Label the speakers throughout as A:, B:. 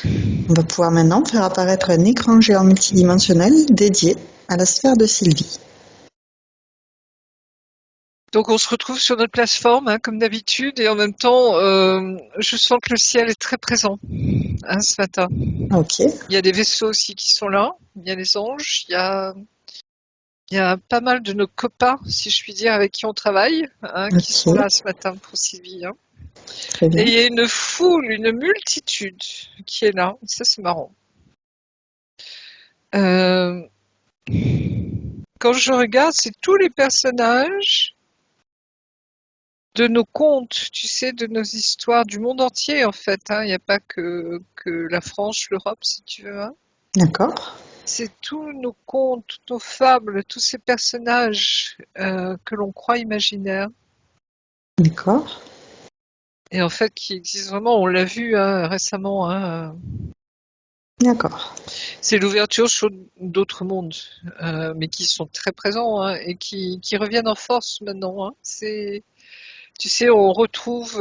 A: On va pouvoir maintenant faire apparaître un écran géant multidimensionnel dédié à la sphère de Sylvie.
B: Donc on se retrouve sur notre plateforme, hein, comme d'habitude, et en même temps, je sens que le ciel est très présent, hein, ce matin.
A: Ok,
B: Il y a des vaisseaux aussi qui sont là, il y a les anges, il y a pas mal de nos copains, si je puis dire, avec qui on travaille, hein, qui sont
A: ok,
B: là ce matin pour Sylvie, hein.
A: très
B: Et
A: bien.
B: il y a une foule, une multitude qui est là. Ça, c'est marrant. Euh, Quand je regarde, c'est tous les personnages de nos contes, tu sais, de nos histoires du monde entier, en fait, hein. Il n'y a pas que la France, l'Europe, si tu veux, hein.
A: D'accord,
B: C'est tous nos contes, toutes nos fables, tous ces personnages que l'on croit imaginaires
A: d'accord,
B: et en fait qui existent vraiment. On l'a vu, hein, récemment, hein.
A: d'accord.
B: C'est l'ouverture sur d'autres mondes, mais qui sont très présents, hein, et qui reviennent en force maintenant, hein. Tu sais, on retrouve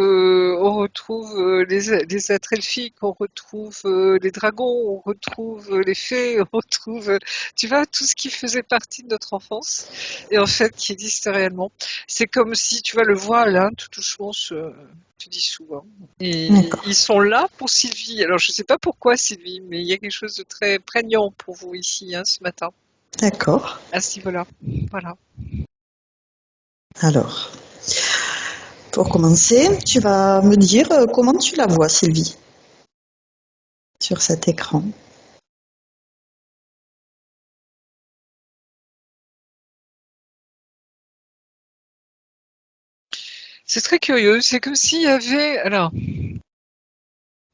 B: les êtres elfiques, on retrouve les dragons, on retrouve les fées, on retrouve, tu vois, tout ce qui faisait partie de notre enfance et en fait qui existe réellement. C'est comme si, tu vois, le voile, hein, tout doucement se dissout, hein. Et
A: D'accord,
B: ils sont là pour Sylvie. Alors je sais pas pourquoi Sylvie, mais il y a quelque chose de très prégnant pour vous ici, hein, ce matin,
A: d'accord.
B: à ce niveau-là. Voilà.
A: Alors, pour commencer, tu vas me dire comment tu la vois, Sylvie, sur cet écran.
B: C'est très curieux. C'est comme s'il y avait, alors,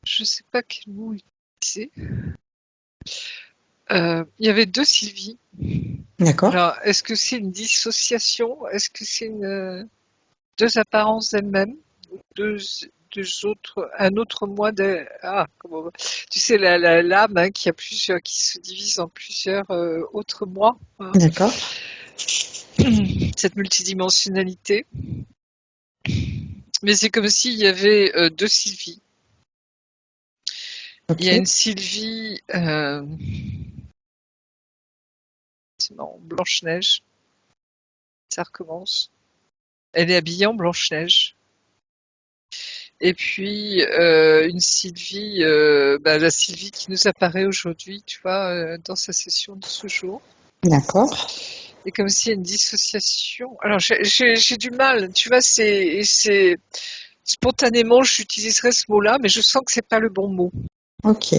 B: je sais pas quel mot utiliser. Il y avait deux Sylvie.
A: D'accord,
B: Alors, est-ce que c'est une dissociation? Est-ce que c'est deux apparences d'elles-mêmes? Deux, deux autres, un autre moi tu sais, l'âme, hein, qui a plusieurs, qui se divise en plusieurs autres moi, hein.
A: d'accord,
B: Cette multidimensionnalité. Mais c'est comme s'il y avait deux Sylvie. Il y a
A: ok,
B: une Sylvie, c'est marrant, Blanche-Neige, ça recommence. Elle est habillée en Blanche-Neige. Et puis une Sylvie, la Sylvie qui nous apparaît aujourd'hui, tu vois, dans sa session de ce jour.
A: d'accord.
B: Et comme s'il y a une dissociation. Alors j'ai du mal, tu vois, c'est spontanément j'utiliserais ce mot-là, mais je sens que c'est pas le bon mot.
A: Ok,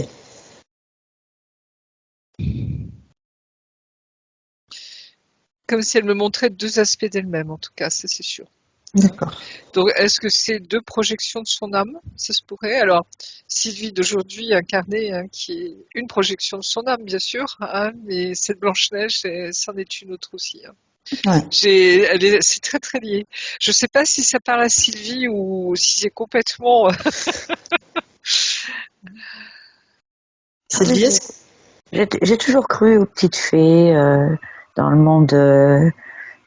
B: Comme si elle me montrait deux aspects d'elle-même, en tout cas, ça c'est sûr. Hein.
A: d'accord.
B: Donc, est-ce que c'est deux projections de son âme? Ça se pourrait. Alors, Sylvie d'aujourd'hui incarnée, hein, qui est une projection de son âme, bien sûr, hein, mais cette Blanche-Neige, c'en est une autre aussi, hein.
A: Ouais.
B: C'est très très lié. Je ne sais pas si ça parle à Sylvie ou si c'est complètement.
C: Ah oui,
A: Sylvie,
C: j'ai toujours cru aux petites fées dans le monde.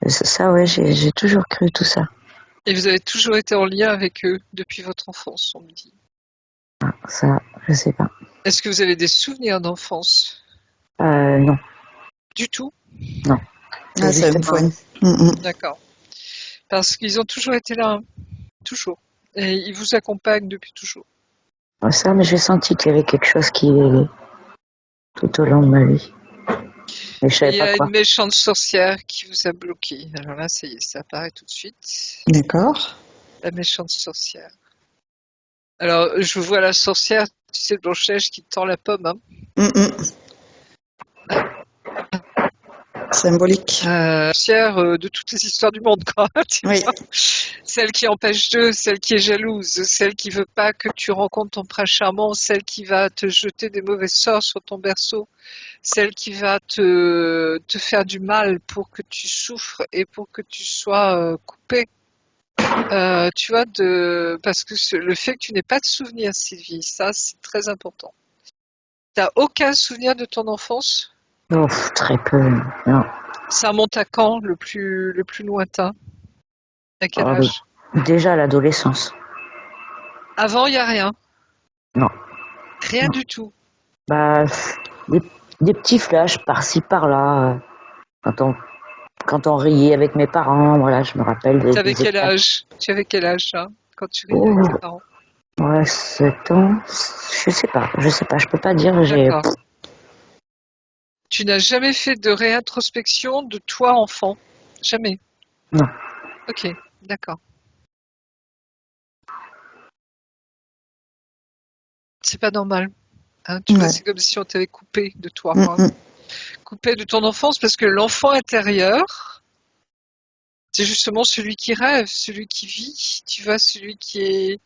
C: Ça, ouais, j'ai toujours cru tout ça.
B: Et vous avez toujours été en lien avec eux depuis votre enfance, on me dit.
C: Ça, je sais pas.
B: Est-ce que vous avez des souvenirs d'enfance?
C: Non,
B: Du tout?
C: non.
A: ah,
C: C'est
A: c'est un
C: justement
A: point. Mm, mm.
B: D'accord. Parce qu'ils ont toujours été là, hein. Toujours. Et ils vous accompagnent depuis toujours.
C: ça, mais j'ai senti qu'il y avait quelque chose qui est tout au long de ma vie. Mais je
B: Et
C: savais
B: il y
C: pas
B: a une
C: quoi.
B: méchante sorcière qui vous a bloqué. Alors là, ça y est, ça apparaît tout de suite.
A: D'accord.
B: La méchante sorcière. Alors, je vois la sorcière, tu sais, Blanche-Neige qui tend la pomme, hein.
A: Mm, mm. Symbolique.
B: Sorcière de toutes les histoires du monde, quoi. Tu
A: Oui,
B: vois, celle qui empêche d'eux, celle qui est jalouse, celle qui veut pas que tu rencontres ton prince charmant, celle qui va te jeter des mauvais sorts sur ton berceau, celle qui va te faire du mal pour que tu souffres et pour que tu sois coupé. Tu vois, parce que le fait que tu n'aies pas de souvenir, Sylvie, ça c'est très important. T'as aucun souvenir de ton enfance?
C: Oh, très peu. Non.
B: Ça remonte à quand, le plus lointain? À quel
C: Oh,
B: âge?
C: déjà à l'adolescence.
B: Avant, il n'y a rien.
C: Non.
B: Rien du tout.
C: Bah, des, des petits flashs par-ci par-là. Quand on, quand on riait avec mes parents, voilà, je me rappelle
B: Tu avais
C: des
B: quel
C: éclats.
B: âge? Tu avais quel âge, là, quand tu riais avec
C: Oh,
B: tes parents?
C: ouais, 7 ans. Je sais pas, je peux pas dire.
B: D'accord. Tu n'as jamais fait de réintrospection de toi enfant? Jamais.
C: Non.
B: Ok, d'accord. C'est pas normal. Hein, tu vois,
A: Ouais.
B: c'est comme si on t'avait coupé de toi,
A: Mm,
B: hein.
A: mm.
B: Coupé de ton enfance, parce que l'enfant intérieur, c'est justement celui qui rêve, celui qui vit, tu vois, celui qui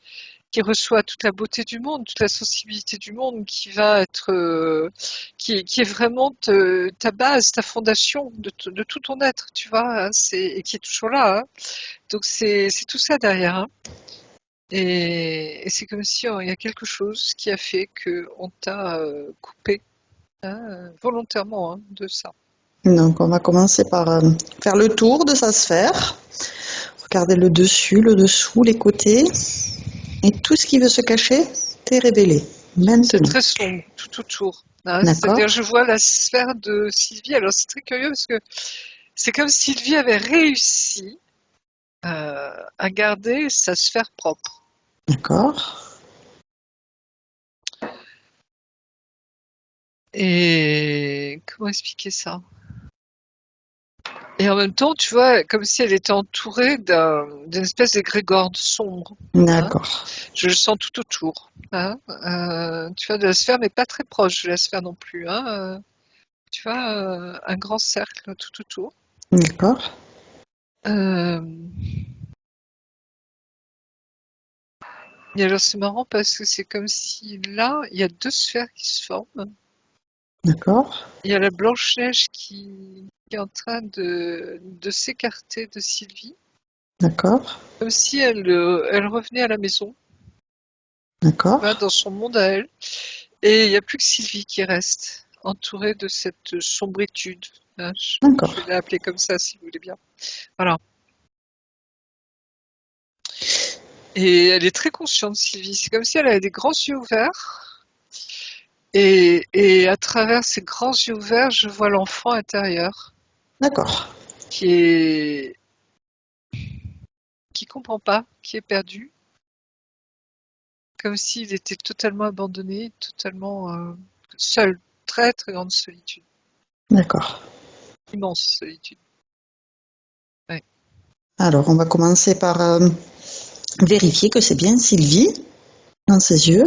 B: reçoit toute la beauté du monde, toute la sensibilité du monde, qui va être, qui est vraiment ta base, ta fondation de tout ton être, tu vois, hein, et qui est toujours là, hein. Donc c'est tout ça derrière, hein. Et c'est comme si il y a quelque chose qui a fait que on t'a coupé, hein, volontairement, hein, de ça.
A: Donc, on va commencer par faire le tour de sa sphère. Regardez le dessus, le dessous, les côtés. Et tout ce qui veut se cacher, t'est révélé.
B: C'est
A: Maintenant.
B: très sombre tout autour, hein.
A: D'accord?
B: C'est-à-dire, je vois la sphère de Sylvie. Alors c'est très curieux parce que c'est comme si Sylvie avait réussi à garder sa sphère propre.
A: D'accord?
B: Et comment expliquer ça? Et en même temps, tu vois, comme si elle était entourée d'une espèce d'égrégore sombre, hein.
A: D'accord.
B: Je le sens tout autour, hein. Tu vois, de la sphère, mais pas très proche de la sphère non plus, hein. Tu vois, un grand cercle tout autour.
A: D'accord.
B: Euh, et alors c'est marrant parce que c'est comme si là, il y a deux sphères qui se forment.
A: D'accord.
B: Il y a la Blanche-Neige qui est en train de s'écarter de Sylvie,
A: D'accord.
B: comme si elle revenait à la maison, tu vois,
A: D'accord.
B: dans son monde à elle. Et il n'y a plus que Sylvie qui reste, entourée de cette sombritude, hein. Je vais
A: D'accord.
B: l'appeler comme ça si vous voulez bien. Voilà. Et elle est très consciente, Sylvie. C'est comme si elle avait des grands yeux ouverts. Et à travers ces grands yeux ouverts, je vois l'enfant intérieur
A: D'accord.
B: qui est qui comprend pas, qui est perdu, comme s'il était totalement abandonné, totalement seul, très très grande solitude,
A: D'accord.
B: immense solitude. Ouais.
A: Alors, on va commencer par vérifier que c'est bien Sylvie dans ses yeux,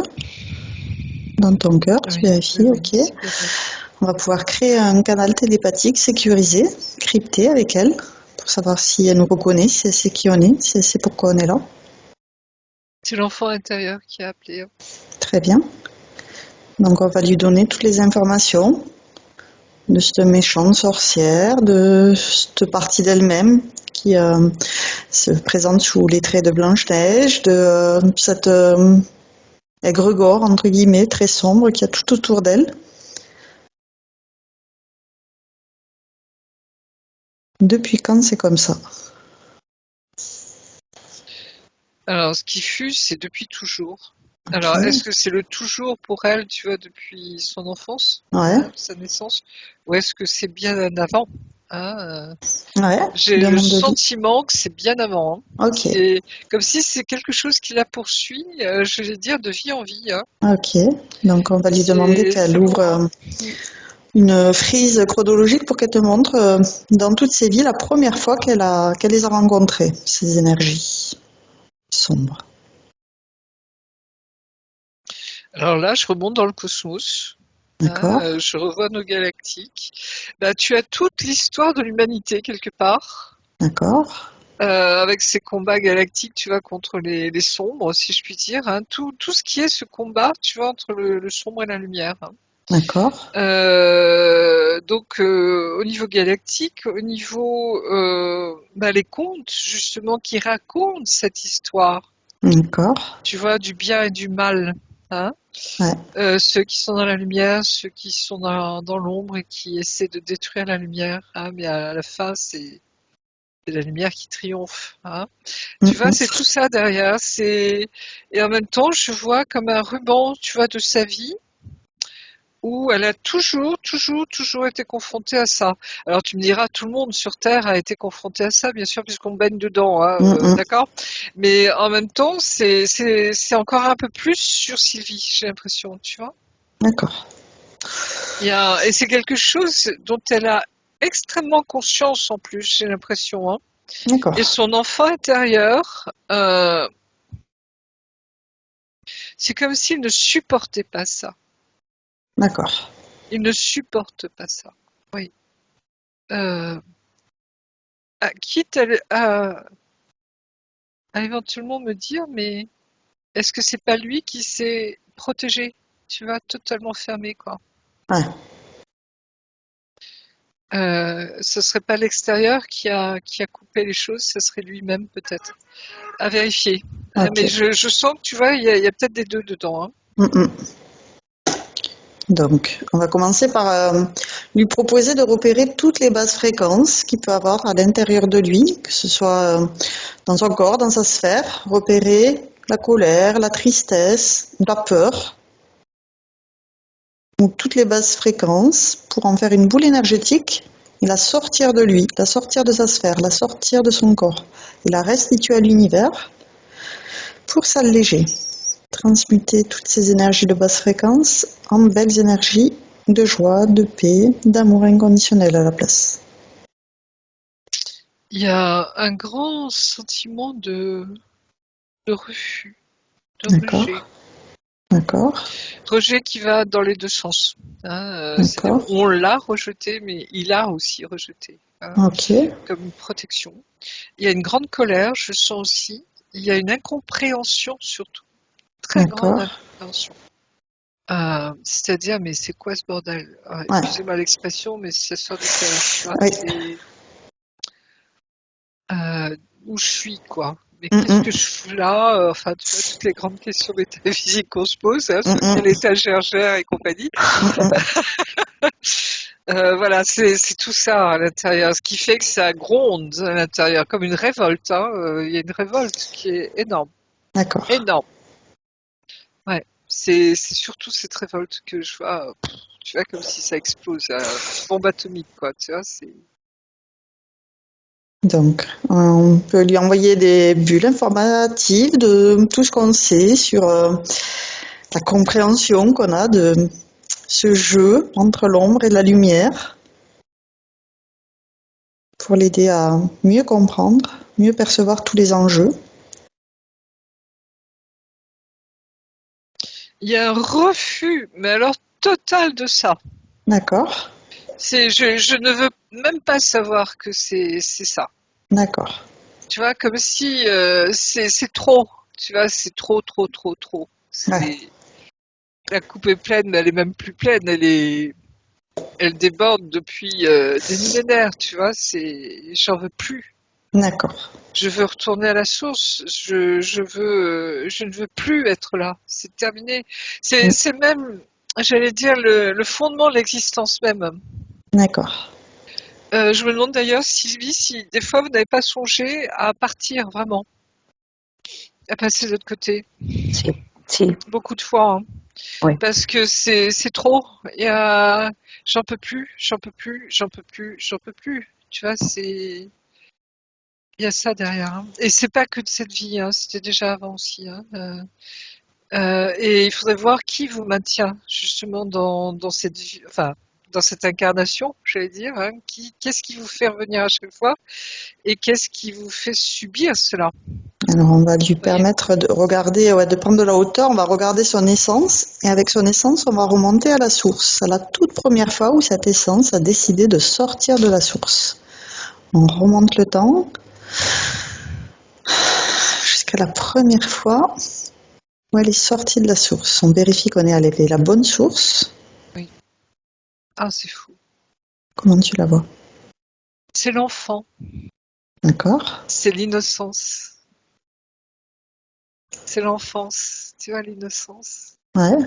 A: dans ton cœur. Tu
B: Oui,
A: vérifies,
B: oui, oui,
A: ok.
B: c'est bien elle.
A: On va pouvoir créer un canal télépathique sécurisé, crypté avec elle, pour savoir si elle nous reconnaît, si elle sait qui on est, si elle sait pourquoi on est là.
B: C'est l'enfant intérieur qui a appelé.
A: Très bien. Donc, on va lui donner toutes les informations de cette méchante sorcière, de cette partie d'elle-même qui se présente sous les traits de Blanche-Neige, de cette égrégore, entre guillemets, très sombre qui a tout autour d'elle. Depuis quand c'est comme ça?
B: Alors, ce qui fut, c'est depuis toujours. Alors,
A: Ok.
B: est-ce que c'est le toujours pour elle, tu vois, depuis son enfance,
A: Ouais,
B: hein, sa naissance, ou est-ce que c'est bien avant, hein,
A: ouais,
B: j'ai le
A: demande lui.
B: sentiment que c'est bien avant, hein.
A: Ok,
B: C'est comme si c'est quelque chose qui la poursuit, je vais dire, de vie en vie, hein.
A: ok. Donc on va lui demander qu'elle
B: C'est
A: ouvre
B: bon, hein.
A: une frise chronologique pour qu'elle te montre dans toutes ses vies la première fois qu'elle les a rencontrées, ces énergies sombres.
B: Alors là, je remonte dans le cosmos, hein,
A: D'accord,
B: je revois nos galactiques. Bah, tu as toute l'histoire de l'humanité quelque part.
A: d'accord,
B: Avec ces combats galactiques, tu vois, contre les sombres, si je puis dire, hein, tout ce qui est ce combat, tu vois, entre le sombre et la lumière, hein.
A: d'accord,
B: Donc, au niveau galactique, au niveau, les contes, justement, qui racontent cette histoire,
A: d'accord,
B: tu vois, du bien et du mal, hein.
A: ouais,
B: Ceux qui sont dans la lumière, ceux qui sont dans l'ombre et qui essaient de détruire la lumière, hein, mais à la fin, C'est la lumière qui triomphe. Hein. Tu vois, c'est tout ça derrière. Et en même temps, je vois comme un ruban, tu vois, de sa vie, où elle a toujours été confrontée à ça. Alors tu me diras, tout le monde sur Terre a été confronté à ça, bien sûr, puisqu'on baigne dedans, hein, d'accord. Mais en même temps, c'est encore un peu plus sur Sylvie, j'ai l'impression, tu vois.
A: D'accord.
B: Et c'est quelque chose dont elle a extrêmement conscience en plus, j'ai l'impression. Hein.
A: D'accord.
B: Et son enfant intérieur, c'est comme s'il ne supportait pas ça.
A: D'accord.
B: Il ne supporte pas ça. Oui. Quitte à éventuellement me dire, mais est-ce que c'est pas lui qui s'est protégé? Tu vas totalement fermé, quoi.
A: Ouais.
B: Ce serait pas l'extérieur qui a coupé les choses, ce serait lui-même peut-être. À vérifier.
A: Ok.
B: Mais je sens que tu vois, il y a peut-être des deux dedans. Hein.
A: Donc, on va commencer par lui proposer de repérer toutes les basses fréquences qu'il peut avoir à l'intérieur de lui, que ce soit dans son corps, dans sa sphère, repérer la colère, la tristesse, la peur, donc toutes les basses fréquences pour en faire une boule énergétique et la sortir de lui, la sortir de sa sphère, la sortir de son corps et la restituer à l'univers pour s'alléger. Transmuter toutes ces énergies de basse fréquence en belles énergies de joie, de paix, d'amour inconditionnel à la place.
B: Il y a un grand sentiment de refus, de
A: D'accord.
B: rejet.
A: D'accord.
B: Rejet qui va dans les deux sens. Hein, c'est-à-dire,
A: D'accord.
B: on l'a rejeté, mais il a aussi rejeté. Hein,
A: Ok.
B: comme une protection. Il y a une grande colère, je sens aussi. Il y a une incompréhension surtout. Très grande
A: D'accord.
B: incompréhension. C'est-à-dire, mais c'est quoi ce bordel?
A: Ouais.
B: Excusez-moi l'expression, mais ça sort du cœur. Tu vois,
A: Oui.
B: c'est où je suis, quoi. Mais qu'est-ce que je fous là? Enfin, tu vois, toutes les grandes questions métaphysiques qu'on se pose, hein, sur quel étagère gère et compagnie. Voilà, c'est tout ça à l'intérieur, ce qui fait que ça gronde à l'intérieur, comme une révolte. Hein. Il y a une révolte qui est énorme.
A: D'accord.
B: Énorme. Ouais. C'est surtout cette révolte que je vois, tu vois, comme si ça explose, bombe atomique, quoi, tu vois, c'est...
A: Donc, on peut lui envoyer des bulles informatives de tout ce qu'on sait sur la compréhension qu'on a de ce jeu entre l'ombre et la lumière pour l'aider à mieux comprendre, mieux percevoir tous les enjeux.
B: Il y a un refus, mais alors total de ça.
A: D'accord.
B: Je ne veux même pas savoir que c'est ça.
A: D'accord.
B: Tu vois, comme si c'est trop. Tu vois, c'est trop.
A: Ouais.
B: La coupe est pleine, mais elle est même plus pleine. Elle déborde depuis des millénaires. Tu vois, j'en veux plus.
A: D'accord.
B: Je veux retourner à la source. Je ne veux plus être là. C'est terminé. C'est même, j'allais dire, le fondement de l'existence même.
A: D'accord.
B: Je me demande d'ailleurs, Sylvie, si des fois vous n'avez pas songé à partir vraiment, à passer de l'autre côté.
C: Si.
B: Beaucoup de fois. Hein.
C: Oui.
B: Parce que c'est trop. J'en peux plus. Tu vois, il y a ça derrière. Hein. Et c'est pas que de cette vie, hein. C'était déjà avant aussi. Hein. Et il faudrait voir qui vous maintient justement dans cette vie, enfin dans cette incarnation, j'allais dire. Hein. Qu'est-ce qui vous fait revenir à chaque fois et qu'est-ce qui vous fait subir cela?
A: Alors, on va lui
B: Vous voyez.
A: permettre de regarder, de prendre de la hauteur, on va regarder son essence, et avec son essence, on va remonter à la source, à la toute première fois où cette essence a décidé de sortir de la source. On remonte le temps jusqu'à la première fois où elle est sortie de la source. On vérifie qu'on est allé vers la bonne source.
B: Oui. Ah, c'est fou.
A: Comment tu la vois?
B: C'est l'enfant.
A: D'accord.
B: C'est l'innocence. C'est l'enfance. Tu vois, l'innocence.
A: Ouais.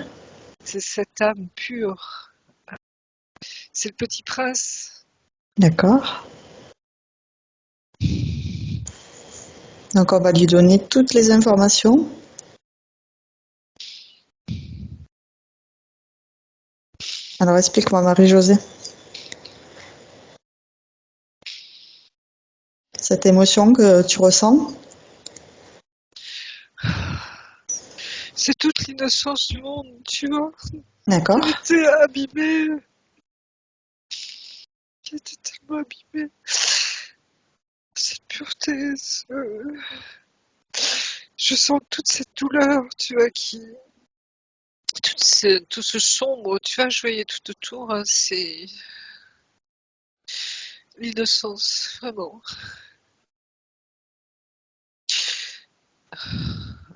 B: C'est cette âme pure. C'est le petit prince.
A: D'accord. Donc on va lui donner toutes les informations. Alors explique-moi Marie-Josée. Cette émotion que tu ressens.
B: C'est toute l'innocence du monde, tu vois,
A: D'accord.
B: qui était abîmée, qui était tellement abîmée. Cette pureté, je sens toute cette douleur, tu vois, tout ce sombre, tu vois, je voyais tout autour, hein, c'est l'innocence, vraiment.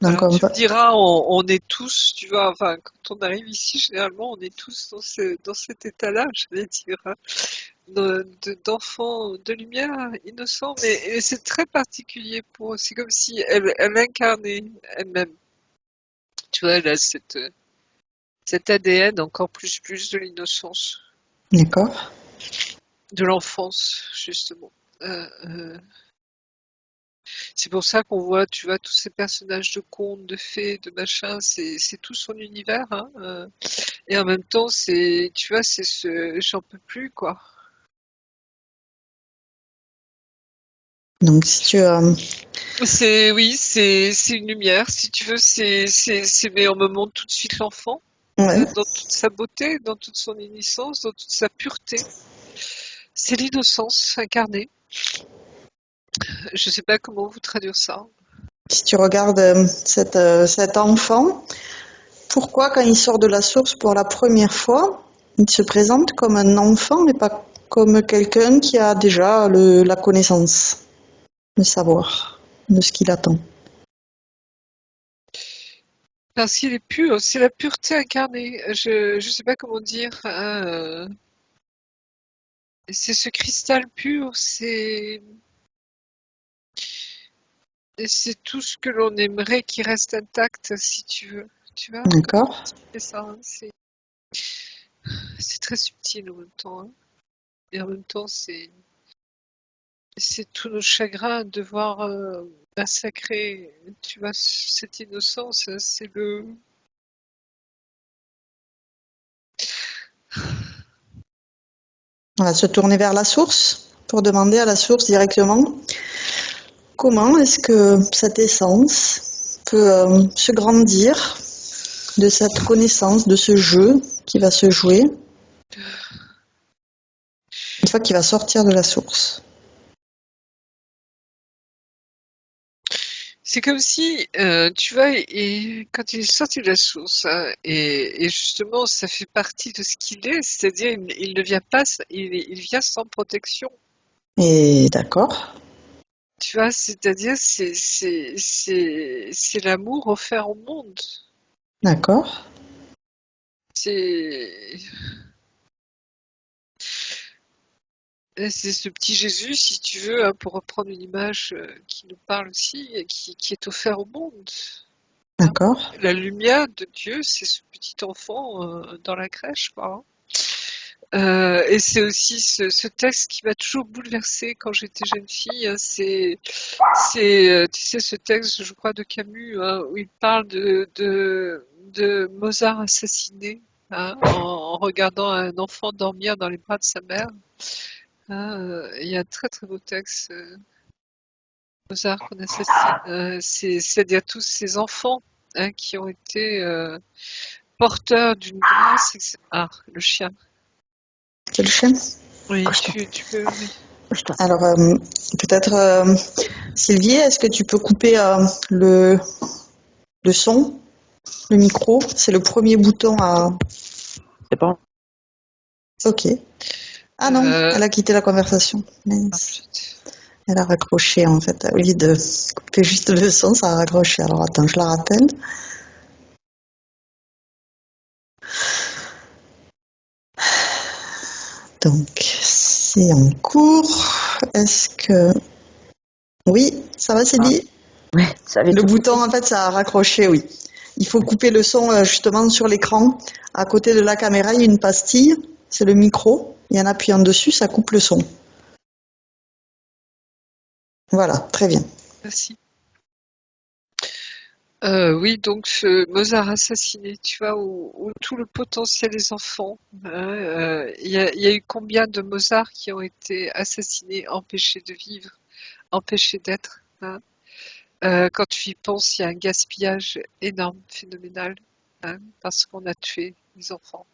A: Donc
B: Alors
A: on
B: tu
A: va...
B: me diras, on est tous, tu vois, enfin, quand on arrive ici, généralement, on est tous dans cet état-là, j'allais dire, hein, d'enfants de lumière, innocents, mais c'est très particulier pour eux. C'est comme si elle incarnait elle-même. Tu vois, elle a cet ADN encore plus de l'innocence,
A: D'accord.
B: de l'enfance, justement. Euh, euh, c'est pour ça qu'on voit, tu vois, tous ces personnages de contes, de fées, de machin, c'est tout son univers, hein, et en même temps, tu vois, c'est j'en peux plus, quoi.
A: Donc si tu...
B: Oui, c'est une lumière, si tu veux, mais on me montre tout de suite l'enfant,
A: Ouais.
B: dans toute sa beauté, dans toute son innocence, dans toute sa pureté. C'est l'innocence incarnée. Je sais pas comment vous traduire ça.
A: Si tu regardes cet enfant, pourquoi quand il sort de la source pour la première fois, il se présente comme un enfant mais pas comme quelqu'un qui a déjà la connaissance, le savoir de ce qu'il attend.
B: Parce qu'il est pur, c'est la pureté incarnée. Je sais pas comment dire. C'est ce cristal pur, c'est tout ce que l'on aimerait qui reste intact, si tu veux. Tu vois, comment
A: D'accord.
B: expliquer ça, hein, c'est très subtil en même temps, hein. Et en même temps, c'est tous nos chagrins de voir massacrer, tu vois, cette innocence, hein, c'est le.
A: On va se tourner vers la source pour demander à la source directement comment est-ce que cette essence peut se grandir de cette connaissance, de ce jeu qui va se jouer une fois qu'il va sortir de la source.
B: C'est comme si, tu vois, et quand il est sorti de la source, hein, et justement, ça fait partie de ce qu'il est, c'est-à-dire, il ne vient pas, il vient sans protection.
A: Et d'accord,
B: Tu vois, c'est-à-dire, c'est l'amour offert au monde.
A: d'accord,
B: C'est, c'est ce petit Jésus, si tu veux, hein, pour reprendre une image qui nous parle aussi, et qui est offert au monde.
A: d'accord.
B: La lumière de Dieu, c'est ce petit enfant dans la crèche, quoi, hein. Et c'est aussi ce texte qui m'a toujours bouleversée quand j'étais jeune fille, hein. Tu sais, ce texte, je crois, de Camus, hein, où il parle de Mozart assassiné, hein, en regardant un enfant dormir dans les bras de sa mère, hein. Il y a un très très beau texte, Mozart qu'on assassine. C'est-à-dire tous ces enfants, hein, qui ont été porteurs d'une grâce. Ah, le chien.
A: C'est le chien.
B: Oui,
C: Couche-toi.
B: tu peux. Oui.
C: Couche-toi.
A: Alors peut-être Sylvie, est-ce que tu peux couper le son, le micro? C'est le premier bouton à...
C: C'est bon.
A: Ok. Ah non, elle a quitté la conversation. Mince. Elle a raccroché en fait. Au lieu de couper juste le son, ça a raccroché. Alors attends, je la rappelle. Donc, c'est en cours. Est-ce que... Oui, ça va Sylvie?
C: Ouais, ça avait
A: Le
C: tout
A: bouton,
C: coupé.
A: en fait, ça a raccroché, oui. Il faut couper le son justement sur l'écran. À côté de la caméra, il y a une pastille. C'est le micro. Et en appuyant dessus, ça coupe le son. Voilà, très bien.
B: Merci. Oui, donc ce Mozart assassiné, tu vois, où tout le potentiel des enfants, hein, il y a eu combien de Mozart qui ont été assassinés, empêchés de vivre, empêchés d'être, hein. Quand tu y penses, il y a un gaspillage énorme, phénoménal, hein, parce qu'on a tué les enfants.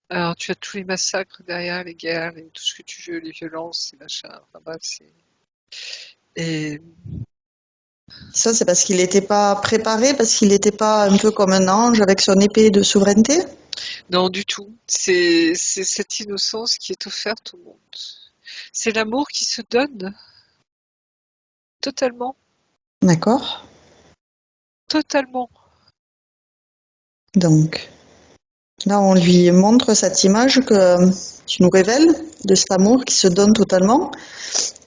B: Alors tu as tous les massacres derrière, les guerres, tout ce que tu veux, les violences, les machins, enfin bref, Et
A: Ça, c'est parce qu'il n'était pas préparé, parce qu'il n'était pas un peu comme un ange avec son épée de souveraineté?
B: non, du tout. C'est cette innocence qui est offerte au monde. C'est l'amour qui se donne totalement,
A: D'accord.
B: totalement.
A: Donc, là, on lui montre cette image que tu nous révèles de cet amour qui se donne totalement.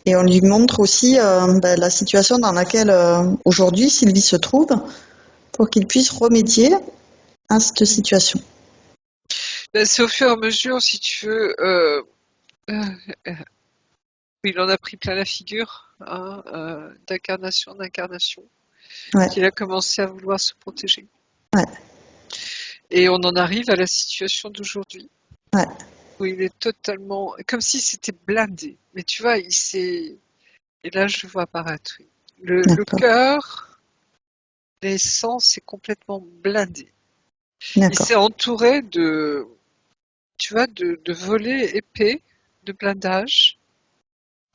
A: Et on lui montre aussi la situation dans laquelle aujourd'hui Sylvie se trouve pour qu'il puisse remédier à cette situation.
B: Ben, c'est au fur et à mesure, si tu veux, euh, euh, il en a pris plein la figure, hein, d'incarnation en incarnation,
A: Ouais,
B: qu'il a commencé à vouloir se protéger.
A: ouais,
B: Et on en arrive à la situation d'aujourd'hui,
A: ouais.
B: où il est totalement, comme si c'était blindé. Mais tu vois, et là je le vois apparaître, oui. Le
A: D'accord,
B: cœur, l'essence est complètement blindé. Il
A: d'accord.
B: s'est entouré de, tu vois, de volets épais, de blindage,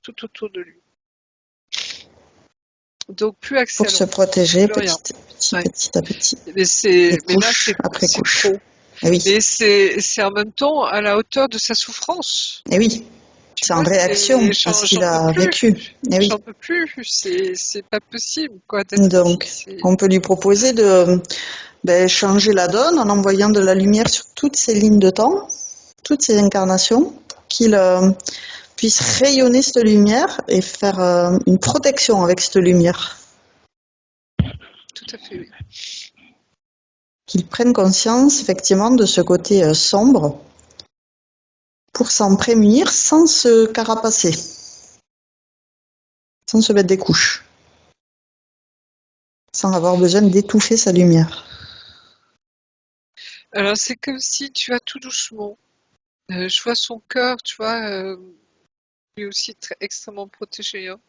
B: tout autour de lui. Donc plus accès
A: Pour
B: à
A: se
B: l'enfant,
A: protéger
B: plus rien. Ouais.
A: petit à petit. Et
B: Mais là
A: couche après
B: c'est
A: couche.
B: trop.
A: Et oui,
B: Mais c'est en même temps à la hauteur de sa souffrance.
A: et oui.
B: Tu
A: C'est en
B: vois,
A: réaction à ce qu'il
B: j'en peux
A: a vécu.
B: plus.
A: Et oui.
B: J'en peux plus. C'est pas possible, quoi, d'être ainsi.
A: Donc, on peut lui proposer de changer la donne en envoyant de la lumière sur toutes ces lignes de temps, toutes ces incarnations, pour qu'il puisse rayonner cette lumière et faire une protection avec cette lumière.
B: Tout à fait, oui.
A: Qu'il prenne conscience effectivement de ce côté sombre pour s'en prémunir sans se carapacer, sans se mettre des couches, sans avoir besoin d'étouffer sa lumière.
B: Alors c'est comme si tu vas tout doucement. Je vois son cœur, tu vois, lui aussi extrêmement protégé, hein.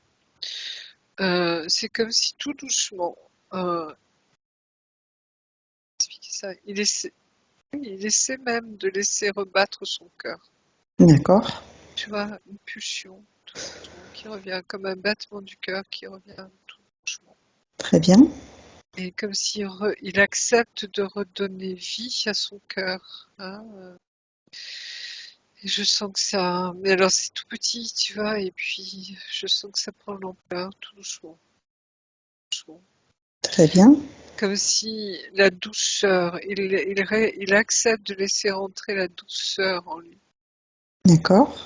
B: C'est comme si tout doucement, expliquer ça, il essaie même de laisser rebattre son cœur.
A: D'accord,
B: Tu vois, une pulsion, tout doucement, qui revient comme un battement du cœur qui revient tout doucement.
A: très bien.
B: Et comme s'il il accepte de redonner vie à son cœur, hein. Et je sens que ça, mais alors c'est tout petit, tu vois, et puis je sens que ça prend l'ampleur tout doucement, doucement.
A: Très bien,
B: Comme si la douceur, il accepte de laisser rentrer la douceur en lui.
A: d'accord.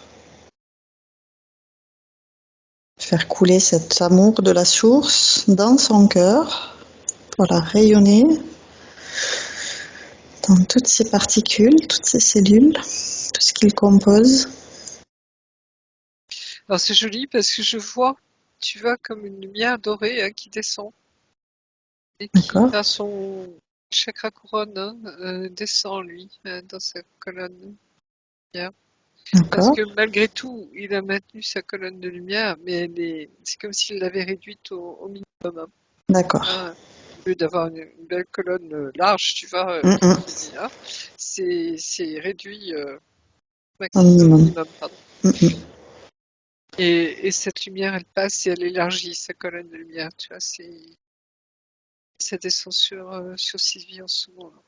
A: Faire couler cet amour de la source dans son cœur pour la rayonner dans toutes ses particules, toutes ses cellules, tout ce qu'il compose.
B: Alors c'est joli parce que je vois, tu vois, comme une lumière dorée, hein, qui descend et qui,
A: D'accord,
B: dans son chakra couronne, hein, descend lui, dans sa colonne de lumière. Parce
A: d'accord,
B: que malgré tout, il a maintenu sa colonne de lumière, mais c'est comme s'il l'avait réduite au minimum, hein.
A: d'accord.
B: Hein, au lieu d'avoir une belle colonne large, tu vois, hein, c'est réduit
A: Au
B: au
A: minimum.
B: minimum, pardon.
A: Mm, mm.
B: Et cette lumière, elle passe et elle élargit sa colonne de lumière, tu vois, ça descend sur Sylvie en ce moment-là.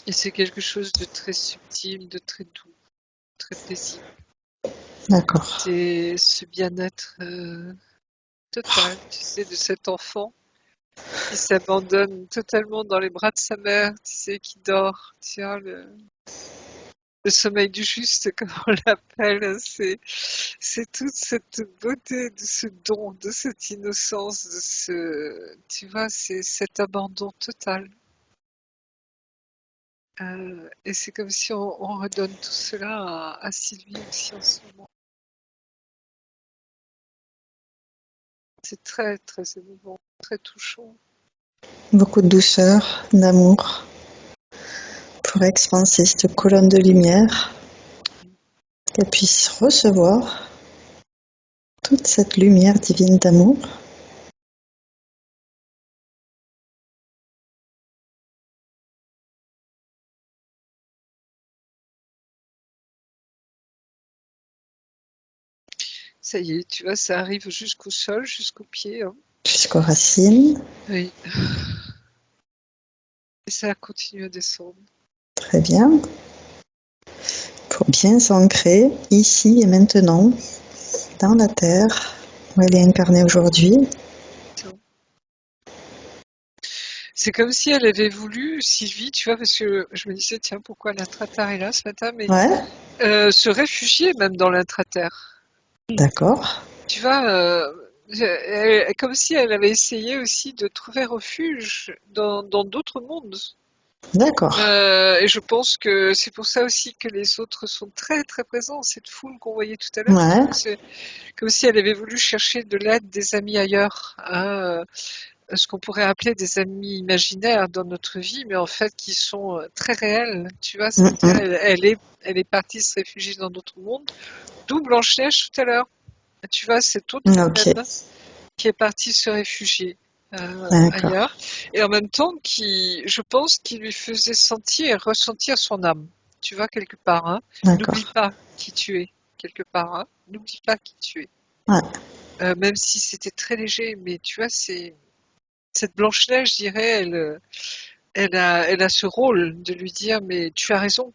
B: Et c'est quelque chose de très subtil, de très doux, très paisible.
A: D'accord.
B: C'est ce bien-être total, tu sais, de cet enfant qui s'abandonne totalement dans les bras de sa mère, tu sais, qui dort, tu vois, le sommeil du juste, comme on l'appelle, c'est toute cette beauté de ce don, de cette innocence, tu vois, c'est cet abandon total. Et c'est comme si on redonne tout cela à Sylvie aussi en ce moment. C'est très, très émouvant, très touchant.
A: Beaucoup de douceur, d'amour pour expanser cette colonne de lumière, qu'elle puisse recevoir toute cette lumière divine d'amour.
B: Ça y est, tu vois, ça arrive jusqu'au sol, jusqu'aux pieds. Hein.
A: Jusqu'aux racines.
B: Oui. Et ça continue à descendre.
A: Très bien. Pour bien s'ancrer ici et maintenant dans la terre où elle est incarnée aujourd'hui.
B: C'est comme si elle avait voulu, Sylvie, tu vois, parce que je me disais, tiens, pourquoi l'intraterre est là ce matin, mais
A: Ouais,
B: se réfugier même dans l'intraterre.
A: d'accord.
B: Tu vois, comme si elle avait essayé aussi de trouver refuge dans d'autres mondes.
A: D'accord.
B: Et je pense que c'est pour ça aussi que les autres sont très très présents, cette foule qu'on voyait tout à l'heure.
A: Ouais.
B: C'est comme si elle avait voulu chercher de l'aide, des amis ailleurs, hein, ce qu'on pourrait appeler des amis imaginaires dans notre vie, mais en fait qui sont très réels. Tu vois, c'est-à-dire elle est partie se réfugier dans d'autres mondes. D'où Blanche-Neige tout à l'heure. Tu vois, cette autre
A: Ok,
B: reine qui est partie se réfugier
A: d'accord.
B: ailleurs, et en même temps qui, je pense, qui lui faisait ressentir son âme. Tu vois, quelque part. Hein. N'oublie
A: D'accord.
B: pas qui tu es, quelque part. Hein. N'oublie pas qui tu es.
A: Ouais.
B: Même si c'était très léger, mais tu vois, c'est cette Blanche-Neige, je dirais, elle a ce rôle de lui dire, mais tu as raison.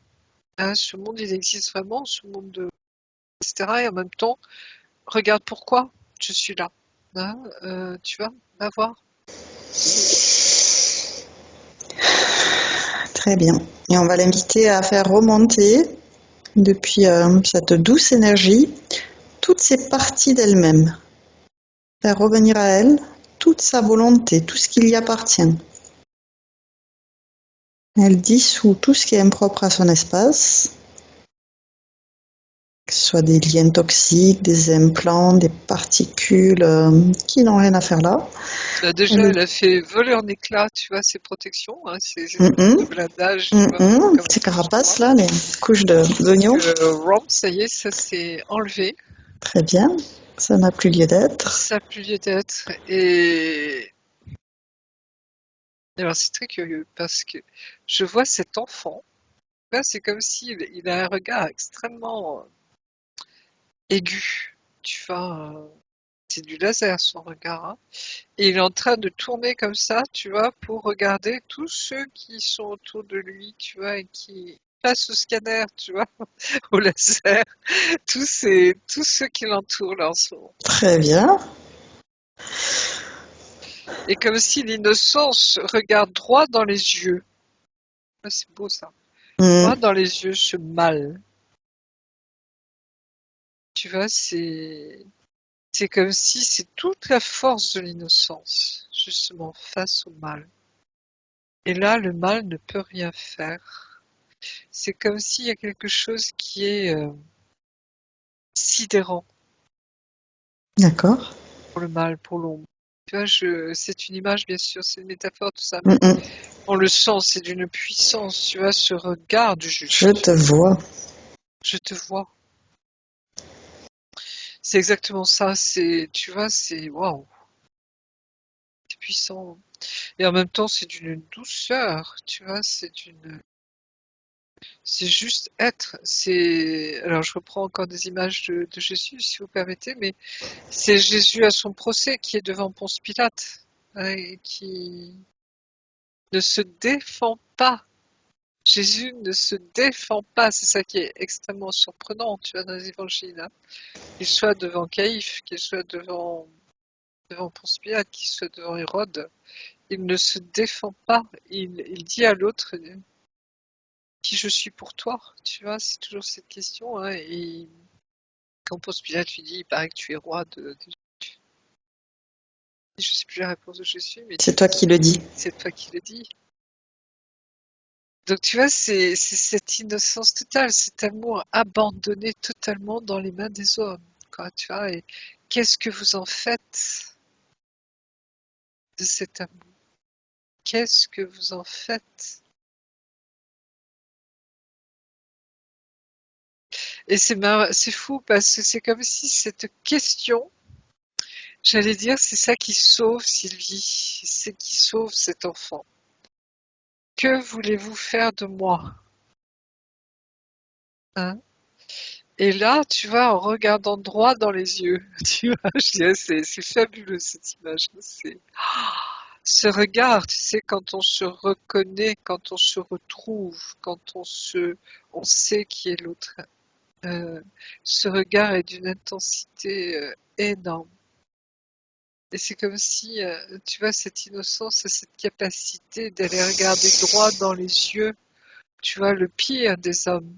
B: Hein, ce monde, il existe vraiment, ce monde de, etc. Et en même temps, regarde pourquoi je suis là. Hein, tu vois, va voir.
A: Très bien. Et on va l'inviter à faire remonter depuis cette douce énergie toutes ces parties d'elle-même. Faire revenir à elle toute sa volonté, tout ce qui lui appartient. Elle dissout tout ce qui est impropre à son espace, que ce soit des liens toxiques, des implants, des particules qui n'ont rien à faire là.
B: Déjà, elle a fait voler en éclats, tu vois, ses protections, hein, ses espèces de blindage, tu vois, comme
A: Ces
B: on dit
A: carapaces
B: souvent.
A: là, les couches d'oignons.
B: Romp, ça y est, ça s'est enlevé.
A: Très bien, ça n'a plus lieu d'être.
B: Ça a plus lieu d'être. Et alors, c'est très curieux parce que je vois cet enfant. Là, c'est comme s'il il a un regard extrêmement aigu. Tu vois, c'est du laser son regard. Hein. Et il est en train de tourner comme ça, tu vois, pour regarder tous ceux qui sont autour de lui, tu vois, et qui passent au scanner, tu vois, au laser. Tous ceux qui l'entourent là en ce moment.
A: Très bien.
B: Et comme si l'innocence regarde droit dans les yeux. Ah, c'est beau ça. Droit dans les yeux, ce mal. Tu vois, c'est comme si c'est toute la force de l'innocence, justement, face au mal. Et là, le mal ne peut rien faire. C'est comme s'il y a quelque chose qui est sidérant
A: D'accord.
B: pour le mal, pour l'ombre. Tu vois, c'est une image, bien sûr, c'est une métaphore, tout ça, mais on le sent, c'est d'une puissance, tu vois, ce regard du juste.
A: Je te vois.
B: Je te vois. C'est exactement ça, tu vois, c'est waouh, c'est puissant. Et en même temps, c'est d'une douceur, tu vois, c'est juste être. Alors je reprends encore des images de Jésus, si vous permettez, mais c'est Jésus à son procès qui est devant Ponce Pilate, hein, et qui ne se défend pas. Jésus ne se défend pas, c'est ça qui est extrêmement surprenant, tu vois, dans les évangiles. Hein. Qu'il soit devant Caïphe, qu'il soit devant Ponce Pilate, qu'il soit devant Hérode, il ne se défend pas. Il dit à l'autre qui je suis pour toi, tu vois, c'est toujours cette question. Hein, et quand Ponce Pilate lui dit, il paraît que tu es roi de... Je sais plus la réponse de Jésus, mais
A: C'est toi qui le dis.
B: c'est toi qui le dis. Donc tu vois, c'est cette innocence totale, cet amour abandonné totalement dans les mains des hommes. Quoi, tu vois, et qu'est-ce que vous en faites? de cet amour? Qu'est-ce que vous en faites? Et c'est fou parce que c'est comme si cette question, j'allais dire, c'est ça qui sauve Sylvie, c'est qui sauve cet enfant. Que voulez-vous faire de moi? Hein? Et là, tu vois, en regardant droit dans les yeux, tu vois, je dirais, c'est fabuleux cette image. C'est ce regard, tu sais, quand on se reconnaît, quand on se retrouve, quand on sait qui est l'autre. Euh, Ce regard est d'une intensité énorme. Et c'est comme si, tu vois, cette innocence et cette capacité d'aller regarder droit dans les yeux, tu vois, le pire des hommes,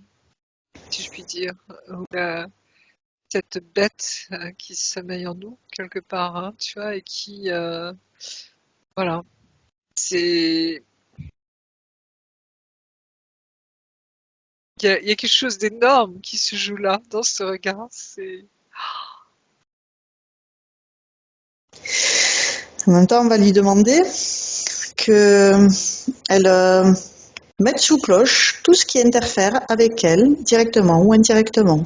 B: si je puis dire, ou cette bête qui sommeille en nous, quelque part, hein, tu vois, et qui, voilà, c'est, il y a quelque chose d'énorme qui se joue là, dans ce regard, c'est,
A: En même temps, on va lui demander qu'elle mette sous cloche tout ce qui interfère avec elle, directement ou indirectement,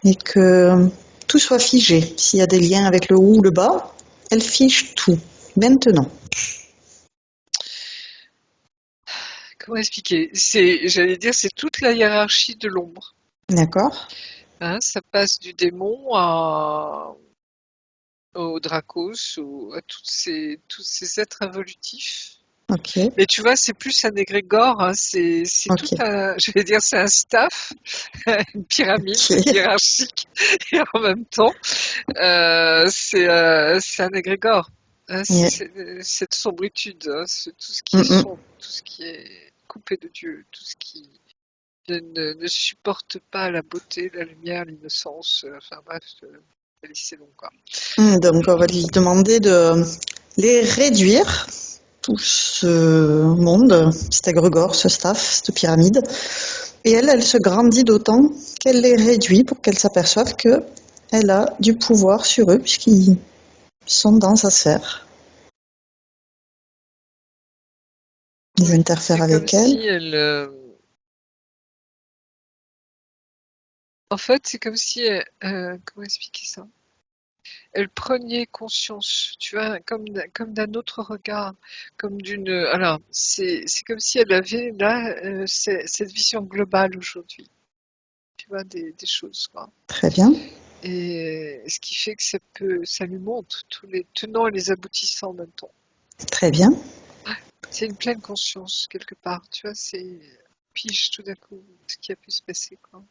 A: et que tout soit figé. S'il y a des liens avec le haut ou le bas, elle fige tout, maintenant.
B: comment expliquer? J'allais dire, c'est toute la hiérarchie de l'ombre.
A: D'accord?
B: Hein, ça passe du démon au Dracos, à tous ces êtres involutifs.
A: Ok,
B: Mais tu vois, c'est plus un égrégore, hein, c'est tout
A: ok,
B: un, je vais dire, c'est un staff, une pyramide
A: ok.
B: hiérarchique, et en même temps, c'est un égrégore. Hein,
A: Yeah.
B: c'est cette sombritude, hein, c'est tout ce qui est
A: Mm-mm.
B: sombre, tout ce qui est coupé de Dieu, tout ce qui ne supporte pas la beauté, la lumière, l'innocence, enfin bref, la liste est longue, quoi.
A: Donc, on va lui demander de les réduire, tout ce monde, cet égrégore, ce staff, cette pyramide. Et elle se grandit d'autant qu'elle les réduit pour qu'elle s'aperçoive qu'elle a du pouvoir sur eux, puisqu'ils sont dans sa sphère. Ils
B: Oui,
A: interfèrent
B: c'est comme
A: avec elle.
B: si elle, en fait, c'est comme si, comment expliquer ça? Elle prenait conscience, tu vois, comme d'un autre regard, comme d'une. Alors, c'est comme si elle avait là cette vision globale aujourd'hui, tu vois, des choses, quoi.
A: Très bien.
B: Et ce qui fait que ça lui montre tous les tenants et les aboutissants en même temps.
A: Très bien.
B: C'est une pleine conscience quelque part, tu vois, c'est pige tout d'un coup ce qui a pu se passer, quoi.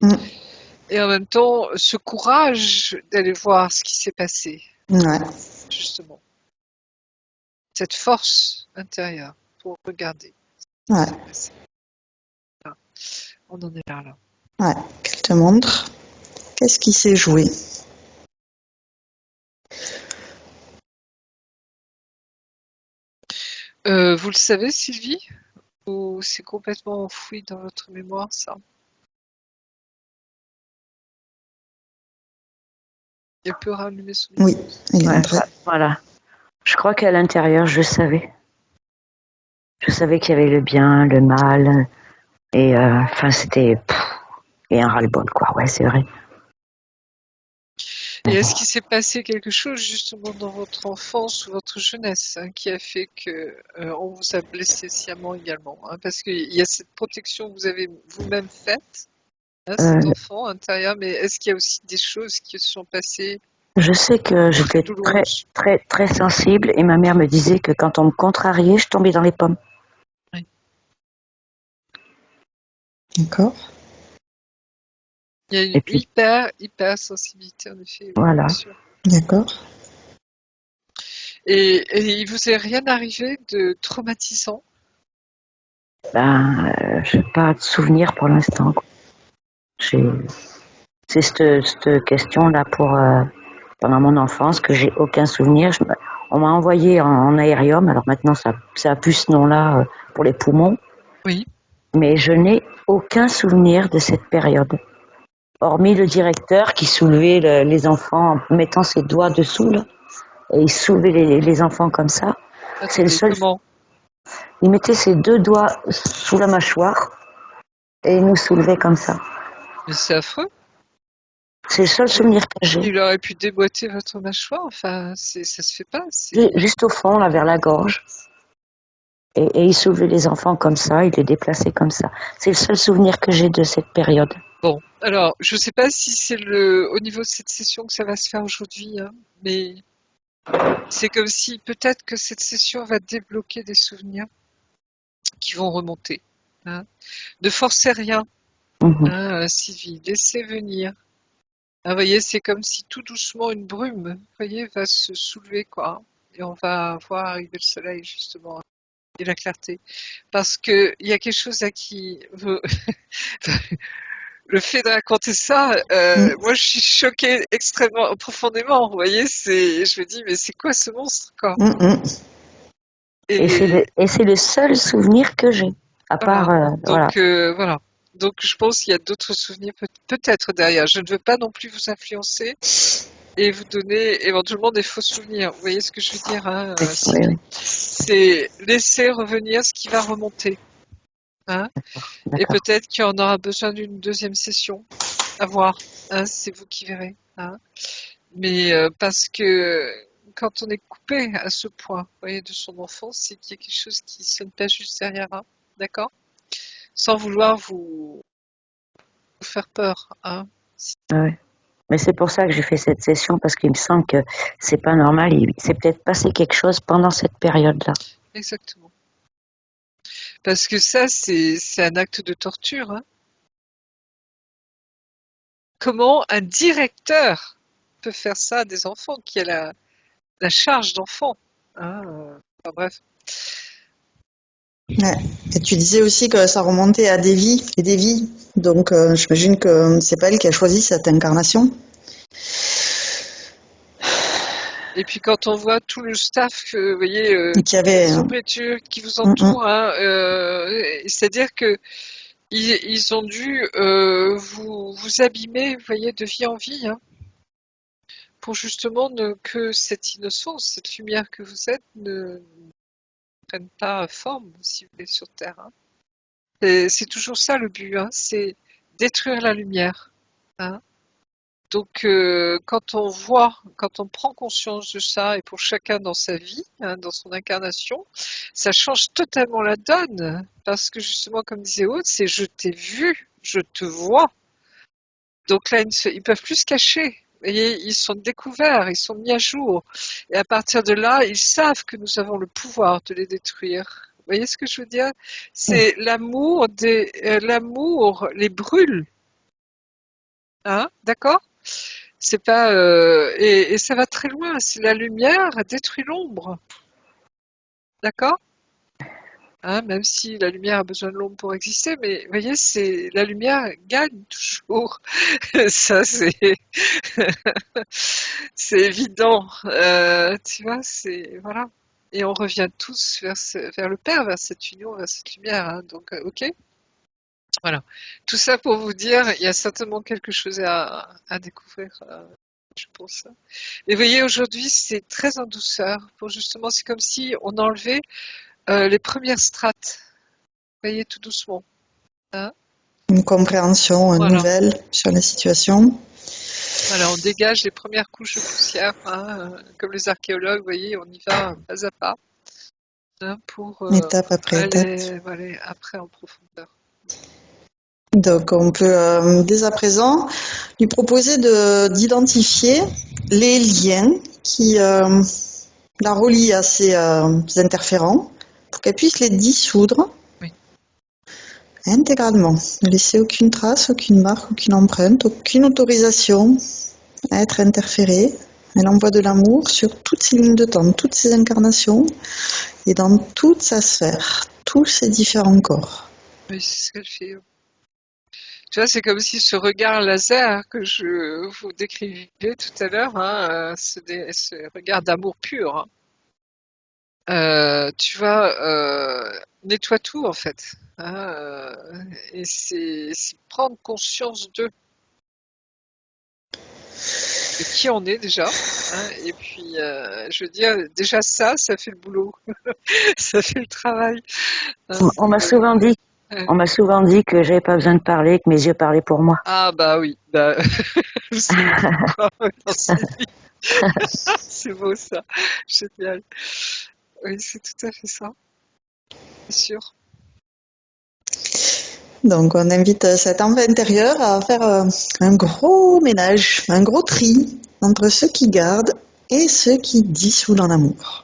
A: Mm.
B: Et en même temps, ce courage d'aller voir ce qui s'est passé,
A: Ouais.
B: justement. Cette force intérieure pour regarder
A: Ouais.
B: ce qui s'est passé. Voilà. On en est là.
A: Ouais. Qu'elle te montre qu'est-ce qui s'est joué.
B: Vous le savez, Sylvie? Ou c'est complètement enfoui dans votre mémoire, ça? Elle peut rallumer son
A: Oui,
B: micro.
A: elle est
C: Ouais,
A: entrée.
C: voilà. Je crois qu'à l'intérieur, je savais. Je savais qu'il y avait le bien, le mal, et enfin c'était et un ras-le-bol quoi. Ouais, c'est vrai.
B: Et est-ce qu'il s'est passé quelque chose justement dans votre enfance ou votre jeunesse hein, qui a fait que on vous a blessé sciemment également hein, parce qu'il y a cette protection que vous avez vous-même faite, hein, cet
C: Euh,
B: enfant intérieur, mais est-ce qu'il y a aussi des choses qui se sont passées
C: je sais que
B: très
C: j'étais très
B: douloureuses?
C: très très sensible et ma mère me disait que quand on me contrariait, je tombais dans les pommes.
B: Oui.
A: D'accord.
B: Il y a une
C: Et puis
B: hyper sensibilité en effet, oui,
C: voilà.
B: bien sûr.
A: D'accord.
B: Et il vous est rien arrivé de traumatisant?
C: Ben, j'ai pas de souvenir pour l'instant, quoi. J'ai- C'est cette question-là pour pendant mon enfance que j'ai aucun souvenir. On m'a envoyé en aérium, alors maintenant ça a plus ce nom-là pour les poumons,
B: Oui.
C: mais je n'ai aucun souvenir de cette période. Hormis le directeur qui soulevait les enfants en mettant ses doigts dessous, là. et il soulevait les enfants comme ça. C'est le
B: Attendez,
C: seul.
B: comment?
C: Il mettait ses 2 doigts sous la mâchoire et il nous soulevait comme ça.
B: Mais c'est affreux.
C: C'est le seul souvenir que j'ai.
B: Il aurait pu déboîter votre mâchoire. Enfin, ça se fait pas.
C: Juste au fond, là, vers la gorge. Et il soulevait les enfants comme ça, il les déplaçait comme ça. C'est le seul souvenir que j'ai de cette période.
B: Bon, alors, je sais pas si c'est au niveau de cette session que ça va se faire aujourd'hui, hein, mais c'est comme si peut-être que cette session va débloquer des souvenirs qui vont remonter. Hein. Ne forcez rien, hein, Sylvie, laissez venir. Ah, vous voyez, c'est comme si tout doucement une brume, vous voyez, va se soulever, quoi. Et on va voir arriver le soleil, justement, et la clarté. Parce que il y a quelque chose à qui le fait de raconter ça, moi je suis choquée extrêmement, profondément, vous voyez, je me dis, mais c'est quoi ce monstre, quoi?
C: Et c'est le seul souvenir que j'ai, à part,
B: Donc, voilà. Donc, je pense qu'il y a d'autres souvenirs peut-être derrière. Je ne veux pas non plus vous influencer et vous donner éventuellement des faux souvenirs. Vous voyez ce que je veux dire, hein,
C: Oui.
B: c'est laisser revenir ce qui va remonter. Hein, et peut-être qu'il y en aura besoin d'une deuxième session. À voir. Hein, c'est vous qui verrez. Hein. Mais parce que quand on est coupé à ce point, vous voyez, de son enfance, c'est qu'il y a quelque chose qui sonne pas juste derrière. Hein, d'accord? Sans vouloir vous faire peur. Hein.
C: Ouais. Mais c'est pour ça que j'ai fait cette session, parce qu'il me semble que c'est pas normal. Il s'est peut-être passé quelque chose pendant cette période-là.
B: Exactement. Parce que ça, c'est un acte de torture. Hein. Comment un directeur peut faire ça à des enfants qui a la charge d'enfant? Hein, enfin, bref.
A: Ouais. Et tu disais aussi que ça remontait à des vies et des vies. Donc j'imagine que c'est pas elle qui a choisi cette incarnation.
B: Et puis quand on voit tout le staff que vous voyez,
A: Qui avait
B: qui vous entoure, hein, c'est-à-dire que ils ont dû vous abîmer, vous voyez, de vie en vie, hein, pour justement que cette innocence, cette lumière que vous êtes ne prenne pas forme, si vous voulez, sur Terre. Hein. C'est toujours ça le but, hein, c'est détruire la lumière. Hein. Donc, quand on prend conscience de ça, et pour chacun dans sa vie, hein, dans son incarnation, ça change totalement la donne. Parce que justement, comme disait Aude, c'est je t'ai vu, je te vois. Donc là, ils peuvent plus se cacher. Vous voyez, ils sont découverts, ils sont mis à jour. Et à partir de là, ils savent que nous avons le pouvoir de les détruire. Vous voyez ce que je veux dire? C'est l'amour l'amour les brûle. Hein, d'accord? C'est pas et ça va très loin. C'est la lumière détruit l'ombre, d'accord? Hein, même si la lumière a besoin de l'ombre pour exister, mais vous voyez, c'est la lumière gagne toujours. Ça, c'est évident. Tu vois, c'est voilà. Et on revient tous vers le Père, vers cette union, vers cette lumière. Hein, donc, ok. Voilà. Tout ça pour vous dire, il y a certainement quelque chose à découvrir. Je pense. Et vous voyez, aujourd'hui, c'est très en douceur. Pour justement, c'est comme si on enlevait les premières strates. Vous voyez, tout doucement. Hein,
A: une compréhension nouvelle sur la situation.
B: Voilà, on dégage les premières couches de poussière. Hein, comme les archéologues, vous voyez, on y va pas à pas. Hein, pour
A: Étape après étape.
B: aller après en profondeur.
A: Donc on peut dès à présent lui proposer d'identifier les liens qui la relient à ces interférents pour qu'elle puisse les dissoudre intégralement. Ne laisser aucune trace, aucune marque, aucune empreinte, aucune autorisation à être interférée. Elle envoie de l'amour sur toutes ces lignes de temps, toutes ces incarnations et dans toute sa sphère, tous ces différents corps.
B: Oui, c'est ce qu'elle fait. Tu vois, c'est comme si ce regard laser que je vous décrivais tout à l'heure, hein, ce regard d'amour pur, hein, tu vois, nettoie tout en fait. Hein, et c'est prendre conscience d'eux. de qui on est déjà. Hein, et puis, je veux dire, déjà ça fait le boulot. Ça fait le travail. Hein,
C: On m'a souvent dit, on m'a souvent dit que j'avais pas besoin de parler, que mes yeux parlaient pour moi.
B: Ah bah oui, bah, c'est quoi dans cette vie. C'est beau ça, génial. Oui, c'est tout à fait ça, c'est sûr.
A: Donc, on invite cet enfant intérieur à faire un gros ménage, un gros tri entre ceux qui gardent et ceux qui dissoulent en amour.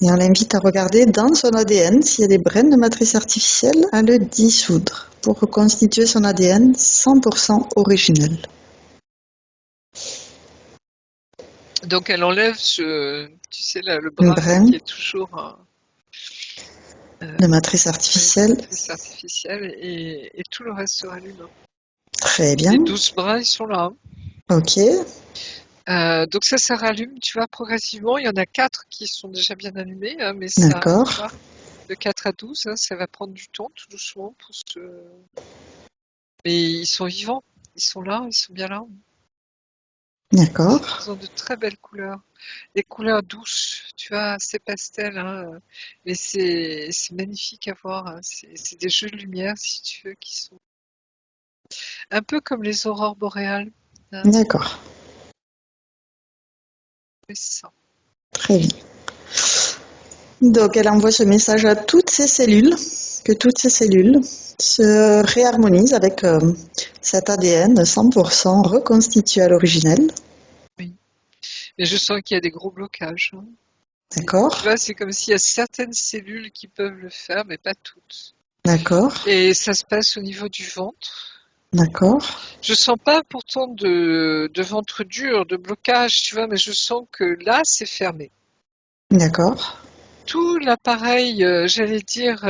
A: Et on l'invite à regarder dans son ADN s'il y a des brins de matrice artificielle, à le dissoudre pour reconstituer son ADN 100% originel.
B: Donc elle enlève tu sais, le bras
A: brin
B: qui est toujours
A: de matrice artificielle.
B: matrice artificielle et tout le reste se rallume.
A: Très bien.
B: Les 12 brins, ils sont là.
A: Ok.
B: Donc ça rallume, tu vois, progressivement. Il y en a 4 qui sont déjà bien allumés, hein, mais
A: D'accord.
B: tu vois, de 4 à 12, hein, ça va prendre du temps, tout doucement, mais ils sont vivants, ils sont là, ils sont bien là.
A: D'accord.
B: Ils ont de très belles couleurs. Des couleurs douces, tu vois, c'est pastel, hein, mais c'est magnifique à voir. Hein. C'est des jeux de lumière, si tu veux, qui sont un peu comme les aurores boréales. Hein.
A: D'accord.
B: Oui, c'est ça.
A: Très bien. Donc, elle envoie ce message à toutes ces cellules, que toutes ces cellules se réharmonisent avec cet ADN 100% reconstitué à l'originel.
B: Oui. Mais je sens qu'il y a des gros blocages. Hein.
A: D'accord.
B: Tu vois, c'est comme s'il y a certaines cellules qui peuvent le faire, mais pas toutes.
A: D'accord.
B: Et ça se passe au niveau du ventre.
A: D'accord.
B: Je sens pas pourtant de ventre dur, de blocage, tu vois, mais je sens que là, c'est fermé.
A: D'accord.
B: Tout l'appareil, j'allais dire,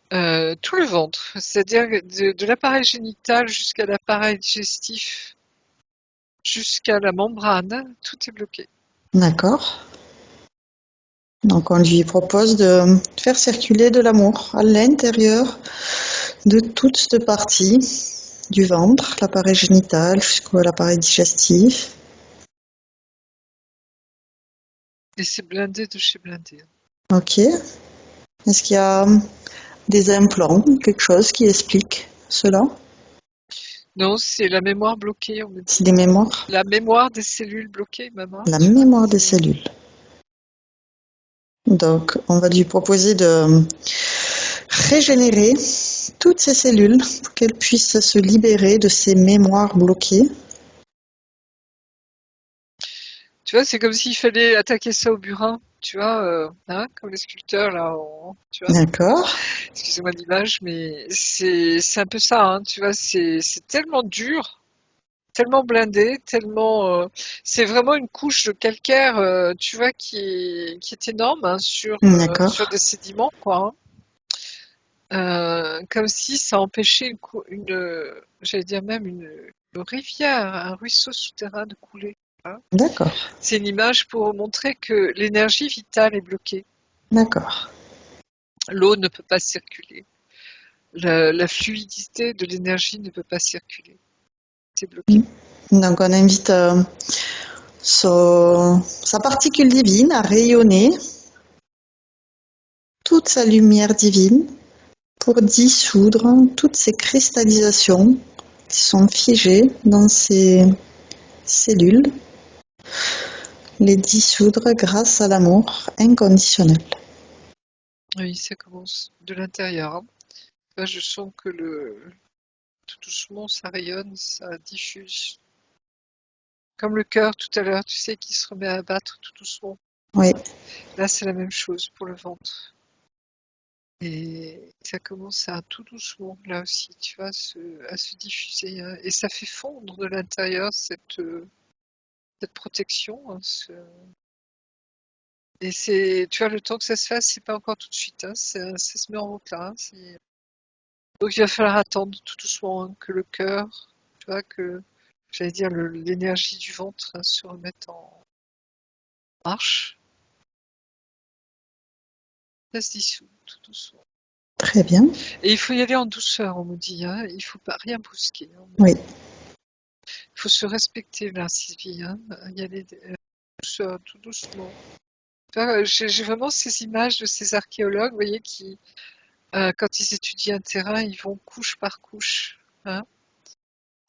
B: tout le ventre, c'est-à-dire de l'appareil génital jusqu'à l'appareil digestif, jusqu'à la membrane, tout est bloqué.
A: D'accord. Donc, on lui propose de faire circuler de l'amour à l'intérieur de toute cette partie du ventre, l'appareil génital jusqu'à l'appareil digestif.
B: Et c'est blindé de chez blindé.
A: Ok. Est-ce qu'il y a des implants, quelque chose qui explique cela?
B: Non, c'est la mémoire bloquée, on me dit.
A: C'est des mémoires?
B: La mémoire des cellules bloquées, maman.
A: La mémoire des cellules. Donc, on va lui proposer de régénérer toutes ces cellules pour qu'elles puissent se libérer de ces mémoires bloquées.
B: Tu vois, c'est comme s'il fallait attaquer ça au burin, tu vois, hein, comme les sculpteurs, là, tu vois.
A: D'accord.
B: Excusez-moi l'image, mais c'est un peu ça, hein, tu vois, c'est tellement dur, tellement blindé, tellement... c'est vraiment une couche de calcaire, tu vois, qui est énorme hein, sur
A: D'accord.
B: des sédiments, quoi. Hein. Comme si ça empêchait j'allais dire même une rivière, un ruisseau souterrain de couler. Hein.
A: D'accord.
B: C'est une image pour montrer que l'énergie vitale est bloquée.
A: D'accord.
B: L'eau ne peut pas circuler. La fluidité de l'énergie ne peut pas circuler. C'est bloqué.
A: Donc, on invite sa particule divine à rayonner toute sa lumière divine pour dissoudre toutes ces cristallisations qui sont figées dans ces cellules, les dissoudre grâce à l'amour inconditionnel.
B: Oui, ça commence de l'intérieur. Hein. Là, je sens que tout doucement, ça rayonne, ça diffuse. Comme le cœur tout à l'heure, tu sais, qui se remet à battre tout doucement.
A: Oui.
B: Là, c'est la même chose pour le ventre. Et ça commence à tout doucement, là aussi, tu vois, à se diffuser. Hein. Et ça fait fondre de l'intérieur cette protection. Hein, Et tu vois, le temps que ça se fasse, c'est pas encore tout de suite. Hein, ça se met en route là. Hein, donc il va falloir attendre tout doucement hein, que le cœur, tu vois, j'allais dire, l'énergie du ventre hein, se remette en marche. Ça se dissout tout doucement.
A: Très bien.
B: Et il faut y aller en douceur, on me dit. Hein, il faut pas rien brusquer. Hein,
A: Oui.
B: faut se respecter là, Sylvie, hein. Y aller douceur, tout doucement. Tu vois, j'ai vraiment ces images de ces archéologues, vous voyez, qui, quand ils étudient un terrain, ils vont couche par couche, hein,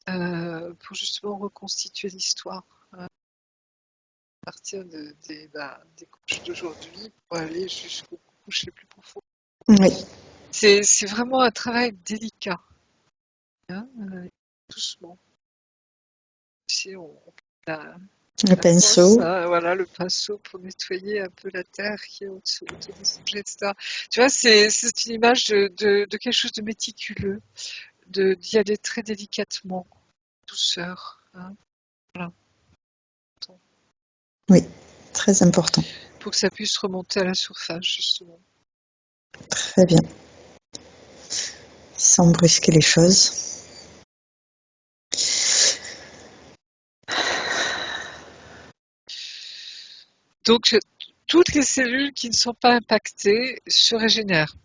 B: pour justement reconstituer l'histoire, hein, à partir des couches d'aujourd'hui pour aller jusqu'aux couches les plus profondes.
A: Oui,
B: C'est vraiment un travail délicat, hein, doucement. Tu sais, on la,
A: le
B: la brosse,
A: pinceau.
B: hein, voilà, le pinceau pour nettoyer un peu la terre qui est autour des objets, etc. Tu vois, c'est une image de quelque chose de méticuleux, d'y aller très délicatement, douceur, hein, voilà,
A: Oui, très important.
B: pour que ça puisse remonter à la surface, justement.
A: Très bien. Sans brusquer les choses.
B: Donc, toutes les cellules qui ne sont pas impactées se régénèrent,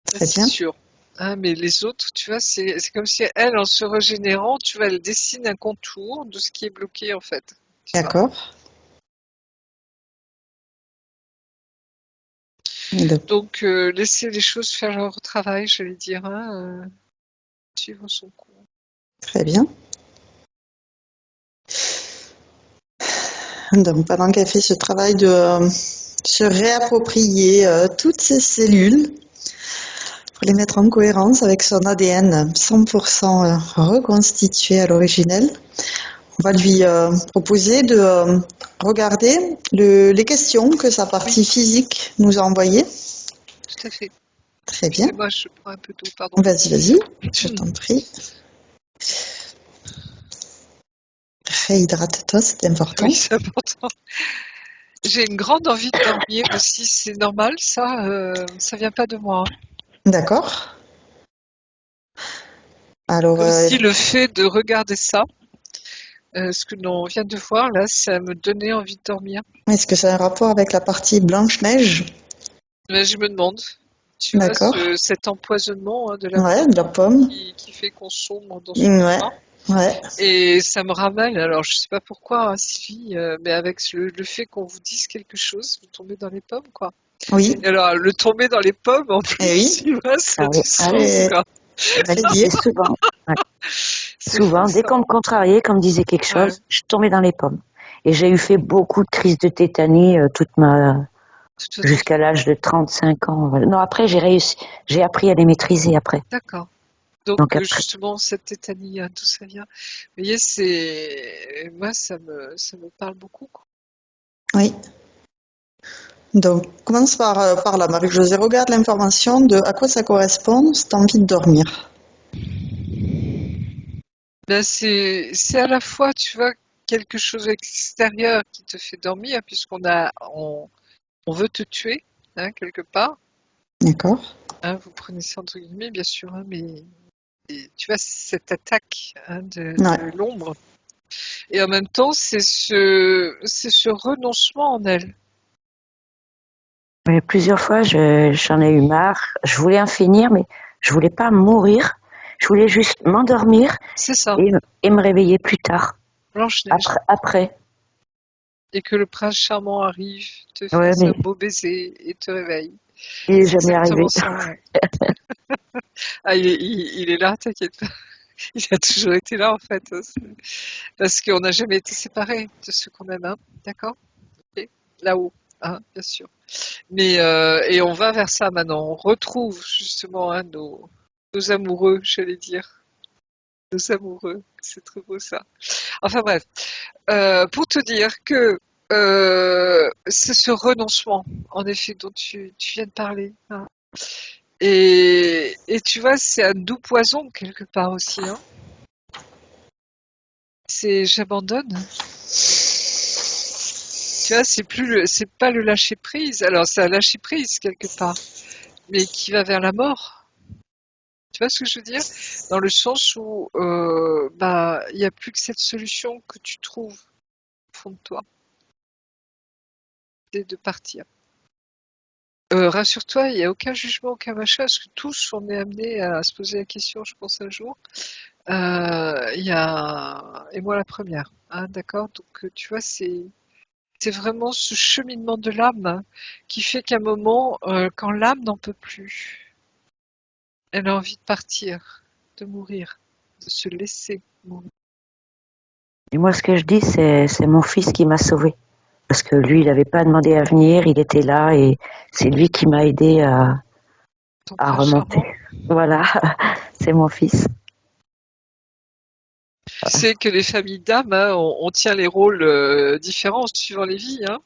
A: Très
B: c'est
A: bien.
B: sûr. Hein, mais les autres, tu vois, c'est comme si elle, en se régénérant, tu vois, elle dessine un contour de ce qui est bloqué, en fait. Tu vois.
A: D'accord.
B: Donc, laisser les choses faire leur travail, j'allais dire, hein, suivre son cours.
A: Très bien. Donc, pendant qu'elle fait ce travail de se réapproprier toutes ces cellules pour les mettre en cohérence avec son ADN 100% reconstitué à l'originel, on va lui proposer de regarder les questions que sa partie physique nous a envoyées.
B: Tout à fait.
A: Très bien.
B: Excusez-moi, je prends un peu d'eau, pardon.
A: Vas-y, je t'en prie. Réhydrate-toi, c'est important.
B: Oui, c'est important. J'ai une grande envie de dormir aussi, c'est normal, ça vient pas de moi.
A: D'accord. Alors,
B: Comme si le fait de regarder ça, ce que l'on vient de voir là, ça me donnait envie de dormir.
A: est-ce que ça a un rapport avec la partie Blanche-Neige?
B: Mais je me demande, tu vois,
A: D'accord.
B: cet empoisonnement, hein, de la
A: Ouais,
B: pomme
A: de la pomme.
B: qui fait qu'on sombre dans son
A: Ouais,
B: chemin.
A: ouais.
B: Et ça me ramène, alors je sais pas pourquoi, hein, Sylvie, mais avec le fait qu'on vous dise quelque chose, vous tombez dans les pommes, quoi.
A: Oui,
B: Et alors, le tomber dans les pommes, en
A: eh
B: plus,
A: oui,
B: tu vois, ça a
C: Ah oui,
B: du
C: ah oui,
B: sens,
A: très,
B: quoi.
C: bah,
A: très lié.
C: c'est souvent. Ouais.
B: C'est fou,
C: Souvent, dès
B: ça.
C: qu'on me contrariait, qu'on me disait quelque
B: Ouais,
C: chose, je tombais dans les pommes. Et j'ai eu fait beaucoup de crises de tétanie
B: toute votre vie.
C: jusqu'à l'âge de 35 ans. Voilà. Non, après, j'ai appris à les maîtriser après.
B: D'accord. Donc,
C: Donc après,
B: justement, cette tétanie, hein, d'où ça vient? Vous voyez, moi, ça me parle beaucoup, quoi.
A: Oui. Donc, commence par là, Marie-Josée. Regarde l'information de à quoi ça correspond si tu as envie de dormir.
B: Ben, c'est à la fois, tu vois, quelque chose extérieur qui te fait dormir, on veut te tuer, hein, quelque part.
A: D'accord?
B: Hein, vous prenez ça entre guillemets, bien sûr, hein, mais tu vois, cette attaque, hein,
A: Ouais,
B: de l'ombre. Et en même temps, c'est ce renoncement en elle.
C: mais plusieurs fois, j'en ai eu marre. Je voulais en finir, mais je voulais pas mourir. Je voulais juste m'endormir
B: C'est ça,
C: et me réveiller plus tard.
B: Blanche-Neige.
C: Après.
B: Et que le prince charmant arrive, te
C: Ouais,
B: fasse
C: mais
B: un beau baiser et te réveille.
C: il est
B: C'est
C: jamais arrivé.
B: exactement ça, ouais. Ah, il est là, t'inquiète pas. Il a toujours été là, en fait. Parce qu'on n'a jamais été séparés de ceux qu'on aime, hein. D'accord? Ok. Là-haut, hein, bien sûr. Mais, et on va vers ça maintenant. On retrouve justement, hein, nos amoureux, j'allais dire. Nos amoureux. C'est trop beau ça. Enfin bref. Pour te dire que c'est ce renoncement, en effet, dont tu viens de parler, hein. Et tu vois, c'est un doux poison quelque part aussi, hein. C'est j'abandonne. Tu vois, c'est pas le lâcher prise. Alors c'est un lâcher prise quelque part, mais qui va vers la mort. Tu vois ce que je veux dire? Dans le sens où bah il y a plus que cette solution que tu trouves au fond de toi, c'est de partir. Rassure-toi, il n'y a aucun jugement, aucun machin, parce que tous on est amenés à se poser la question, je pense, un jour. Il y a... Et moi la première, hein, d'accord? Donc tu vois, c'est vraiment ce cheminement de l'âme, hein, qui fait qu'à un moment, quand l'âme n'en peut plus, elle a envie de partir, de mourir, de se laisser mourir.
C: Et moi, ce que je dis, c'est mon fils qui m'a sauvée. Parce que lui, il n'avait pas demandé à venir, il était là et c'est lui qui m'a aidé
B: Ton
C: à
B: prince
C: remonter.
B: charmant.
C: Voilà, c'est mon fils.
B: Tu sais que les familles d'âmes, hein, on tient les rôles différents suivant les vies, hein.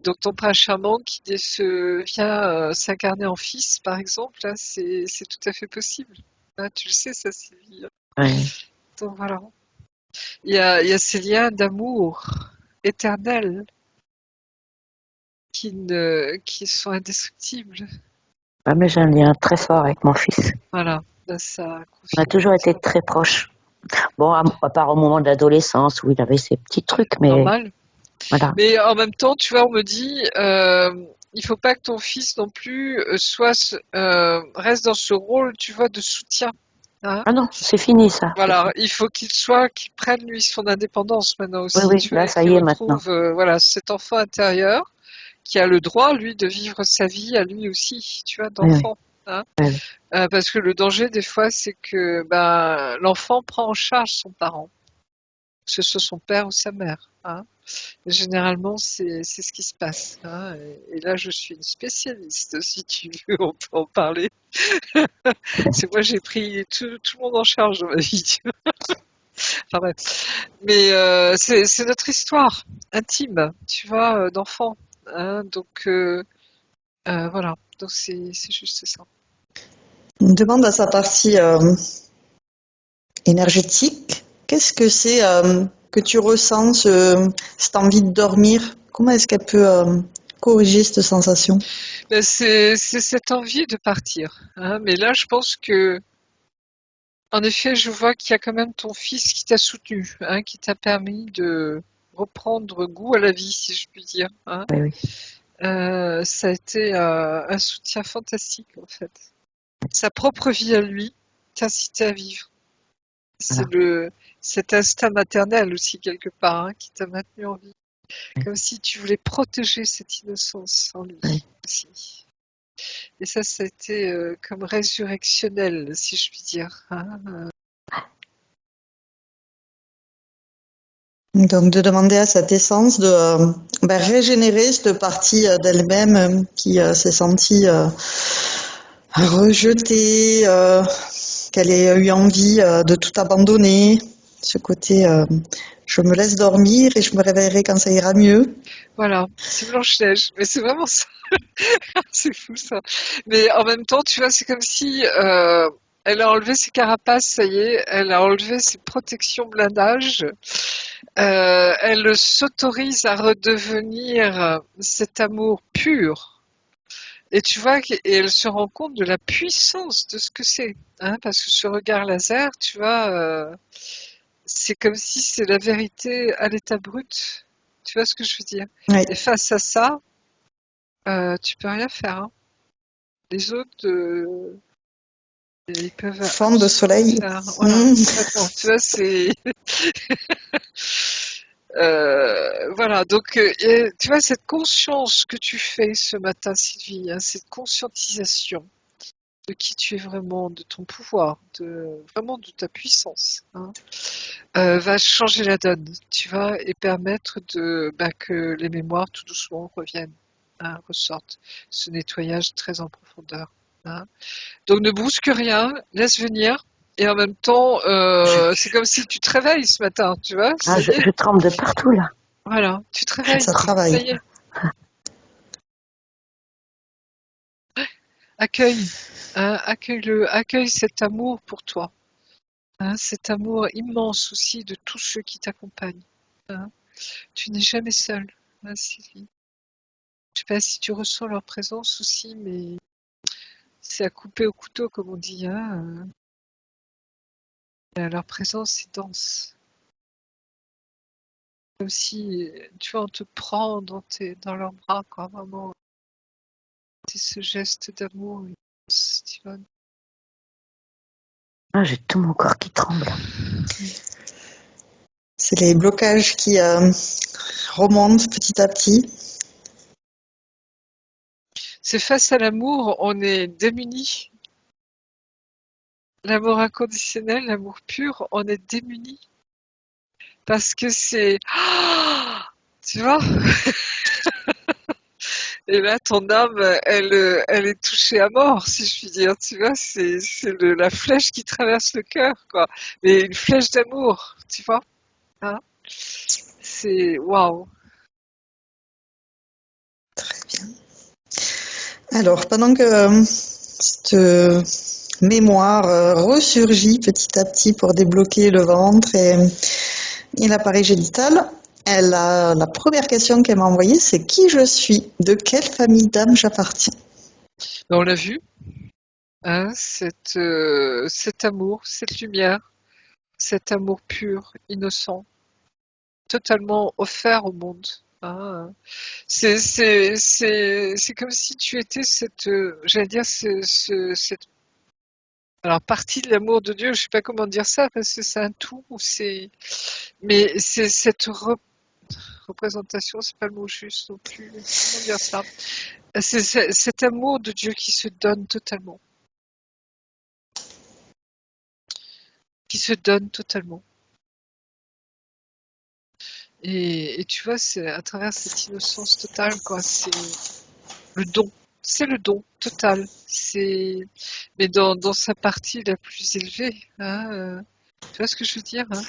B: Donc ton prince charmant qui vient s'incarner en fils, par exemple, là, c'est tout à fait possible. Hein, tu le sais, ça, Sylvie.
C: Ouais.
B: Donc voilà. Il y a ces liens d'amour éternel qui sont indestructibles.
C: Ouais, mais j'ai un lien très fort avec mon fils.
B: Voilà. Là, ça
C: On a
B: confirme
C: toujours été
B: ça.
C: très proches. Bon, à part au moment de l'adolescence où il avait ses petits trucs, mais
B: Normal.
C: voilà.
B: Mais en même temps, tu vois, on me dit, il faut pas que ton fils non plus reste dans ce rôle, tu vois, de soutien. Hein.
C: Ah non, c'est fini ça.
B: Voilà, il faut qu'il prenne lui son indépendance maintenant
C: Oui,
B: aussi,
C: oui,
B: tu vois,
C: là,
B: et
C: ça
B: qu'il
C: y est maintenant.
B: retrouve, voilà, cet enfant intérieur qui a le droit, lui, de vivre sa vie à lui aussi, tu vois,
C: Oui, oui,
B: d'enfant. Hein.
C: oui,
B: Parce que le danger, des fois, c'est que ben, l'enfant prend en charge son parent, que ce soit son père ou sa mère. Hein. Généralement, c'est ce qui se passe. Hein. Et là, je suis une spécialiste, si tu veux, on peut en parler. C'est moi, j'ai pris tout le monde en charge dans ma vie. Tu vois. Enfin bref. Mais c'est notre histoire intime, tu vois, d'enfant. Hein. Donc voilà. Donc c'est juste ça.
A: On demande à sa partie énergétique, qu'est-ce que c'est que tu ressens, cette envie de dormir? Comment est-ce qu'elle peut corriger cette sensation?
B: Ben, c'est cette envie de partir. Hein. Mais là, je pense que en effet, je vois qu'il y a quand même ton fils qui t'a soutenu, hein, qui t'a permis de reprendre goût à la vie, si je puis dire. Hein.
C: oui, oui.
B: Ça a été un soutien fantastique, en fait. Sa propre vie à lui t'incitait à vivre.
C: Voilà.
B: C'est cet instinct maternel aussi, quelque part, hein, qui t'a maintenu en vie. Comme si tu voulais protéger cette innocence en lui
C: Oui.
B: aussi. Et ça a été comme résurrectionnel, si je puis dire. Hein.
A: Donc de demander à cette essence de régénérer cette partie d'elle-même qui s'est sentie rejetée, qu'elle ait eu envie de tout abandonner, ce côté je me laisse dormir et je me réveillerai quand ça ira mieux.
B: Voilà, c'est Blanche-Neige. Mais c'est vraiment ça. C'est fou ça. Mais en même temps, tu vois, c'est comme si elle a enlevé ses carapaces, ça y est, elle a enlevé ses protections blindage. Elle s'autorise à redevenir cet amour pur. Et tu vois, et elle se rend compte de la puissance de ce que c'est. Hein, parce que ce regard laser, tu vois, c'est comme si c'est la vérité à l'état brut. Tu vois ce que je veux dire?
A: Oui.
B: Et face à ça, tu peux rien faire. Hein. Les autres, ils peuvent
A: Forme de
B: absolument rien
A: soleil.
B: faire. Voilà,
A: Mmh.
B: complètement. Tu vois, c'est voilà. Donc, et, tu vois cette conscience que tu fais ce matin, Sylvie, hein, cette conscientisation de qui tu es vraiment, de ton pouvoir, vraiment de ta puissance, hein, va changer la donne, tu vois, et permettre que les mémoires tout doucement reviennent, hein, ressortent. Ce nettoyage très en profondeur. Hein. Donc ne brusque rien, laisse venir. Et en même temps, c'est comme si tu te réveilles ce matin, tu vois,
C: Ah,
B: ça y est.
C: je tremble de partout là.
B: Voilà, tu te réveilles,
A: Ça
B: ça
A: travaille.
B: y est. Accueille, hein, accueille-le, accueille cet amour pour toi, hein, cet amour immense aussi de tous ceux qui t'accompagnent. Hein. Tu n'es jamais seul, hein, Sylvie. Je sais pas si tu ressens leur présence aussi, mais c'est à couper au couteau, comme on dit. Hein. Leur présence est dense. Comme si, tu vois, on te prend dans leurs bras, quoi, vraiment. C'est ce geste d'amour, Steven.
C: Ah, j'ai tout mon corps qui tremble.
A: C'est les blocages qui remontent petit à petit.
B: C'est face à l'amour, on est démunis. L'amour inconditionnel, l'amour pur, on est démunis. Parce que c'est... Ah, tu vois? Et là, ton âme, elle est touchée à mort, si je puis dire. Tu vois, c'est la flèche qui traverse le cœur, quoi. Mais une flèche d'amour, tu vois? Hein? C'est waouh.
A: Très bien. Alors, pendant que cette mémoire ressurgit petit à petit pour débloquer le ventre et l'appareil génital, la première question qu'elle m'a envoyée, c'est qui je suis, de quelle famille d'âme j'appartiens.
B: On l'a vu, hein, cet amour, cette lumière, cet amour pur, innocent, totalement offert au monde. Hein. C'est comme si tu étais cette, j'allais dire, cette alors partie de l'amour de Dieu. Je sais pas comment dire ça parce que c'est un tout. Mais c'est cette représentation, c'est pas le mot juste non plus. Comment dire ça? C'est cet amour de Dieu qui se donne totalement, qui se donne totalement. Et tu vois, c'est à travers cette innocence totale, quoi. Le don. C'est le don total. Mais dans sa partie la plus élevée. Hein, tu vois ce que je veux dire, hein,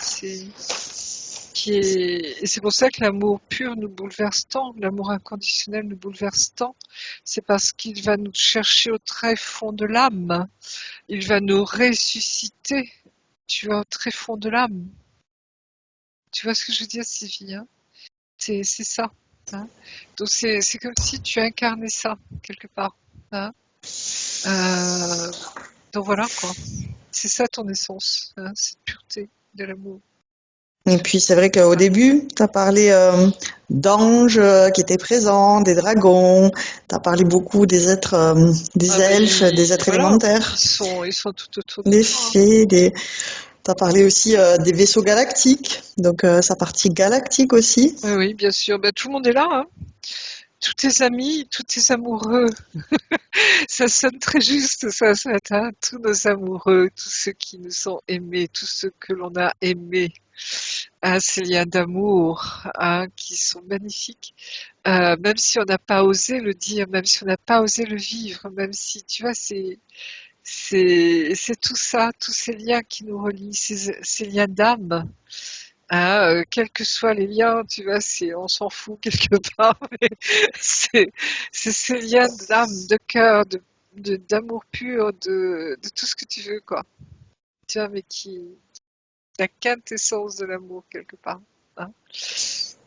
B: et c'est pour ça que l'amour pur nous bouleverse tant, l'amour inconditionnel nous bouleverse tant. C'est parce qu'il va nous chercher au très fond de l'âme. Il va nous ressusciter. Tu vois, au très fond de l'âme. Tu vois ce que je veux dire, Sylvie, hein? C'est ça. Hein. Donc c'est comme si tu incarnais ça quelque part. Hein. Donc voilà quoi. C'est ça ton essence, hein, cette pureté de l'amour.
A: Et puis c'est vrai qu'au début, tu as parlé d'anges qui étaient présents, des dragons, tu as parlé beaucoup des êtres, des elfes, des êtres
B: voilà,
A: élémentaires,
B: ils sont tout autour de
A: des
B: toi. Hein.
A: fées, tu as parlé aussi des vaisseaux galactiques, donc sa partie galactique aussi.
B: Oui, bien sûr. Ben, tout le monde est là. Hein. Tous tes amis, tous tes amoureux. Ça sonne très juste ça ce matin. Tous nos amoureux, tous ceux qui nous ont aimés, tous ceux que l'on a aimés. Ah, ces liens d'amour hein, qui sont magnifiques. Même si on n'a pas osé le dire, même si on n'a pas osé le vivre, même si, tu vois, c'est tout ça, tous ces liens qui nous relient, ces liens d'âme. Hein, quels que soient les liens, tu vois, on s'en fout quelque part, mais c'est, c'est ces liens d'âme, de cœur, d'amour pur, de tout ce que tu veux, quoi. Tu vois, mais la quintessence de l'amour quelque part. Hein.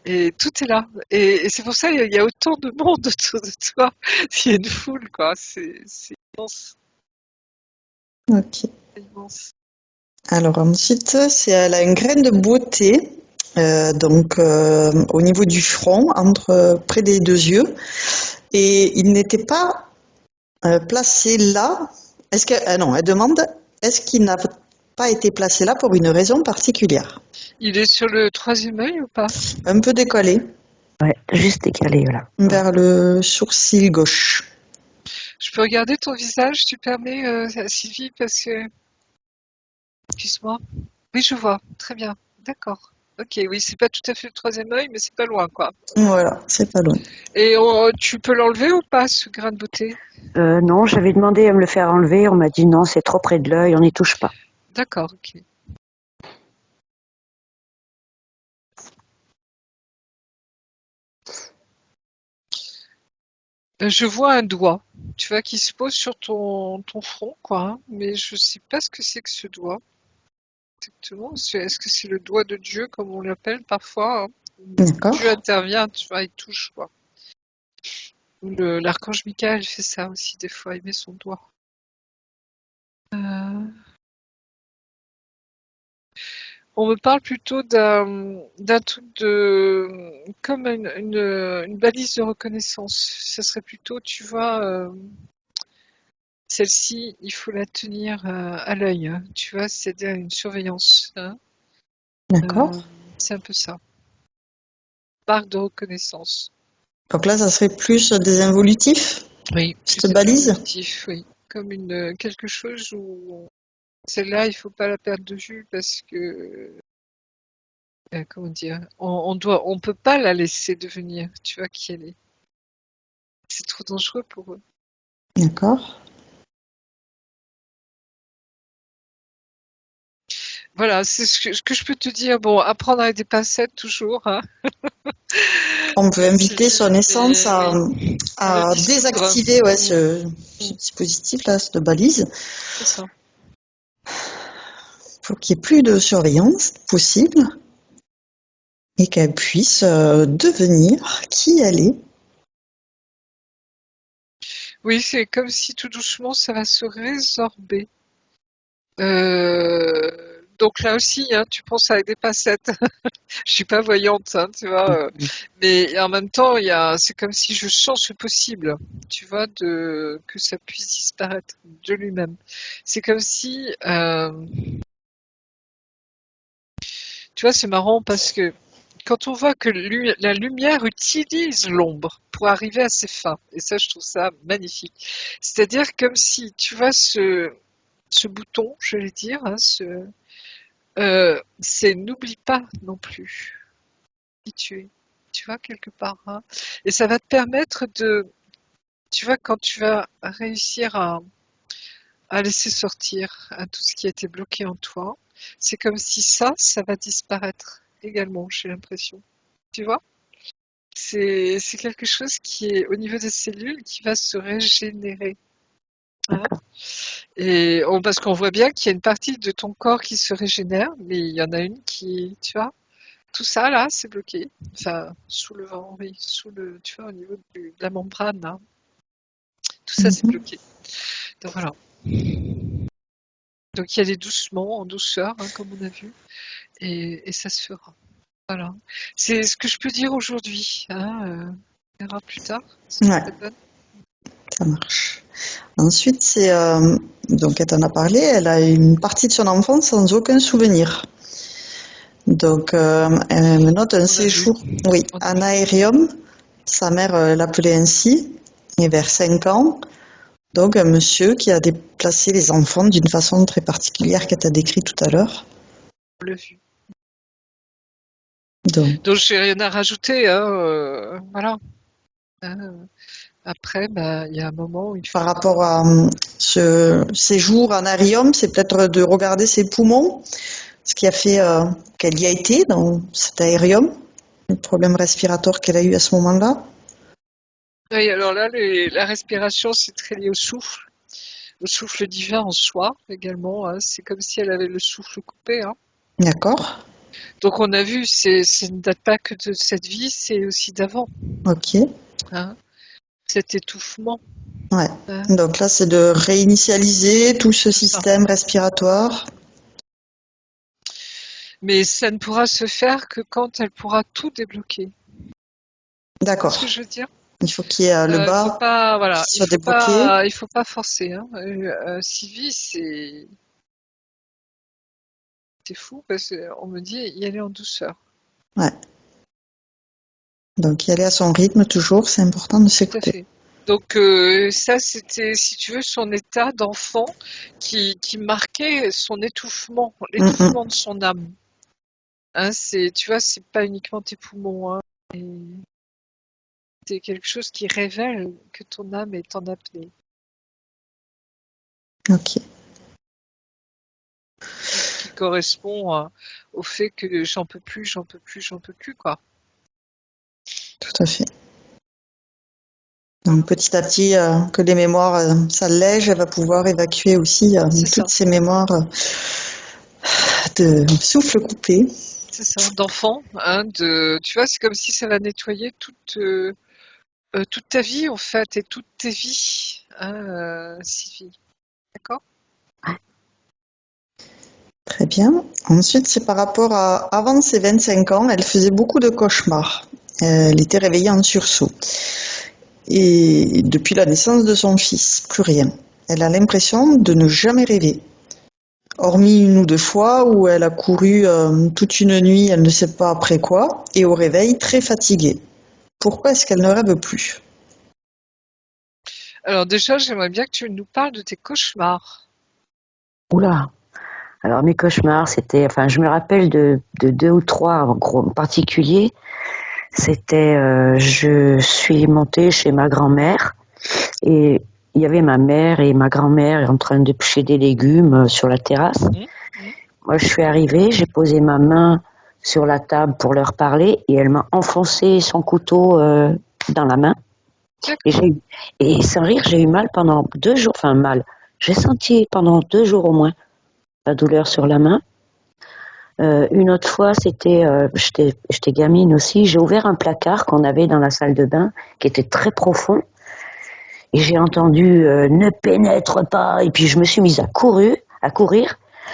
B: Et tout est là. Et c'est pour ça qu'il y a autant de monde autour de toi. Il y a une foule, quoi. C'est immense.
A: Ok.
B: C'est immense.
A: Alors ensuite, elle a une graine de beauté, donc au niveau du front, près des deux yeux, et il n'était pas placé là. Non, elle demande, est-ce qu'il n'a pas été placé là pour une raison particulière?
B: Il est sur le troisième œil ou pas?
A: Un peu décollé
C: Ouais, juste décalé, là.
A: vers le sourcil gauche.
B: Je peux regarder ton visage, tu permets, Sylvie, parce que... Excuse-moi. Oui, je vois. Très bien. D'accord. Ok, oui, c'est pas tout à fait le troisième œil, mais c'est pas loin, quoi.
A: Voilà, c'est pas loin.
B: Et tu peux l'enlever ou pas, ce grain de beauté?
C: Non, j'avais demandé à me le faire enlever. On m'a dit non, c'est trop près de l'œil, on n'y touche pas.
B: D'accord, ok. Je vois un doigt, tu vois, qui se pose sur ton front, quoi, hein, mais je sais pas ce que c'est que ce doigt. Exactement. Est-ce que c'est le doigt de Dieu, comme on l'appelle parfois, hein, où
A: D'accord.
B: Dieu intervient, tu vois, il touche, quoi. Ou l'archange Michael fait ça aussi, des fois, il met son doigt. On me parle plutôt d'un truc comme une balise de reconnaissance. Ça serait plutôt, tu vois, celle-ci, il faut la tenir à l'œil, hein, tu vois, c'est-à-dire une surveillance, hein.
A: D'accord.
B: C'est un peu ça. Marque de reconnaissance.
A: Donc là, ça serait plus des involutifs,
B: Oui,
A: cette balise?
B: évolutif, oui. Comme quelque chose où celle-là, il faut pas la perdre de vue parce que comment dire, on peut pas la laisser devenir, tu vois, qui elle est. C'est trop dangereux pour eux.
A: D'accord.
B: Voilà, c'est ce que je peux te dire. Bon, apprendre avec des pincettes toujours, hein.
A: On peut inviter son essence
B: Mais oui, à le
A: à
B: dissoudre.
A: désactiver ce dispositif-là, cette balise,
B: C'est ça.
A: pour qu'il n'y ait plus de surveillance possible et qu'elle puisse devenir qui elle est.
B: Oui, c'est comme si tout doucement ça va se résorber. Donc là aussi, hein, tu penses avec des pincettes. Je suis pas voyante, hein, tu vois. Mais en même temps, c'est comme si je change le possible, tu vois, que ça puisse disparaître de lui-même. C'est comme si, tu vois, c'est marrant parce que quand on voit que la lumière utilise l'ombre pour arriver à ses fins, et ça, je trouve ça magnifique. C'est-à-dire comme si, tu vois, ce bouton, je vais dire, hein, c'est n'oublie pas non plus qui tu es, tu vois, quelque part, hein. Et ça va te permettre tu vois, quand tu vas réussir à laisser sortir tout ce qui a été bloqué en toi, c'est comme si ça va disparaître également, j'ai l'impression. Tu vois? C'est quelque chose qui est au niveau des cellules qui va se régénérer, hein. Et parce qu'on voit bien qu'il y a une partie de ton corps qui se régénère, mais il y en a une tu vois, tout ça là, c'est bloqué. Enfin, sous le vent, oui, tu vois, au niveau de la membrane, hein. Tout ça, c'est
A: Mhm.
B: bloqué. Donc voilà. Donc y aller doucement, en douceur, hein, comme on a vu, et ça se fera. Voilà. C'est ce que je peux dire aujourd'hui, hein. On verra plus tard ce que
A: Ouais,
B: ça donne.
A: ça marche. Ensuite, donc elle t'en a parlé, elle a une partie de son enfance sans aucun souvenir. Donc, elle me note un
B: On a vu.
A: séjour, oui,
B: On a
A: en
B: vu.
A: aérium. Sa mère l'appelait ainsi, et vers 5 ans. Donc, un monsieur qui a déplacé les enfants d'une façon très particulière qu'elle t'a décrit tout à l'heure.
B: On l'a vu.
A: Donc,
B: Donc j'ai rien à rajouter, hein, voilà. Hein. Après, bah, il y a un moment où il
A: par
B: faut.
A: rapport à ce séjour en aérium, c'est peut-être de regarder ses poumons, ce qui a fait qu'elle y a été dans cet aérium, le problème respiratoire qu'elle a eu à ce moment-là.
B: Oui, alors là, la respiration, c'est très lié au souffle divin en soi également, hein. C'est comme si elle avait le souffle coupé, hein.
A: D'accord,
B: Donc on a vu, ça ne date pas que de cette vie, c'est aussi d'avant,
A: ok.
B: hein. Cet étouffement,
A: Ouais.
B: hein.
A: Donc là, c'est de réinitialiser tout ce
B: C'est ça.
A: système respiratoire.
B: Mais ça ne pourra se faire que quand elle pourra tout débloquer. Tu vois ce que
A: D'accord.
B: je veux dire?
A: Il faut qu'il y ait le
B: Il faut
A: bas
B: pas, voilà,
A: qui soit débloqué.
B: il faut pas forcer, hein. Sylvie, c'est fou parce qu'on me dit y aller en douceur.
A: Ouais. Donc y aller à son rythme toujours, c'est important de
B: Tout à
A: s'écouter.
B: fait. Donc ça, c'était, si tu veux, son état d'enfant qui marquait son étouffement,
A: Mm, mm.
B: l'étouffement de son âme. Hein, tu vois, c'est pas uniquement tes poumons, hein. Et c'est quelque chose qui révèle que ton âme est en apnée,
A: Ok,
B: qui correspond au fait que j'en peux plus, j'en peux plus, j'en peux plus, quoi.
A: tout à fait. Donc petit à petit, que les mémoires s'allègent, elle va pouvoir évacuer aussi
B: C'est ça.
A: toutes ces mémoires de souffle coupé.
B: C'est ça, d'enfant, hein, tu vois, c'est comme si ça va nettoyer toute ta vie en fait et toutes tes vies, hein, Sylvie. D'accord?
A: Très bien. Ensuite, c'est par rapport à avant ses 25 ans, elle faisait beaucoup de cauchemars. Elle était réveillée en sursaut. Et depuis la naissance de son fils, plus rien. Elle a l'impression de ne jamais rêver. Hormis 1 ou 2 fois où elle a couru toute une nuit, elle ne sait pas après quoi, et au réveil, très fatiguée. Pourquoi est-ce qu'elle ne rêve plus?
B: Alors déjà, j'aimerais bien que tu nous parles de tes cauchemars.
C: Oula. Alors mes cauchemars, je me rappelle de 2 ou 3 en particulier. Je suis montée chez ma grand-mère et il y avait ma mère et ma grand-mère en train de pêcher des légumes sur la terrasse. Moi, je suis arrivée, j'ai posé ma main sur la table pour leur parler et elle m'a enfoncé son couteau dans la main. Et sans rire, j'ai eu mal pendant 2 jours. Enfin, mal. J'ai senti pendant 2 jours au moins la douleur sur la main. Une autre fois, j'étais gamine aussi, j'ai ouvert un placard qu'on avait dans la salle de bain, qui était très profond, et j'ai entendu ne pénètre pas, et puis je me suis mise à courir,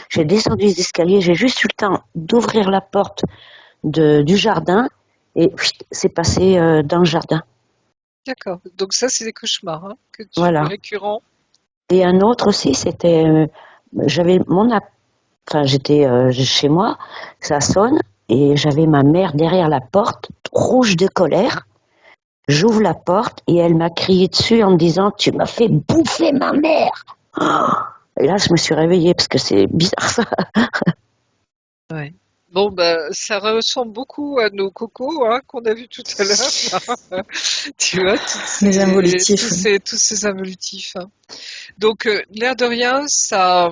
C: j'ai descendu les escaliers, j'ai juste eu le temps d'ouvrir la porte du jardin, et c'est passé dans le jardin.
B: D'accord. Donc ça, c'est des cauchemars que tu
C: Voilà.
B: récurrents.
C: Et un autre aussi, j'étais chez moi, ça sonne, et j'avais ma mère derrière la porte, rouge de colère. J'ouvre la porte et elle m'a crié dessus en me disant « Tu m'as fait bouffer ma mère !» Et là, je me suis réveillée parce que c'est bizarre ça.
B: Ouais. Bon, bah, ça ressemble beaucoup à nos cocos qu'on a vus tout à l'heure. Tu vois,
A: Les involutifs.
B: tous ces involutifs. Donc, l'air de rien, ça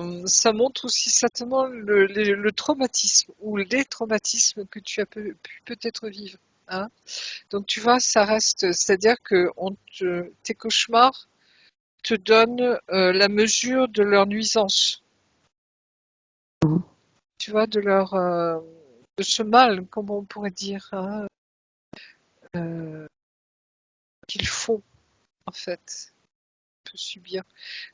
B: montre aussi certainement le traumatisme ou les traumatismes que tu as pu peut-être vivre. Donc, tu vois, ça reste, c'est-à-dire que tes cauchemars te donnent la mesure de leur nuisance. Tu vois, de ce mal, comment on pourrait dire, euh, qu'il faut, en fait, peut subir.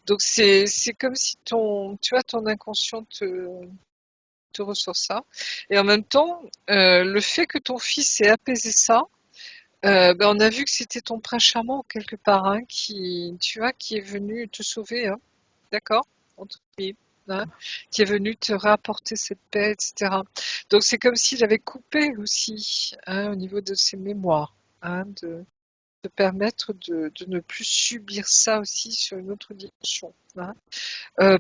B: Donc, c'est comme si tu vois, ton inconscient te ressort ça. Et en même temps, le fait que ton fils ait apaisé ça, ben, on a vu que c'était ton prince charmant quelque part, tu vois, qui est venu te sauver, d'accord, entre guillemets, qui est venu te rapporter cette paix, etc. Donc c'est comme s'il avait coupé aussi, au niveau de ses mémoires, de te permettre de ne plus subir ça aussi sur une autre dimension.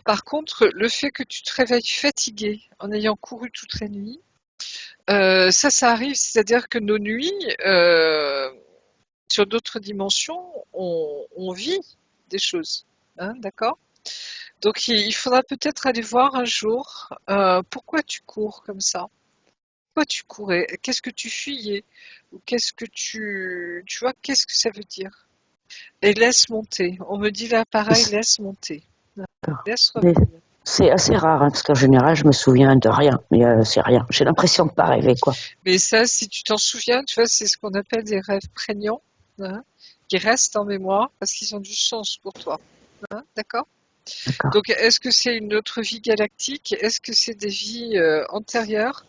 B: Par contre, le fait que tu te réveilles fatigué en ayant couru toute la nuit, ça arrive, c'est-à-dire que nos nuits, sur d'autres dimensions, on vit des choses, d'accord? Donc il faudra peut-être aller voir un jour pourquoi tu cours comme ça. Pourquoi tu courais? Qu'est-ce que tu fuyais? Ou qu'est-ce que tu vois, qu'est-ce que ça veut dire? Et laisse monter. On me dit là pareil, laisse monter. Laisse
C: Mais
B: revenir.
C: c'est assez rare parce qu'en général, je me souviens de rien. Mais c'est rien. J'ai l'impression de pas rêver, quoi.
B: Mais ça, si tu t'en souviens, tu vois, c'est ce qu'on appelle des rêves prégnants, qui restent en mémoire parce qu'ils ont du sens pour toi. D'accord?
C: D'accord.
B: Donc, est-ce que c'est une autre vie galactique? Est-ce que c'est des vies antérieures?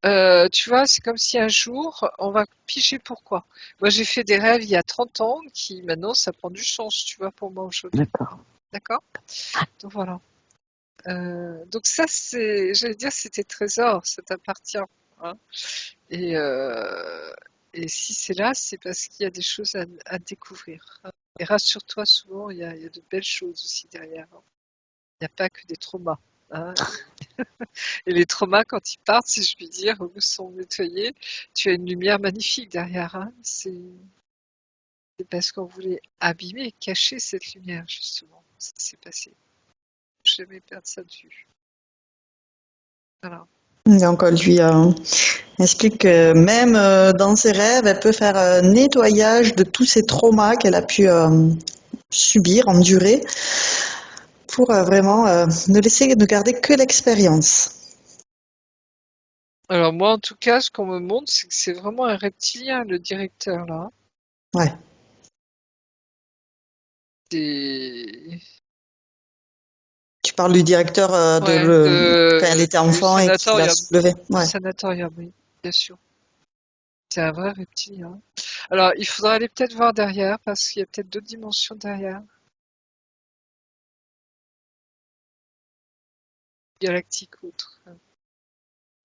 B: Tu vois, c'est comme si un jour, on va piger pourquoi. Moi, j'ai fait des rêves il y a 30 ans qui, maintenant, ça prend du sens, tu vois, pour moi aujourd'hui.
C: D'accord.
B: D'accord? Donc, voilà. Donc ça, j'allais dire, c'est tes trésors, ça t'appartient. Hein. Et, euh, et si c'est là, c'est parce qu'il y a des choses à découvrir. Et rassure-toi, souvent, il y a de belles choses aussi derrière. Il n'y a pas que des traumas. Hein. Et les traumas, quand ils partent, si je puis dire, ou sont nettoyés, tu as une lumière magnifique derrière. C'est parce qu'on voulait abîmer, cacher cette lumière, justement. Ça s'est passé. Jamais perdre ça de vue. Voilà.
A: Donc on lui explique que même dans ses rêves, elle peut faire un nettoyage de tous ces traumas qu'elle a pu subir, endurer, pour vraiment ne garder que l'expérience.
B: Alors moi, en tout cas, ce qu'on me montre, c'est que c'est vraiment un reptilien, le directeur, là.
A: Ouais.
B: C'est
A: Tu parles du directeur quand elle était
B: du
A: enfant et qui l'a
B: sanatorium.
A: soulevé.
B: Du
A: Ouais.
B: sanatorium, oui, bien sûr. C'est un vrai reptilien. Alors, il faudra aller peut-être voir derrière, parce qu'il y a peut-être d'autres dimensions derrière, galactiques ou autres.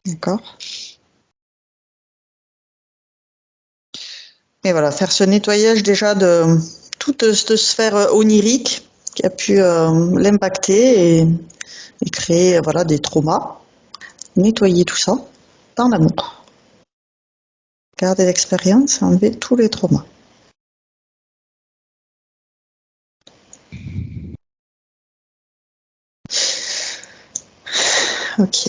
A: D'accord. Et voilà, faire ce nettoyage déjà de toute cette sphère onirique qui a pu l'impacter et créer voilà, des traumas. Nettoyer tout ça dans l'amour. Garder l'expérience et enlever tous les traumas. Ok.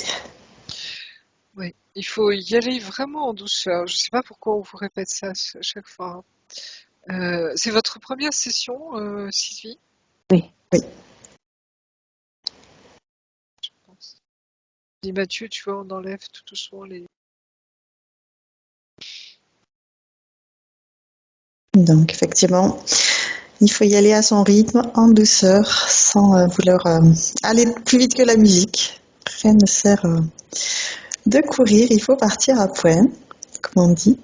B: Oui, il faut y aller vraiment en douceur. Je ne sais pas pourquoi on vous répète ça à chaque fois. C'est votre première session, Sylvie,
C: Oui.
A: Oui.
B: je pense. Dis Mathieu, tu vois, on enlève tout doucement les...
A: Donc effectivement, il faut y aller à son rythme, en douceur, sans vouloir aller plus vite que la musique. Rien ne sert de courir, il faut partir à point, comme on dit.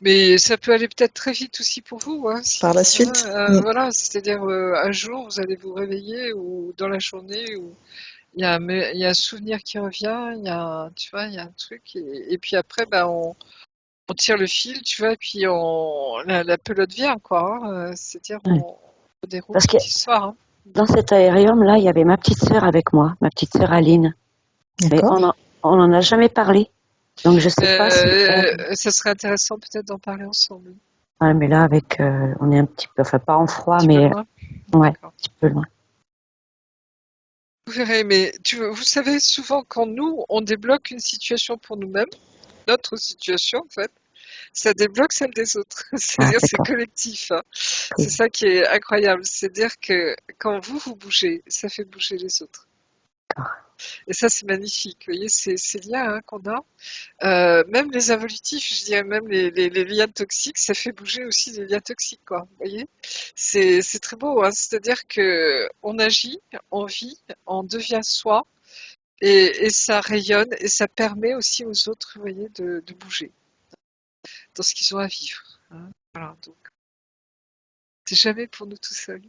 B: Mais ça peut aller peut-être très vite aussi pour vous, hein,
A: Par la
B: Sylvie,
A: suite,
B: hein. Voilà, c'est-à-dire un jour, vous allez vous réveiller ou dans la journée où il y a un souvenir qui revient, il y a, tu vois, il y a un truc et puis après, ben, on tire le fil, tu vois, et puis la pelote vient, quoi, hein, c'est-à-dire
C: Ouais.
B: on déroule
C: Parce que
B: toute l'histoire, hein.
C: dans cet aérium-là, il y avait ma petite sœur avec moi, ma petite sœur Aline. Mais
A: d'accord.
C: on en a jamais parlé. Donc je sais pas si
B: Ça serait intéressant peut-être d'en parler ensemble.
C: ouais, mais là avec on est un petit peu, enfin pas en froid,
B: Un petit peu
C: mais
B: loin.
C: ouais, un
B: D'accord.
C: petit peu loin.
B: Vous verrez, mais vous savez, souvent quand nous, on débloque une situation pour nous-mêmes, notre situation en fait, ça débloque celle des autres.
C: Ah
B: C'est-à-dire c'est
C: d'accord.
B: collectif, hein.
C: Oui.
B: C'est ça qui est incroyable. C'est-à-dire que quand vous bougez, ça fait bouger les autres. Et ça, c'est magnifique. Vous voyez, ces liens, hein, qu'on a. Même les involutifs, je dirais même les liens toxiques, ça fait bouger aussi les liens toxiques, quoi. Vous voyez, c'est très beau, hein. C'est-à-dire que on agit, on vit, on devient soi, et ça rayonne et ça permet aussi aux autres, vous voyez, de bouger dans ce qu'ils ont à vivre, hein. Voilà, donc c'est jamais pour nous tout seuls.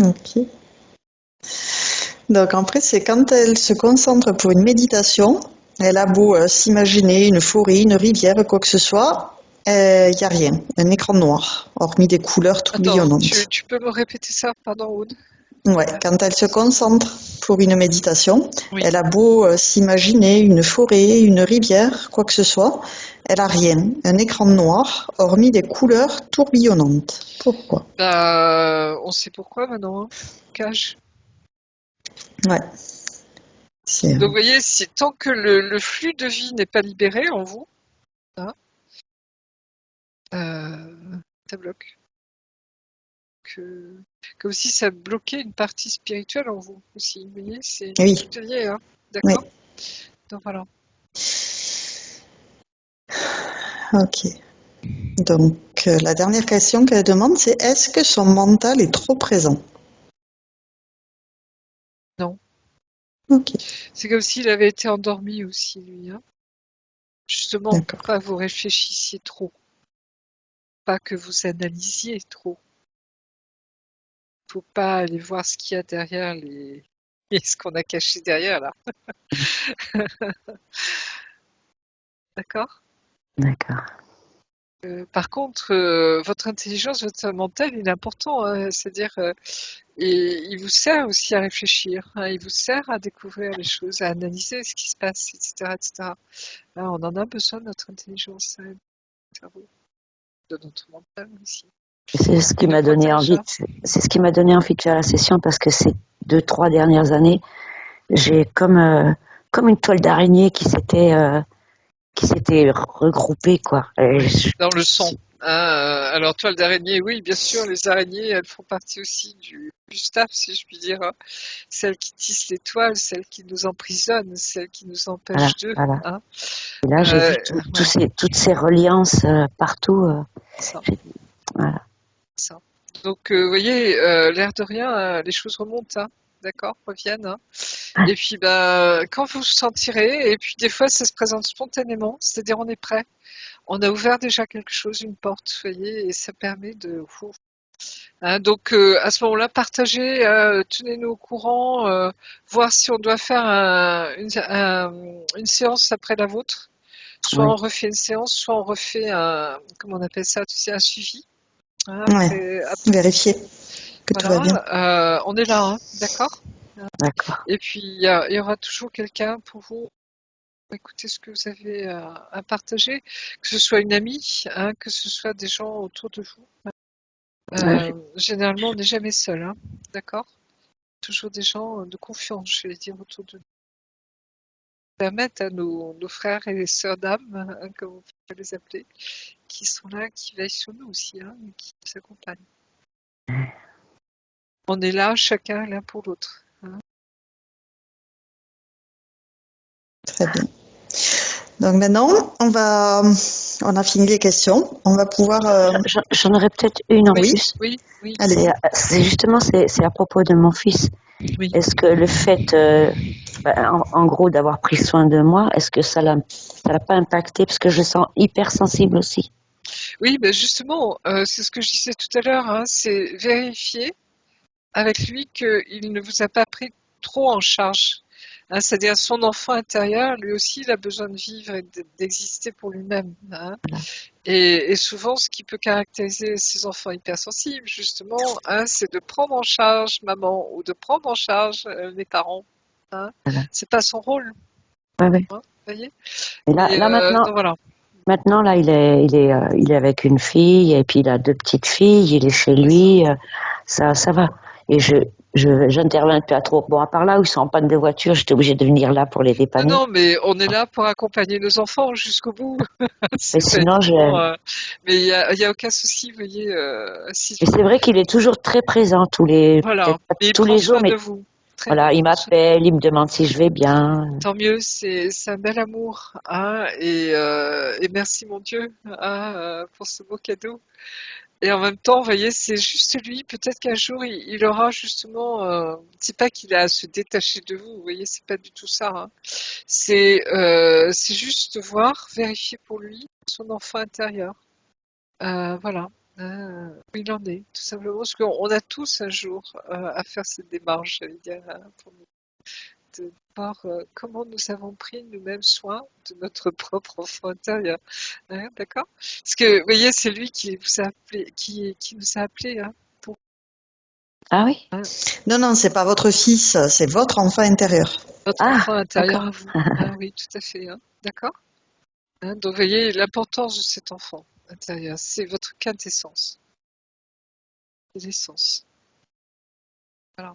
A: Ok. Donc après, c'est quand elle se concentre pour une méditation, elle a beau s'imaginer une forêt, une rivière, quoi que ce soit, il n'y a rien, un écran noir, hormis des couleurs
B: Attends,
A: tourbillonnantes.
B: tu peux me répéter ça, pardon, Aude?
A: Ouais, quand elle se concentre pour une méditation,
B: Oui.
A: elle a beau s'imaginer une forêt, une rivière, quoi que ce soit, elle a rien, un écran noir, hormis des couleurs tourbillonnantes. Pourquoi?
B: Bah, on sait pourquoi maintenant, hein. Cage.
A: Ouais, c'est
B: Donc, vous voyez, tant que le flux de vie n'est pas libéré en vous, hein, ça bloque. Comme si ça bloquait une partie spirituelle en vous aussi. Vous voyez,
A: oui,
B: tout est lié, hein.
A: oui,
B: D'accord? Donc voilà.
A: ok. Donc la dernière question qu'elle demande, c'est est-ce que son mental est trop présent?
B: Non.
A: Ok,
B: C'est comme s'il avait été endormi aussi, lui, hein. Justement, pour
A: d'accord.
B: pas que vous réfléchissiez trop, pas que vous analysiez trop. Faut pas aller voir ce qu'il y a derrière et ce qu'on a caché derrière là. D'accord?
C: D'accord.
B: Par contre, votre intelligence, votre mental, il est important, hein. C'est-à-dire, et il vous sert aussi à réfléchir, hein. Il vous sert à découvrir les choses, à analyser ce qui se passe, etc., etc. Là, on en a besoin de notre intelligence, hein, de notre cerveau, de notre mental aussi.
C: Et c'est ce qui
B: Il nous
C: m'a donné
B: protège,
C: envie.
B: hein.
C: C'est ce qui m'a donné envie de faire la session parce que ces 2-3 dernières années, j'ai comme une toile d'araignée qui s'était regroupée quoi. Et
B: Dans le son. Hein, alors, toile d'araignée, oui, bien sûr, les araignées, elles font partie aussi du staff, si je puis dire, hein. Celles qui tissent les toiles, celles qui nous emprisonnent, celles qui nous
C: voilà,
B: empêchent d'eux,
C: voilà.
B: hein.
C: Et là, j'ai vu
B: Ouais,
C: toutes ces reliances partout.
B: ça,
C: Voilà.
B: ça. Donc, vous voyez, l'air de rien, les choses remontent, hein, d'accord, reviennent. Hein. Et puis, quand vous vous sentirez, et puis des fois, ça se présente spontanément, c'est-à-dire on est prêt. On a ouvert déjà quelque chose, une porte, vous voyez, et ça permet de... Hein, donc, à ce moment-là, partagez, tenez-nous au courant, voir si on doit faire une séance après la vôtre. Soit
C: Oui.
B: on refait une séance, soit on refait comment on appelle ça, tu sais, un suivi. Hein,
A: Ouais. Vérifier que tout va bien.
B: voilà, on est là, hein, d'accord?
C: D'accord.
B: Et puis, il y aura toujours quelqu'un pour vous écouter ce que vous avez à partager, que ce soit une amie, hein, que ce soit des gens autour de vous. Généralement, on n'est jamais seul, hein, d'accord? Toujours des gens de confiance, je vais dire, autour de nous. Permettre à nos frères et sœurs d'âme, hein, comme on peut les appeler, qui sont là, qui veillent sur nous aussi, hein, et qui nous accompagnent. On est là, chacun l'un pour l'autre. Hein.
A: Très bien. Donc maintenant, on a fini les questions. On va pouvoir.
C: J'en aurais peut-être une en
B: Oui,
C: plus.
B: oui, oui.
A: Allez.
C: C'est justement, c'est à propos de mon fils.
B: Oui.
C: Est-ce que le fait, en gros, d'avoir pris soin de moi, est-ce que ça l'a pas impacté parce que je le sens hypersensible aussi?
B: Oui, justement, c'est ce que je disais tout à l'heure, hein, c'est vérifier avec lui qu'il ne vous a pas pris trop en charge. Hein, c'est-à-dire son enfant intérieur, lui aussi, il a besoin de vivre et d'exister pour lui-même. Hein.
C: Voilà.
B: Et souvent, ce qui peut caractériser ces enfants hypersensibles, justement, hein, c'est de prendre en charge maman ou de prendre en charge les parents. Hein.
C: Voilà.
B: C'est pas son rôle.
C: Ouais, ouais.
B: Hein, voyez.
C: Et là maintenant,
B: donc voilà.
C: maintenant là, il est avec une fille et puis il a 2 petites filles. Il est chez lui. Ça va. Et j'interviens pas trop. Bon, à part là où ils sont en panne de voiture, j'étais obligée de venir là pour les dépanner.
B: Non, mais on est là pour accompagner nos enfants jusqu'au bout.
C: Mais sinon,
B: mais il y a aucun souci, vous voyez.
C: Et c'est vrai qu'il est toujours très présent
B: Voilà. Mais il
C: tous
B: prend
C: les jours,
B: soin
C: mais
B: de vous.
C: voilà, il m'appelle, il me demande si je vais bien.
B: Tant mieux, c'est un bel amour, hein, et merci mon Dieu, hein, pour ce beau cadeau. Et en même temps, vous voyez, c'est juste lui. Peut-être qu'un jour, il aura justement. C'est pas qu'il a à se détacher de vous. Vous voyez, c'est pas du tout ça. Hein. C'est juste voir, vérifier pour lui son enfant intérieur. Voilà. Où il en est, tout simplement. Parce qu'on a tous un jour à faire cette démarche, j'allais dire, hein, pour nous, de voir comment nous avons pris nous-mêmes soin de notre propre enfant intérieur. Hein, d'accord? Parce que, vous voyez, c'est lui qui vous a appelé, qui nous a appelés. Hein, pour...
C: Ah oui?
B: Hein,
A: Non, c'est pas votre fils, c'est votre enfant intérieur.
B: votre enfant intérieur à vous. Ah oui, tout à fait. Hein, d'accord? Hein, donc, vous voyez l'importance de cet enfant intérieur. C'est votre quintessence. C'est l'essence. Voilà.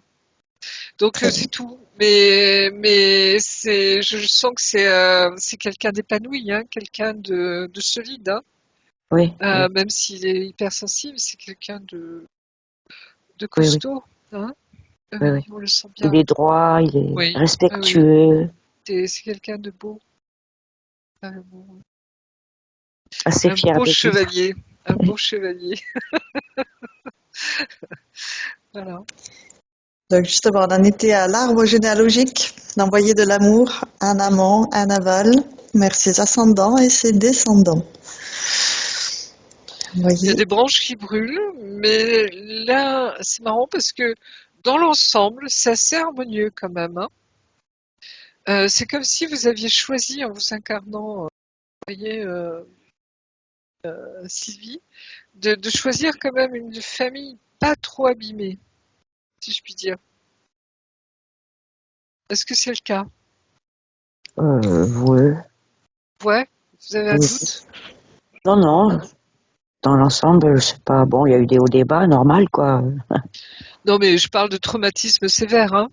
B: Donc c'est tout. Mais je sens que c'est quelqu'un d'épanoui, hein, quelqu'un de solide. Hein.
C: Oui.
B: Même s'il est hypersensible, c'est quelqu'un de
C: Oui.
B: costaud. Hein.
C: Oui.
B: On le sent bien.
C: Il est droit, il est
B: Oui.
C: respectueux.
B: C'est quelqu'un de beau.
C: Assez
B: Un
C: fier
B: beau
C: de lui.
B: chevalier. Un beau chevalier. Voilà.
A: Donc justement, on en était à l'arbre généalogique, d'envoyer de l'amour, un amont, un aval, vers ses ascendants et ses descendants.
B: Il y a des branches qui brûlent, mais là, c'est marrant parce que dans l'ensemble, c'est assez harmonieux quand même. Hein. C'est comme si vous aviez choisi en vous incarnant, vous voyez, Sylvie, de choisir quand même une famille pas trop abîmée, si je puis dire. Est-ce que c'est le cas?
C: Oui.
B: Ouais, vous avez un doute?
C: Non. Dans l'ensemble, c'est pas bon. Il y a eu des hauts débats, normal, quoi.
B: Non, mais je parle de traumatisme sévère, hein.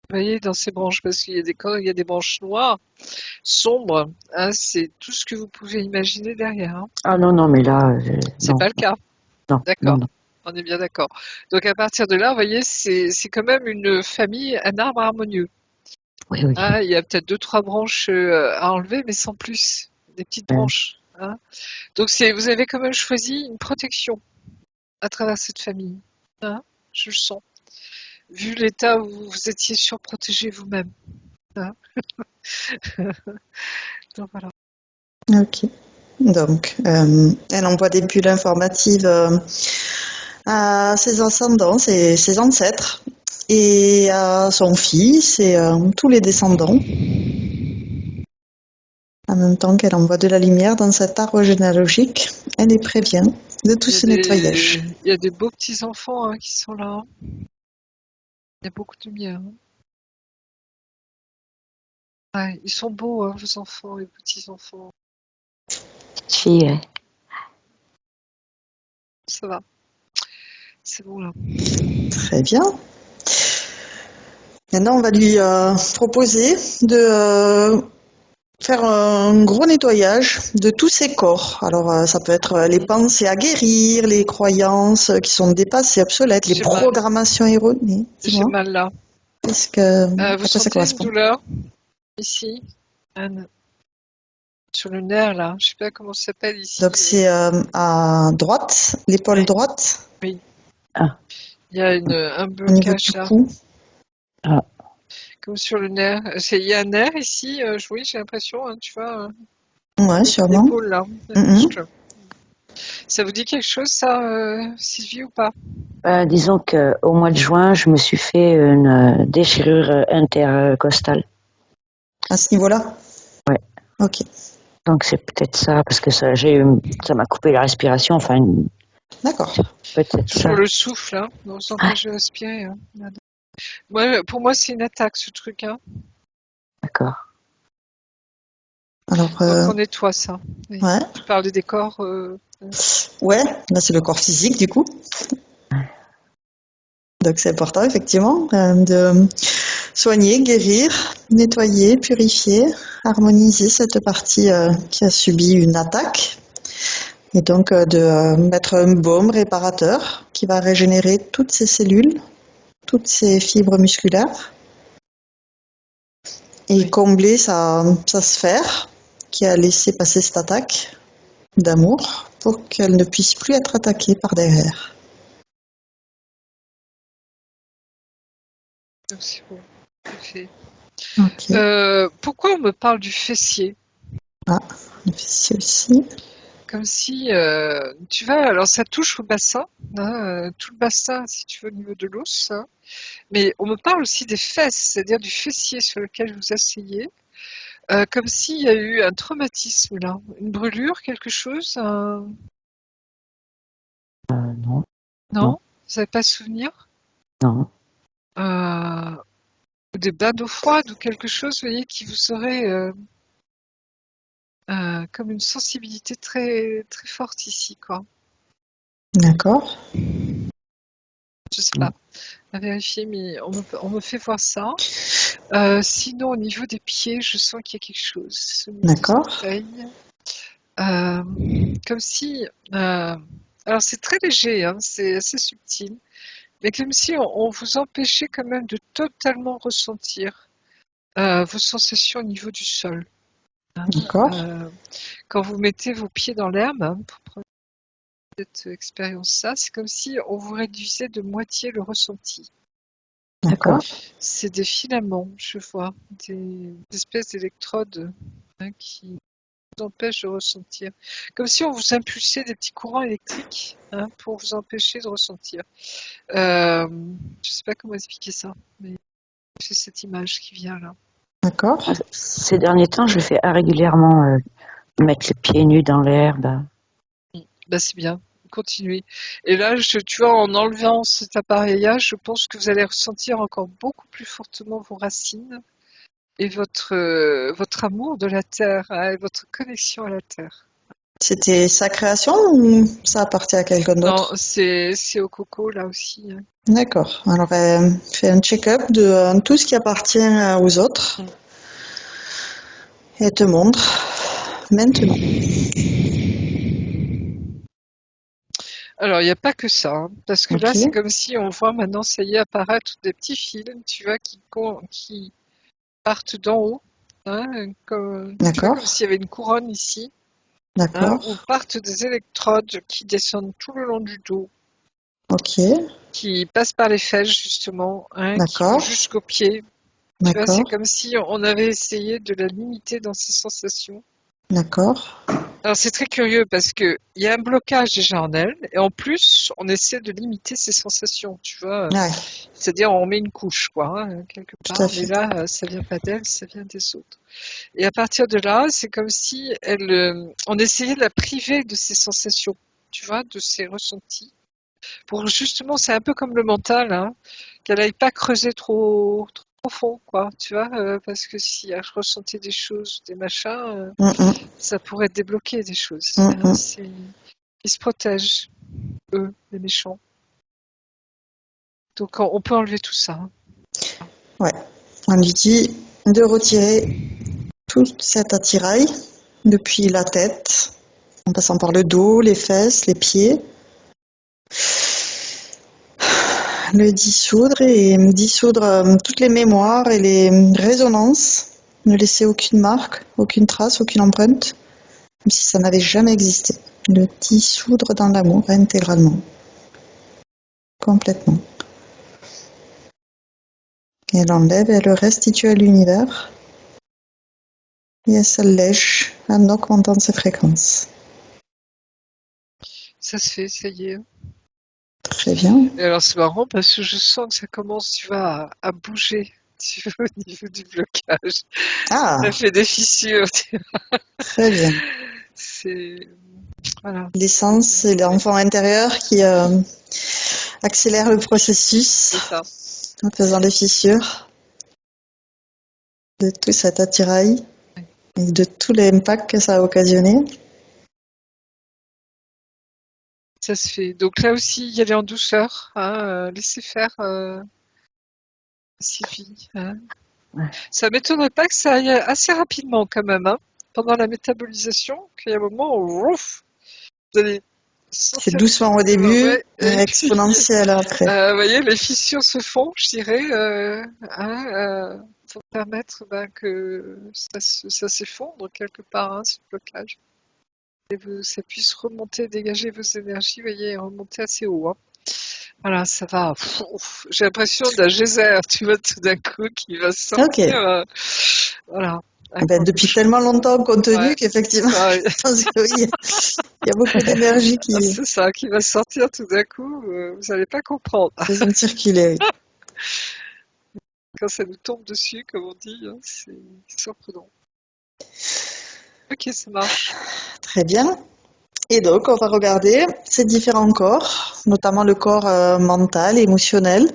B: Vous voyez, dans ces branches, parce qu'il y a des branches noires, sombres, hein, c'est tout ce que vous pouvez imaginer derrière. Hein.
C: Ah non, mais là,
B: C'est
C: non.
B: pas le cas.
C: Non.
B: D'accord.
C: Non.
B: On est bien d'accord. Donc à partir de là, vous voyez, c'est quand même une famille, un arbre harmonieux.
C: Oui.
B: Hein, il y a peut-être 2-3 branches à enlever, mais sans plus. Des petites branches. Hein. Donc vous avez quand même choisi une protection. à travers cette famille. Hein, je le sens. Vu l'état où vous étiez surprotégé vous-même. Hein. Donc voilà.
A: Ok. Donc, elle envoie des bulles informatives à ses ascendants, ses ancêtres, et à son fils et tous les descendants, en même temps qu'elle envoie de la lumière dans cet arbre généalogique. Elle les prévient de tout ce nettoyage.
B: Il y a des beaux petits-enfants qui sont là. Il y a beaucoup de lumière. Ouais, ils sont beaux, vos enfants, les petits-enfants.
C: Petite fille, ouais.
B: Ça va. C'est bon là.
A: Très bien. Maintenant, on va lui proposer de faire un gros nettoyage de tous ses corps. Alors, ça peut être les pensées à guérir, les croyances qui sont dépassées, obsolètes, les
B: J'ai mal.
A: programmations erronées. C'est
B: J'ai
A: moi.
B: mal là.
A: Qu'est-ce que,
B: Vous
A: à quoi ça
B: sentez une
A: correspond?
B: douleur ici, Anne, sur le nerf là. Je sais pas comment ça s'appelle ici.
A: Donc, c'est à droite, l'épaule droite,
B: Oui.
C: Ah.
B: Il y a un
A: au niveau
B: blocage
A: du
B: là,
A: cou.
C: Ah.
B: comme sur le nerf. Il y a un nerf ici. Oui, j'ai l'impression, tu vois,
A: Ouais, sûrement.
B: l'épaule là, le
A: Mhm.
B: muscle. Ça vous dit quelque chose, ça, Sylvie, ou pas?
C: Disons qu'au mois de juin, je me suis fait une déchirure intercostale.
A: À ce niveau-là?
C: Ouais.
A: Ok.
C: Donc c'est peut-être ça, parce que ça m'a coupé la respiration, enfin,
A: D'accord.
C: peut-être ça.
B: Sur le souffle, on vous empêche de respirer. Ouais, pour moi, c'est une attaque, ce truc.
C: D'accord.
A: Alors,
B: Donc on nettoie ça. Oui.
A: ouais.
B: Tu parles des corps.
A: Ouais, là, c'est le corps physique, du coup. Donc, c'est important, effectivement, de soigner, guérir, nettoyer, purifier, harmoniser cette partie qui a subi une attaque. Et donc, de mettre un baume réparateur qui va régénérer toutes ces cellules, toutes ces fibres musculaires et
B: Oui.
A: combler sa sphère qui a laissé passer cette attaque d'amour pour qu'elle ne puisse plus être attaquée par derrière.
B: Donc c'est bon. C'est fait.
A: Ok.
B: Pourquoi on me parle du fessier?
A: Ah, le fessier aussi.
B: Comme si, tu vois, alors ça touche au bassin, tout le bassin, si tu veux, au niveau de l'os. Mais on me parle aussi des fesses, c'est-à-dire du fessier sur lequel vous asseyez. Comme s'il y a eu un traumatisme là, une brûlure, quelque chose.
C: Non,
B: Non? Vous n'avez pas souvenir?
C: non.
B: Ou des bains d'eau froide ou quelque chose, vous voyez, qui vous aurait comme une sensibilité très, très forte ici, quoi.
A: D'accord.
B: Je sais pas, à vérifier, mais on me fait voir ça. Sinon, au niveau des pieds, je sens qu'il y a quelque chose. Au niveau des
A: D'accord.
B: orteils. Comme si... alors, c'est très léger, c'est assez subtil, mais comme si on vous empêchait quand même de totalement ressentir vos sensations au niveau du sol.
A: D'accord.
B: Quand vous mettez vos pieds dans l'herbe, pour prendre cette expérience-là, c'est comme si on vous réduisait de moitié le ressenti.
A: D'accord.
B: C'est des filaments, je vois, des espèces d'électrodes qui vous empêchent de ressentir. Comme si on vous impulsait des petits courants électriques pour vous empêcher de ressentir. Je ne sais pas comment expliquer ça, mais j'ai cette image qui vient là.
A: D'accord.
C: Ces derniers temps, je fais régulièrement mettre les pieds nus dans l'herbe.
B: Bah, c'est bien, continuez. Et là, tu vois, en enlevant cet appareillage, je pense que vous allez ressentir encore beaucoup plus fortement vos racines et votre amour de la terre et votre connexion à la terre.
A: C'était sa création ou ça appartient à quelqu'un
B: Non,
A: d'autre?
B: c'est au coco là aussi.
A: D'accord. Alors, fais un check-up de tout ce qui appartient aux autres et te montre maintenant.
B: Alors, il n'y a pas que ça, parce que là,
A: Ok.
B: c'est comme si on voit maintenant, ça y est, apparaître des petits fils, tu vois, qui partent d'en haut, tu vois,
A: D'accord.
B: comme s'il y avait une couronne ici, où
A: D'accord.
B: partent des électrodes qui descendent tout le long du dos.
A: Ok,
B: qui passe par les fesses justement, hein, qui vont
A: d'accord,
B: jusqu'aux pieds. Tu vois, c'est
A: d'accord,
B: comme si on avait essayé de la limiter dans ses sensations.
A: d'accord.
B: Alors c'est très curieux parce que il y a un blocage déjà en elle et en plus on essaie de limiter ses sensations, tu vois.
A: Ouais,
B: C'est-à-dire on met une couche quoi, hein, quelque
A: tout à
B: part, mais
A: fait.
B: là ça vient pas d'elle, ça vient des autres. Et à partir de là, c'est comme si on essayait de la priver de ses sensations, tu vois, de ses ressentis. Pour justement, c'est un peu comme le mental, hein, qu'elle n'aille pas creuser trop profond, quoi, tu vois, parce que si elle ressentait des choses, des machins,
A: Mm, mm,
B: ça pourrait débloquer des choses.
A: mm,
B: Hein,
A: mm.
B: ils se protègent, eux, les méchants. Donc on peut enlever tout ça. Hein.
A: Ouais. On lui dit de retirer tout cet attirail depuis la tête, en passant par le dos, les fesses, les pieds, le dissoudre et dissoudre toutes les mémoires et les résonances, ne laisser aucune marque, aucune trace, aucune empreinte, comme si ça n'avait jamais existé. Le dissoudre dans l'amour intégralement, complètement. Et elle enlève et elle le restitue à l'univers et elle s'allège en augmentant ses fréquences.
B: Ça se fait, ça y est.
A: Très bien.
B: Et alors c'est marrant parce que je sens que ça commence, tu vois, à bouger. Tu vois, au niveau du blocage.
A: Ah,
B: Ça fait des fissures.
A: très bien.
B: C'est voilà.
A: L'essence et l'enfant intérieur qui accélère le
B: C'est
A: processus
B: ça.
A: en faisant les fissures de tout cet attirail et de tout l'impact que ça a occasionné.
B: Ça se fait. Donc là aussi, y aller en douceur, hein, laisser faire Sylvie. Hein.
C: Ouais.
B: Ça m'étonnerait pas que ça aille assez rapidement quand même, hein, pendant la métabolisation, qu'il y a un moment où ouf, vous allez
A: C'est
B: sentir
A: doucement au début,
B: ouais,
A: mais
B: et puis
A: exponentiel après.
B: vous voyez, les fissures se font, je dirais, hein, pour permettre ben, que ça s'effondre quelque part, hein, ce blocage. Et ça puisse remonter, dégager vos énergies, vous voyez, et remonter assez haut. Hein. Voilà, ça va. Ouf, j'ai l'impression d'un geyser, tu vois, tout d'un coup, qui va
A: Ok.
B: sortir. Voilà, un
A: Ben,
B: corps de
A: depuis
B: chaud.
A: tellement longtemps contenu
B: Ouais,
A: qu'effectivement,
B: ça,
A: je pense que oui, il y a beaucoup d'énergie qui
B: c'est ça, qui va sortir tout d'un coup. Vous n'allez pas comprendre.
A: faisant circuler. Oui.
B: Quand ça nous tombe dessus, comme on dit, hein, c'est surprenant. Ok, ça marche.
A: Très bien. Et donc, on va regarder ces différents corps, notamment le corps mental, émotionnel,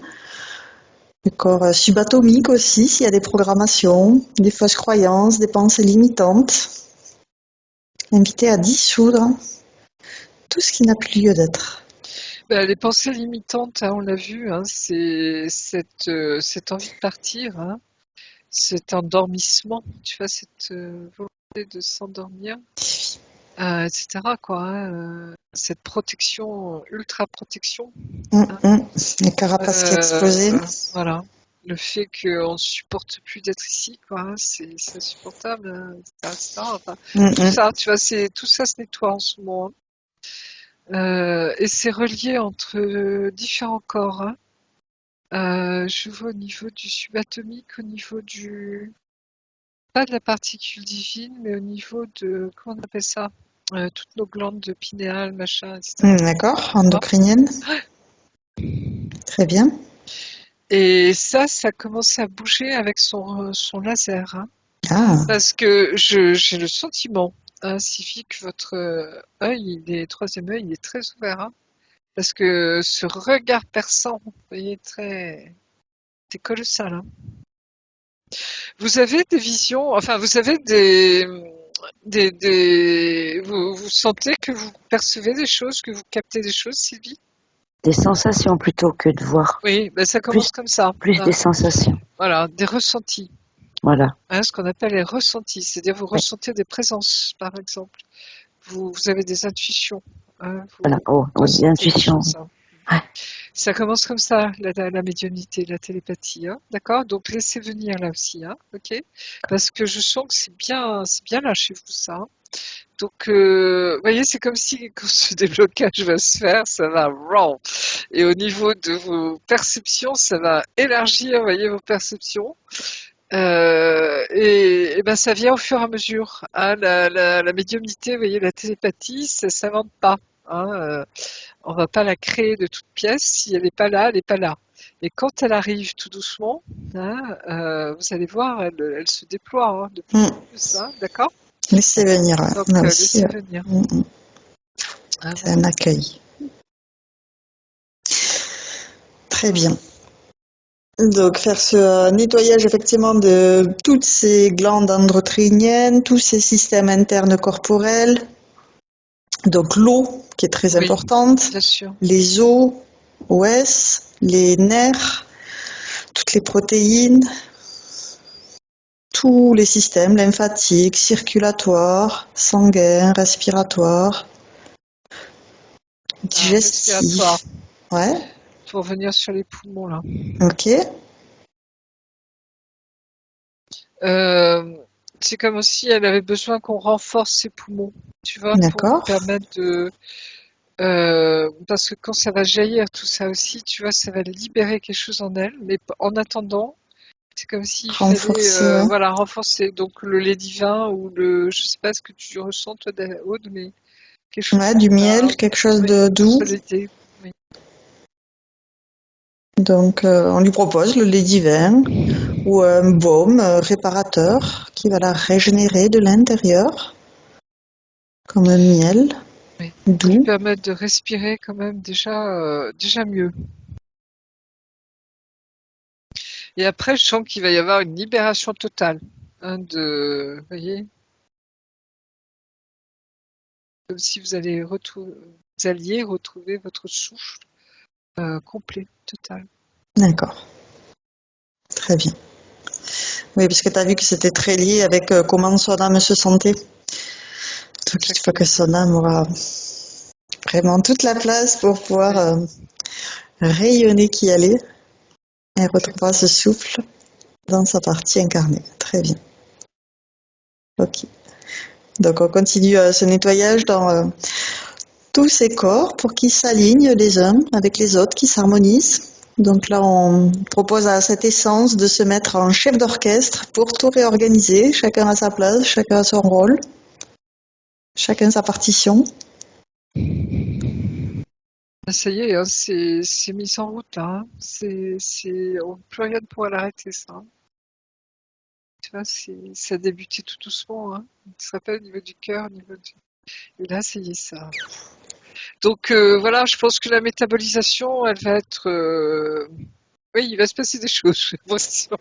A: le corps subatomique aussi, s'il y a des programmations, des fausses croyances, des pensées limitantes. Invité à dissoudre tout ce qui n'a plus lieu d'être.
B: Ben, les pensées limitantes, hein, on l'a vu, hein, c'est cette envie de partir, hein, cet endormissement, tu vois, cette volonté de s'endormir. Etc. quoi, hein, cette protection, ultra protection. Hein,
A: Les carapaces qui explosent.
B: voilà. Le fait qu'on ne supporte plus d'être ici, quoi, hein, c'est insupportable, hein, etc. Enfin, tout ça, tu vois, tout ça se nettoie en ce moment. Hein. Et c'est relié entre différents corps. Hein. Je vois au niveau du subatomique, au niveau pas de la particule divine, mais au niveau de, comment on appelle ça? Toutes nos glandes pinéales, machin, etc.
A: D'accord, endocrinienne. Très bien.
B: Et ça commence à bouger avec son laser. Hein.
A: Ah,
B: Parce que j'ai le sentiment, hein, Sylvie, que votre œil, troisième œil, il est très ouvert. Hein. Parce que ce regard perçant, vous voyez, c'est colossal. Hein. Vous avez des visions, enfin, vous avez vous sentez que vous percevez des choses, que vous captez des choses, Sylvie?
C: Des sensations plutôt que de voir.
B: Oui, ben ça commence comme ça.
C: Plus
B: Hein.
C: des sensations.
B: Voilà, des ressentis.
C: Voilà.
B: Hein, ce qu'on appelle les ressentis, c'est-à-dire vous
C: Oui.
B: ressentez des présences, par exemple. Vous avez des intuitions. Hein,
C: Voilà.
B: vous
C: Oh, oui,
B: ressentez des
C: l'intuition.
B: choses. Hein.
C: Ouais.
B: Ça commence comme ça, la médiumnité, la télépathie, hein, d'accord? Donc laissez venir là aussi, hein, ok? Parce que je sens que c'est bien là chez vous ça, hein. Donc, vous voyez, c'est comme si quand ce déblocage va se faire, ça va wow. Et au niveau de vos perceptions, ça va élargir, vous voyez, vos perceptions. Et ben ça vient au fur et à mesure, hein. La médiumnité, vous voyez, la télépathie, ça s'invente pas, hein. On va pas la créer de toute pièce. Si elle n'est pas là, elle n'est pas là. Et quand elle arrive tout doucement, hein, vous allez voir, elle se déploie, hein, de plus
A: Mm.
B: en plus, hein, d'accord?
A: Laissez venir, ouais.
B: Donc
A: Là aussi,
B: laissez venir. Ah,
A: c'est un accueil. Très bien. Donc faire ce nettoyage effectivement de toutes ces glandes endocriniennes, tous ces systèmes internes corporels, donc l'eau qui est très
B: oui,
A: importante,
B: bien sûr.
A: les os, les nerfs, toutes les protéines, tous les systèmes lymphatiques, circulatoires, sanguins, respiratoires,
B: Respiratoire.
A: digestifs. Ouais,
B: Pour venir sur les poumons là.
A: ok,
B: Euh, c'est comme si elle avait besoin qu'on renforce ses poumons, tu vois, pour lui
A: d'accord.
B: permettre de. Parce que quand ça va jaillir, tout ça aussi, tu vois, ça va libérer quelque chose en elle. Mais en attendant, c'est comme s'il fallait,
A: Renforcer, ouais.
B: voilà, renforcer. Donc le lait divin ou je sais pas ce que tu ressens toi, Aude, mais quelque chose
A: Ouais, du
B: comme ça.
A: miel, quelque chose
B: Oui,
A: de doux.
B: solidité. Oui.
A: Donc, on lui propose le lait divin ou un baume réparateur qui va la régénérer de l'intérieur, comme un miel
B: Oui. Pour lui
A: doux.
B: permettre de respirer quand même déjà mieux. Et après, je sens qu'il va y avoir une libération totale, hein, vous voyez, comme si vous alliez retrouver votre souffle complet, total.
A: D'accord, très bien. Oui, puisque tu as vu que c'était très lié avec comment son âme se sentait. Donc, il faut que son âme aura vraiment toute la place pour pouvoir rayonner qui allait et retrouvera ce souffle dans sa partie incarnée. Très bien. Ok. Donc, on continue ce nettoyage dans tous ces corps pour qu'ils s'alignent les uns avec les autres, qu'ils s'harmonisent. Donc là, on propose à cette essence de se mettre en chef d'orchestre pour tout réorganiser, chacun à sa place, chacun à son rôle, chacun sa partition.
B: Ça y est, hein, c'est mis en route là, hein. Plus rien ne pourra l'arrêter ça, hein. Tu vois, ça a débuté tout doucement, hein. Tu te rappelles au niveau du cœur, et là, ça y est, ça. Donc voilà, je pense que la métabolisation, elle va être. Oui, il va se passer des choses, j'ai l'impression.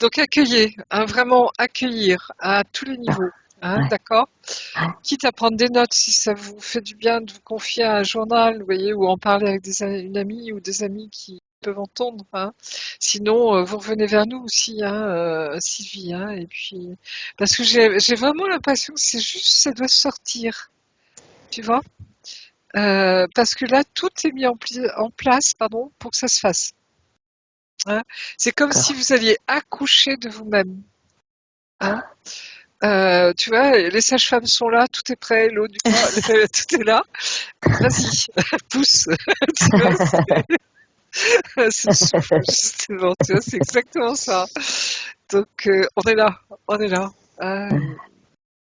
B: Donc accueillir, hein, vraiment accueillir à tous les niveaux, hein,
C: Ouais.
B: d'accord?
C: Ouais.
B: Quitte à prendre des notes si ça vous fait du bien de vous confier à un journal, vous voyez, ou en parler avec une amie ou des amis qui peuvent entendre, hein. Sinon, vous revenez vers nous aussi, hein, Sylvie, hein, et puis parce que j'ai vraiment l'impression que c'est juste ça doit sortir, tu vois? Parce que là, tout est mis en place, pardon, pour que ça se fasse, hein. C'est comme si
C: D'accord.
B: vous alliez accoucher de vous-même, hein. Tu vois, les sages-femmes sont là, tout est prêt, l'eau du corps, tout est là. Vas-y, pousse. Tu vois, c'est le souffle, justement. Tu vois, c'est exactement ça. Donc, on est là, on est là. Ah,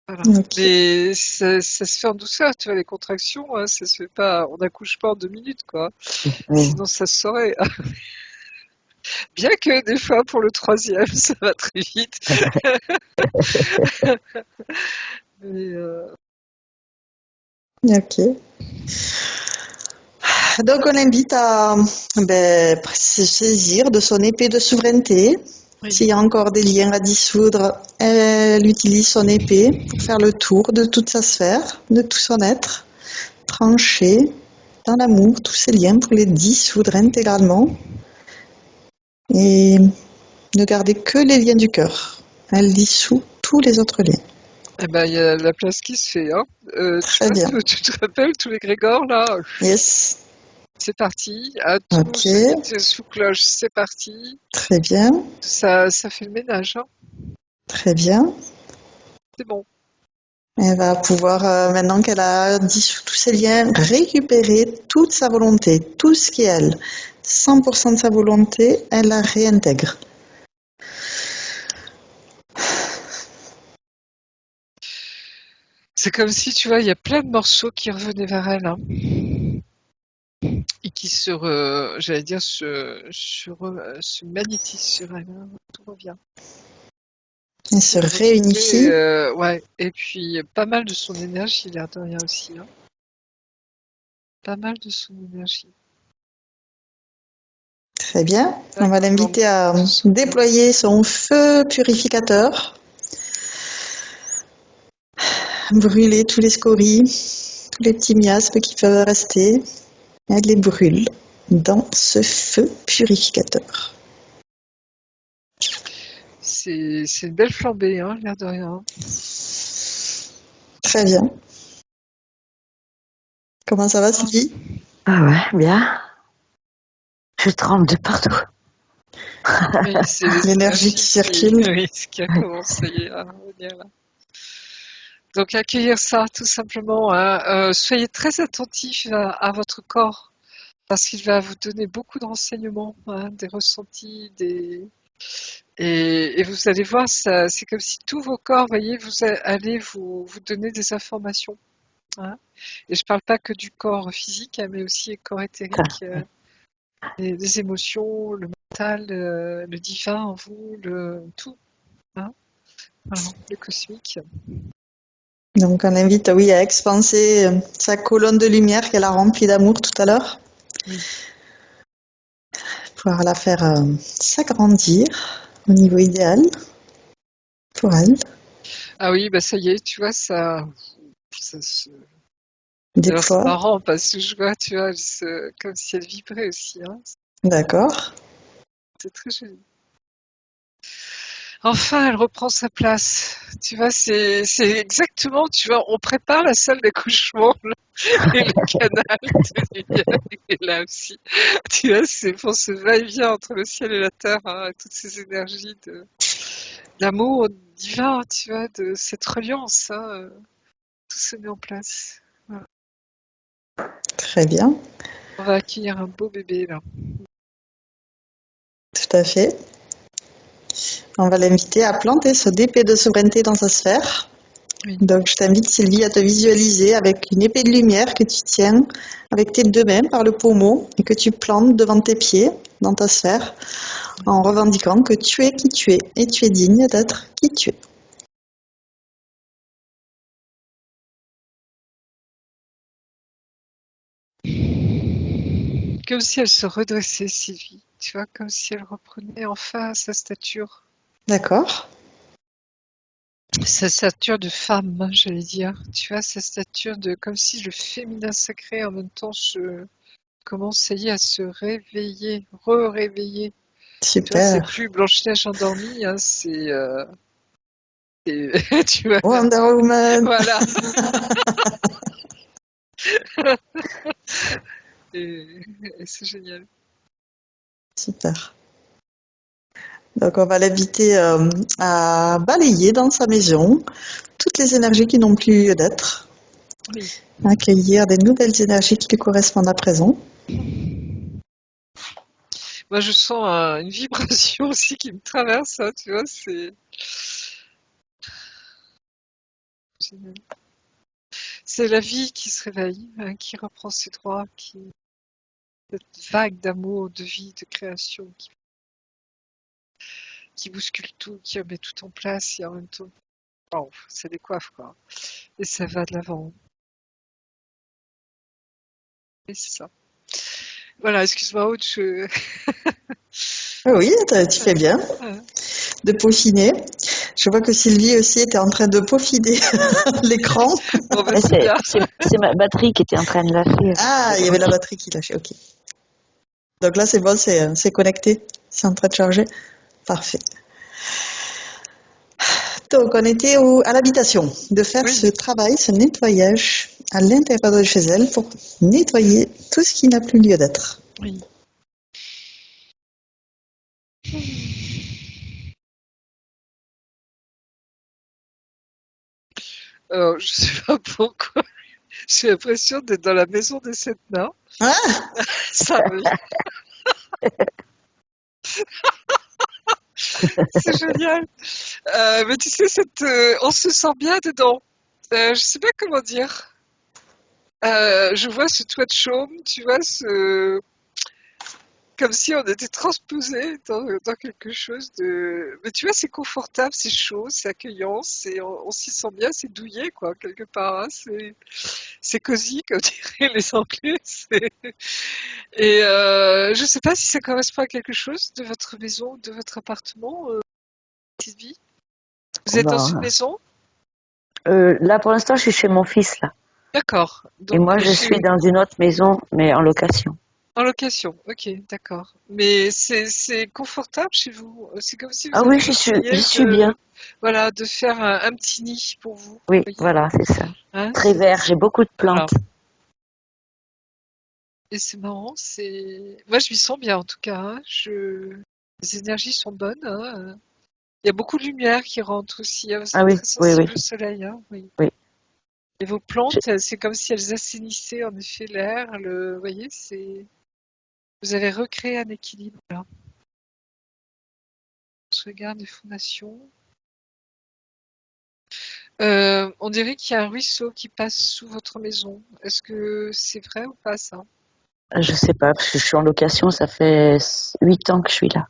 B: voilà.
A: Ok.
B: Mais ça se fait en douceur, tu vois, les contractions, hein, ça se fait pas, on n'accouche pas en 2 minutes, quoi.
C: Oui.
B: Sinon, ça se saurait. Bien que des fois, pour le troisième, ça va très vite. Mais,
A: Ok. Donc on invite à se saisir de son épée de souveraineté.
B: oui.
A: S'il y a encore des liens à dissoudre, elle utilise son épée pour faire le tour de toute sa sphère, de tout son être, trancher dans l'amour tous ces liens pour les dissoudre intégralement et ne garder que les liens du cœur. Elle dissout tous les autres liens.
B: Eh ben, il y a la place qui se fait, hein. Tu
A: Très
B: vois,
A: bien.
B: tu te rappelles tous les Grégor, là?
A: Yes.
B: c'est parti. À tout,
A: Ok,
B: ceux qui étaient sous cloche, c'est parti.
A: très bien,
B: Ça fait le ménage, hein.
A: très bien.
B: C'est bon.
A: Elle va pouvoir, maintenant qu'elle a dissous tous ses liens, récupérer toute sa volonté, tout ce qui est elle. 100% de sa volonté, elle la réintègre.
B: C'est comme si, tu vois, il y a plein de morceaux qui revenaient vers elle, hein, et qui j'allais dire, se magnétisent sur elle, hein. Tout revient.
A: Elle se
B: Pour retrouver,
A: réunifie.
B: ouais. Et puis, pas mal de son énergie, l'air de rien aussi, hein. Pas mal de son énergie.
A: Très bien. On va
B: D'accord,
A: l'inviter à
B: de son corps.
A: déployer son feu purificateur, brûler tous les scories, tous les petits miasmes qui peuvent rester. Elle les brûle dans ce feu purificateur.
B: C'est une belle flambée, hein, l'air de rien.
A: Très bien. Comment ça va, Sylvie?
C: Ah ouais, bien. Je tremble de partout.
B: Oui, c'est les
A: L'énergie qui circule.
B: oui, ce qui a commencé à revenir là. Donc accueillir ça tout simplement, hein. Soyez très attentifs à votre corps parce qu'il va vous donner beaucoup de renseignements, hein, des ressentis, et vous allez voir, ça, c'est comme si tous vos corps, voyez, allez vous donner des informations, hein. Et je parle pas que du corps physique, hein, mais aussi le corps éthérique, les émotions, le mental, le divin en vous, le tout, hein, voilà, le cosmique.
A: Donc on invite, oui, à expanser sa colonne de lumière qu'elle a remplie d'amour tout à l'heure.
B: Oui.
A: Pouvoir la faire s'agrandir au niveau idéal pour elle.
B: Ah oui, bah ça y est, tu vois, ça se... Alors c'est
A: Déploie.
B: marrant parce que je vois, tu vois, comme si elle vibrait aussi, hein.
A: D'accord.
B: C'est très joli. Enfin, elle reprend sa place. Tu vois, c'est exactement, tu vois, on prépare la salle d'accouchement là, et le canal de lumière est là aussi. Tu vois, c'est pour ce va-et-vient entre le ciel et la terre, hein, toutes ces énergies d'amour divin, tu vois, de cette reliance, hein, tout se met en place. Voilà.
A: Très bien.
B: On va accueillir un beau bébé là.
A: Tout à fait. On va l'inviter à planter ce épée de souveraineté dans sa sphère.
B: Oui.
A: Donc je t'invite, Sylvie, à te visualiser avec une épée de lumière que tu tiens avec tes deux mains par le pommeau et que tu plantes devant tes pieds dans ta sphère en revendiquant que tu es qui tu es et tu es digne d'être qui tu es.
B: Comme si elle se redressait, Sylvie. Tu vois, comme si elle reprenait enfin sa stature.
A: D'accord.
B: Sa stature de femme, hein, j'allais dire. Tu vois, sa stature de... Comme si le féminin sacré, en même temps, commence, ça y est, à se réveiller, re-réveiller. Tu vois, c'est
A: Super.
B: plus Blanche-Neige endormie, hein, tu vois,
A: Wonder Woman.
B: voilà. Et c'est génial.
A: Super. Donc on va l'inviter à balayer dans sa maison toutes les énergies qui n'ont plus lieu d'être,
B: Oui.
A: accueillir des nouvelles énergies qui lui correspondent à présent.
B: Moi, je sens une vibration aussi qui me traverse, hein, tu vois, c'est génial. C'est la vie qui se réveille, hein, qui reprend ses droits, cette vague d'amour, de vie, de création qui bouscule tout, qui remet tout en place et en même temps, wow, ça décoiffe quoi. Et ça va de l'avant. Et c'est ça. Voilà, excuse-moi, Aude,
A: Oui, tu fais bien de peaufiner. Je vois que Sylvie aussi était en train de peaufiner l'écran.
B: Bon, bah, c'est bien.
C: C'est ma batterie qui était en train de lâcher.
A: Ah, il y avait la batterie qui lâchait, ok. Donc là, c'est bon, c'est connecté, c'est en train de charger. Parfait. Donc, on était à l'habitation, de faire
B: Oui.
A: ce travail, ce nettoyage à l'intérieur de chez elle pour nettoyer tout ce qui n'a plus lieu d'être.
B: Oui. Alors, je sais pas pourquoi. J'ai l'impression d'être dans la maison des sept nains.
A: Ah,
B: Ça, oui. C'est génial. Mais tu sais, on se sent bien dedans. Je sais pas comment dire. Je vois ce toit de chaume, tu vois, comme si on était transposé dans quelque chose de. Mais tu vois, c'est confortable, c'est chaud, c'est accueillant, on s'y sent bien, c'est douillet, quoi, quelque part. Hein. C'est cosy, comme diraient les Anglais. Et je sais pas si ça correspond à quelque chose de votre maison, de votre appartement, petite vie. Vous êtes dans une
C: Bah,
B: maison?
C: là, pour l'instant, je suis chez mon fils, là.
B: D'accord.
C: Et
B: Donc,
C: moi, je suis dans une autre maison, mais en location.
B: en location. Ok, d'accord. Mais c'est confortable chez vous. C'est comme si
C: Ah
B: vous
C: oui,
B: aviez
C: j'y
B: essayé
C: suis bien.
B: voilà, de faire un petit nid pour vous.
C: Oui,
B: Voyez,
C: voilà, c'est ça.
B: hein,
C: Très vert, j'ai beaucoup de
B: voilà.
C: plantes.
B: Et c'est marrant. Moi, je m'y sens bien en tout cas. Hein. Les énergies sont bonnes. Hein. Il y a beaucoup de lumière qui rentre aussi. Hein. Vous
C: Ah
B: êtes
C: oui,
B: très
C: oui, oui,
B: sensible au soleil. Hein. Oui.
C: oui.
B: Et vos
C: Je-
B: plantes, c'est comme si elles assainissaient en effet l'air. Vous voyez, vous avez recréé un équilibre là. Je regarde les fondations. On dirait qu'il y a un ruisseau qui passe sous votre maison. Est-ce que c'est vrai ou pas ça?
C: Je sais pas, parce que je suis en location, ça fait 8 ans que je suis là.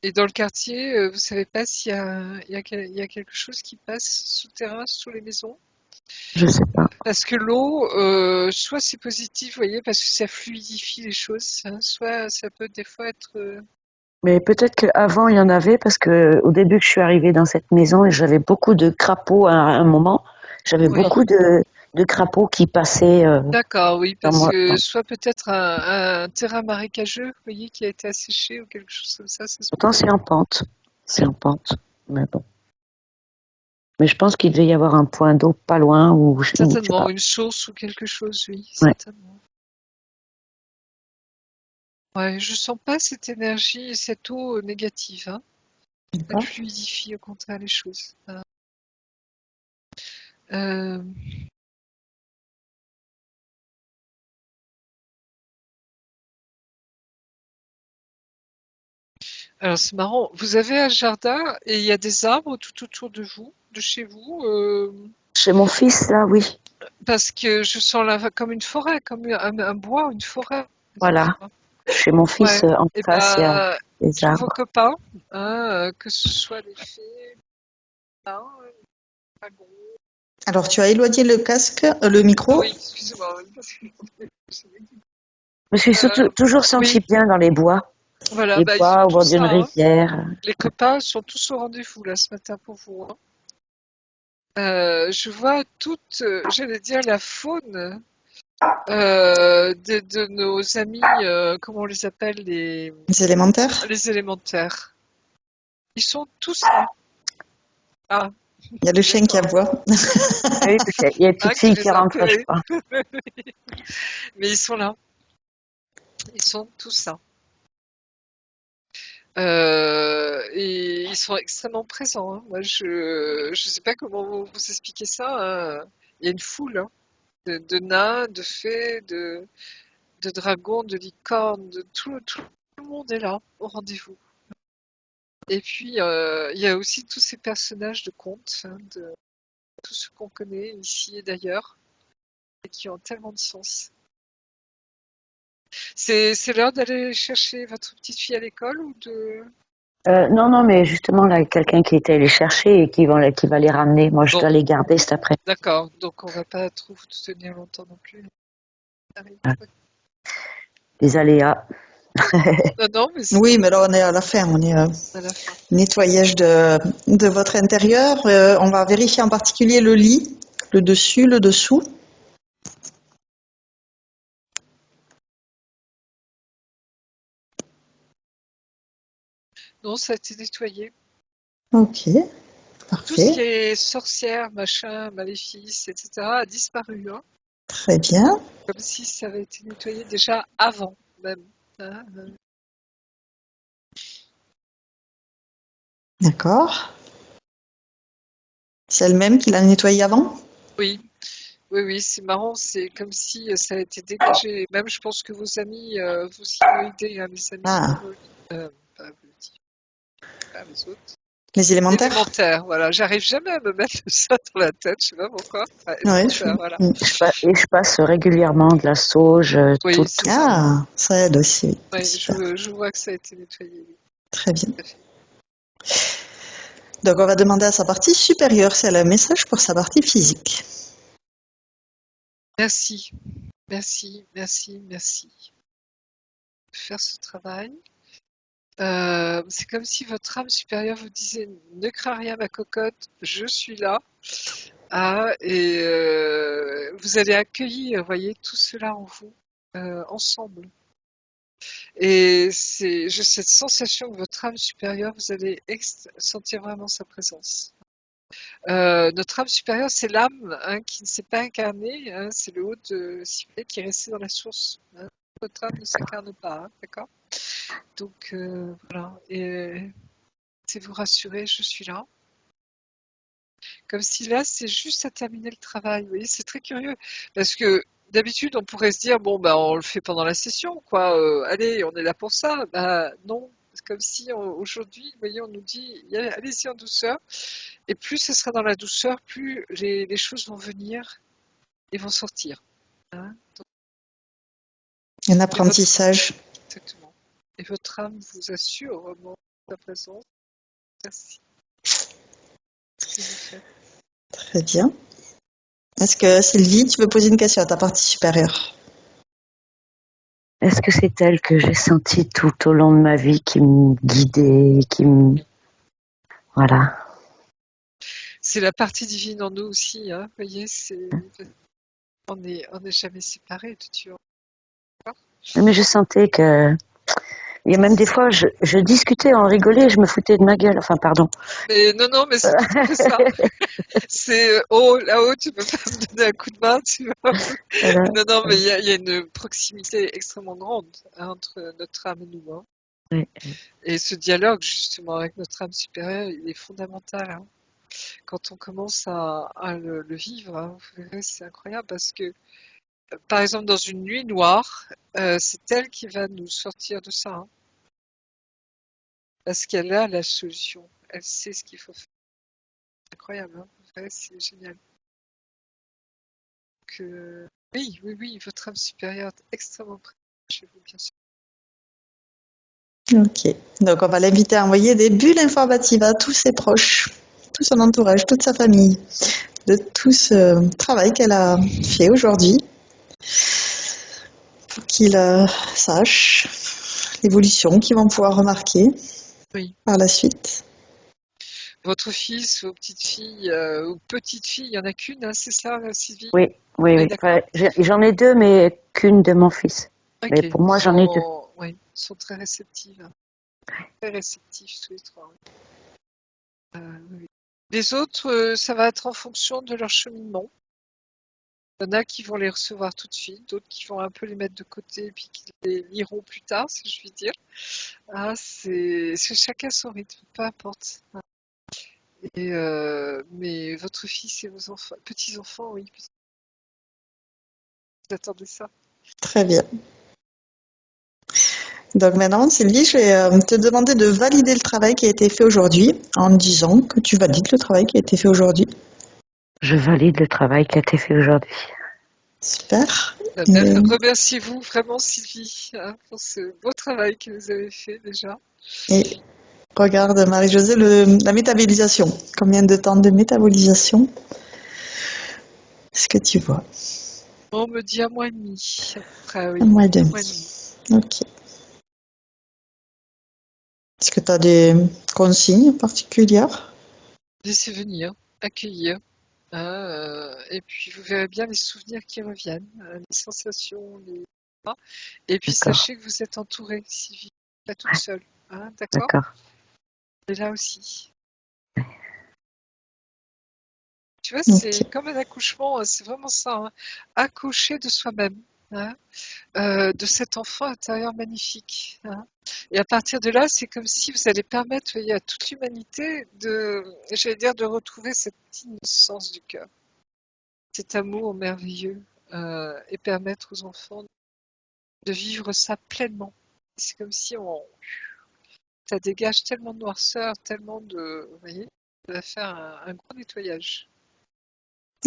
B: Et dans le quartier, vous savez pas s'il y a, il y a quelque chose qui passe souterrain sous les maisons?
C: Je sais pas.
B: Parce que l'eau, soit c'est positif, vous voyez, parce que ça fluidifie les choses, hein, soit ça peut des fois être.
C: Mais peut-être qu'avant, il y en avait, parce que au début que je suis arrivée dans cette maison, j'avais beaucoup de crapauds à un moment. J'avais
B: Oui,
C: beaucoup de crapauds qui passaient
B: d'accord, oui,
C: dans
B: parce
C: moi.
B: que soit peut-être un terrain marécageux, vous voyez, qui a été asséché ou quelque chose comme ça se
C: Pourtant,
B: pourrait.
C: c'est en pente. C'est en pente. Mais bon. Mais je pense qu'il devait y avoir un point d'eau pas loin ou je ne sais
B: Certainement,
C: pas.
B: une source ou quelque chose, oui,
C: Ouais.
B: certainement. Ouais, je sens pas cette énergie et cette eau négative, hein. Elle
A: d'accord.
B: fluidifie au contraire les choses. Euh, alors c'est marrant, vous avez un jardin et il y a des arbres tout autour de vous, de chez vous,
C: Chez mon fils, là, oui.
B: parce que je sens là comme une forêt, comme un bois, une forêt.
C: Voilà. Chez mon
B: Ouais.
C: fils, en
B: Et
C: face, il y a
B: ben,
C: des
B: tous vos
C: arbres.
B: copains, hein, que ce soit les fées, hein, les dragons.
A: Alors, tu as éloigné le casque, le
B: Ah
A: micro.
B: oui, excusez-moi, oui, parce que
C: Je me suis toujours
B: oui,
C: sentie bien dans les bois.
B: voilà,
C: Les
B: bah, ils sont
C: bois au bord
B: tous
C: d'une
B: là. Hein.
C: rivière.
B: Les copains sont tous au rendez-vous là ce matin pour vous. Hein. Je vois toute, j'allais dire la faune de nos amis, comment on les appelle,
A: Les élémentaires.
B: les élémentaires. Ils sont tous là. Ah,
A: Il y a le chien qui
B: d'accord.
A: aboie.
C: Oui, parce qu'il y a une
B: Ah,
C: petite
B: qui
C: fille qui
B: les a
C: rentre, je
B: repérés.
C: crois.
B: Mais ils sont là. Ils sont tous là. Et ils sont extrêmement présents. Hein. Moi, je sais pas comment vous expliquer ça. Hein. Il y a une foule hein, de nains, de fées, de dragons, de licornes, tout le monde est là au rendez-vous. Et puis, il y a aussi tous ces personnages de contes, hein, de tous ceux qu'on connaît ici et d'ailleurs, et qui ont tellement de sens. C'est l'heure d'aller chercher votre petite fille à l'école ou de...
C: Non, non, mais justement, là, quelqu'un qui était allé chercher et qui va les ramener. Moi, je
B: Bon,
C: dois les garder cet après.
B: d'accord, donc on va pas trop vous tenir longtemps non plus.
C: Ah, les aléas.
B: Non, non, mais c'est
A: Oui, mais là, on est à la fin. On est
B: à la fin.
A: nettoyage de votre intérieur. On va vérifier en particulier le lit, le dessus, le dessous.
B: Non, ça a été nettoyé.
A: Ok.
B: Tout ce qui
A: Parfait.
B: est sorcière, machin, maléfice, etc. a disparu, hein.
A: Très bien.
B: Comme si ça avait été nettoyé déjà avant même, hein.
A: D'accord. C'est elle-même qui l'a nettoyé avant?
B: Oui, oui, oui, c'est marrant, c'est comme si ça a été dégagé. Même, je pense que vos amis vous y ont aidé, hein, les amis
A: Ah,
B: pas Volidies, pas les autres.
A: les élémentaires?
B: Élémentaires, voilà. J'arrive jamais à me mettre ça dans la tête, je sais pas pourquoi. Ah,
A: Ouais,
B: élémentaire, voilà.
C: Et je passe régulièrement de la sauge
B: Oui, c'est ça.
A: Ah, ça aide aussi.
B: Oui,
A: Super.
B: je vois que ça a été nettoyé, oui,
A: Très bien.
B: tout à fait.
A: Donc, on va demander à sa partie supérieure si elle a un message pour sa partie physique.
B: Merci, merci, merci, merci de faire ce travail. C'est comme si votre âme supérieure vous disait ne crains rien ma cocotte, je suis là. Ah, et vous allez accueillir, voyez, tout cela en vous, ensemble. Et j'ai cette sensation que votre âme supérieure, vous allez sentir vraiment sa présence. Notre âme supérieure, c'est l'âme, hein, qui ne s'est pas incarnée, hein, c'est le haut de Sibylle qui est resté dans la source, hein. Votre âme ne s'incarne pas, hein, d'accord? Donc voilà, et c'est vous rassurer, je suis là. Comme si là, c'est juste à terminer le travail. Vous voyez, c'est très curieux. Parce que d'habitude, on pourrait se dire, bon, bah, on le fait pendant la session, quoi. Allez, on est là pour ça. Bah, non. C'est comme si aujourd'hui, vous voyez, on nous dit, allez-y en douceur. Et plus ce sera dans la douceur, plus les choses vont venir et vont sortir, hein.
A: Un
B: Et votre,
A: apprentissage.
B: exactement. Et votre âme vous assure vraiment sa présence. Merci. Ce que vous faites.
A: Très bien. Est-ce que Sylvie, tu veux poser une question à ta partie supérieure?
C: Est-ce que c'est elle que j'ai sentie tout au long de ma vie qui me guidait, Voilà.
B: C'est la partie divine en nous aussi, hein. Vous voyez, on est jamais séparés de Dieu.
C: Mais je sentais que... Il y a même des fois, je discutais, on rigolait, je me foutais de ma gueule. Enfin, pardon.
B: Mais non, non, mais c'est tout à fait ça. C'est oh, là-haut, tu peux pas me donner un coup de main, tu vois.
C: Voilà.
B: Non, non, mais il y a une proximité extrêmement grande, hein, entre notre âme et nous, hein.
C: Oui.
B: Et ce dialogue, justement, avec notre âme supérieure, il est fondamental, hein. Quand on commence à le vivre, hein, vous verrez, c'est incroyable parce que, par exemple, dans une nuit noire, c'est elle qui va nous sortir de ça, hein, parce qu'elle a la solution. Elle sait ce qu'il faut faire. C'est incroyable, hein, vous verrez, c'est génial. Oui, oui, oui, votre âme supérieure est extrêmement présente chez vous, bien sûr.
A: Ok. Donc, on va l'inviter à envoyer des bulles informatives à tous ses proches, tout son entourage, toute sa famille, de tout ce travail qu'elle a fait aujourd'hui, pour qu'ils sachent l'évolution qu'ils vont pouvoir remarquer
B: Oui.
A: par la suite.
B: Votre fils, vos petites filles, ou petites filles, il n'y en a qu'une, hein, c'est ça, Sylvie?
C: Oui, oui,
B: Oui,
C: oui.
B: d'accord.
C: Enfin, j'en ai deux, mais qu'une de mon fils.
B: Ok,
C: Mais pour moi, j'en ai deux.
B: oui, sont très réceptives, hein. Très réceptifs tous les trois. Oui. Les autres, ça va être en fonction de leur cheminement. Il y en a qui vont les recevoir tout de suite, d'autres qui vont un peu les mettre de côté et puis qui les liront plus tard, si je puis dire. Ah, c'est chacun son rythme, peu importe. Et mais votre fils et vos enfants, petits-enfants, oui, vous attendez ça.
A: Très bien. Donc maintenant, Sylvie, je vais te demander de valider le travail qui a été fait aujourd'hui en disant que tu valides le travail qui a été fait aujourd'hui.
C: Je valide le travail qui a été fait aujourd'hui.
A: Super.
B: Remerciez-vous vraiment, Sylvie, hein, pour ce beau travail que vous avez fait déjà.
A: Et regarde, Marie-Josée, la métabolisation. Combien de temps de métabolisation est-ce que tu vois?
B: On me dit 1 mois et demi, à peu près, oui.
A: Un mois et
B: 1
A: demi.
B: mois et demi.
A: Ok. Est-ce que tu as des consignes particulières?
B: Laissez venir, accueillir, hein, et puis vous verrez bien les souvenirs qui reviennent, les sensations, et puis
C: D'accord,
B: sachez que vous êtes entouré, Sylvie, pas toute seule, hein, d'accord?
C: d'accord.
B: Et là aussi. Tu vois,
A: Ok.
B: c'est comme un accouchement, c'est vraiment ça, hein. Accoucher de soi-même, hein, de cet enfant intérieur magnifique, hein. Et à partir de là, c'est comme si vous allez permettre, voyez, à toute l'humanité j'allais dire, de retrouver cette innocence du cœur, cet amour merveilleux, et permettre aux enfants de vivre ça pleinement. C'est comme si ça dégage tellement de noirceur, tellement de, vous voyez, ça va faire un gros nettoyage.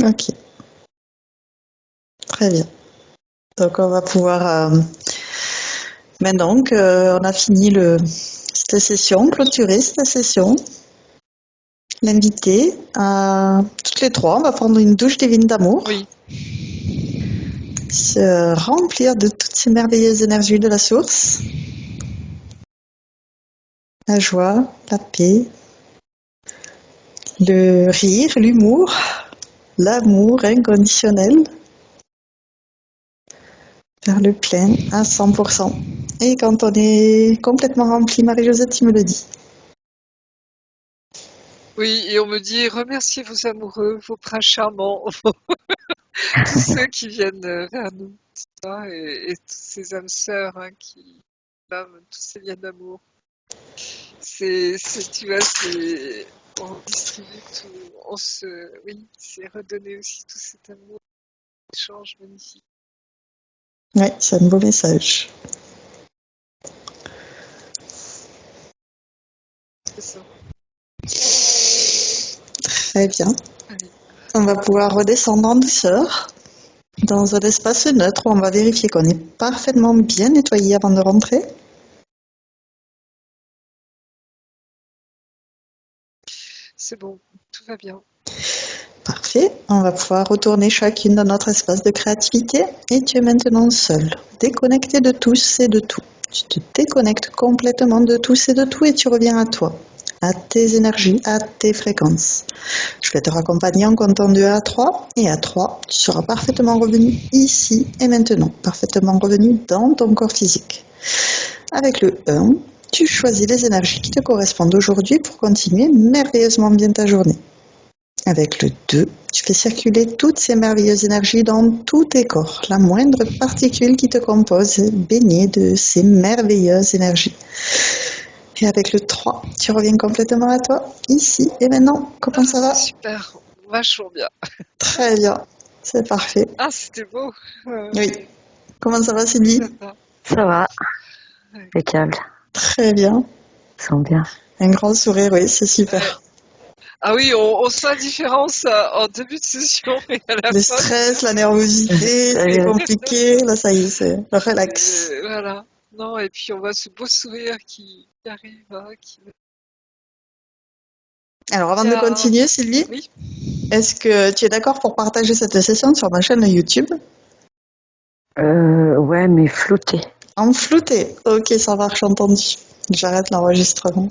A: Ok, très bien. Donc on va pouvoir, maintenant qu'on a fini cette session, clôturer cette session, l'inviter à toutes les trois, on va prendre une douche divine d'amour,
B: Oui,
A: se remplir de toutes ces merveilleuses énergies de la source, la joie, la paix, le rire, l'humour, l'amour inconditionnel, faire le plein à 100%. Et quand on est complètement rempli, Marie-Josette, tu me le dis.
B: oui, et on me dit remerciez vos amoureux, vos princes charmants, tous ceux qui viennent vers nous, tu vois, et toutes ces âmes sœurs, hein, tous ces liens d'amour. Tu vois, on distribue tout, oui, c'est redonner aussi tout cet amour, échange magnifique,
A: Oui, c'est un beau message.
B: c'est ça.
A: Très bien.
B: Allez.
A: On va pouvoir redescendre en douceur dans un espace neutre où on va vérifier qu'on est parfaitement bien nettoyé avant de rentrer.
B: C'est bon, tout va bien.
A: Parfait. On va pouvoir retourner chacune dans notre espace de créativité et tu es maintenant seule, déconnectée de tous et de tout. Tu te déconnectes complètement de tous et de tout et tu reviens à toi, à tes énergies, à tes fréquences. Je vais te raccompagner en comptant de 1 à 3 et à 3, tu seras parfaitement revenu ici et maintenant, parfaitement revenu dans ton corps physique. Avec le 1, tu choisis les énergies qui te correspondent aujourd'hui pour continuer merveilleusement bien ta journée. Avec le 2, tu fais circuler toutes ces merveilleuses énergies dans tous tes corps, la moindre particule qui te compose est baignée de ces merveilleuses énergies. Et avec le 3, tu reviens complètement à toi, ici et maintenant. Comment ça va?
B: C'est super, vachement bien.
A: Très bien, c'est parfait.
B: Ah, c'était beau.
A: Oui. Comment ça va, Sylvie?
B: Ça va.
C: Ça va,
B: Ouais.
C: impeccable.
A: Très bien.
C: Ils sont bien.
A: Un grand sourire, oui, c'est super.
B: Ouais. Ah oui, on sent la différence en début de session et à la
A: Le
B: fin.
A: stress, la nervosité, c'est compliqué. Là, ça y est, c'est le relax.
B: Voilà. Non, et puis on voit ce beau sourire qui arrive, hein,
A: Alors, avant de continuer, Sylvie,
B: Oui.
A: est-ce que tu es d'accord pour partager cette session sur ma chaîne YouTube?
C: Ouais, mais flouté.
A: En flouté. Ok, ça marche, entendu. J'arrête l'enregistrement.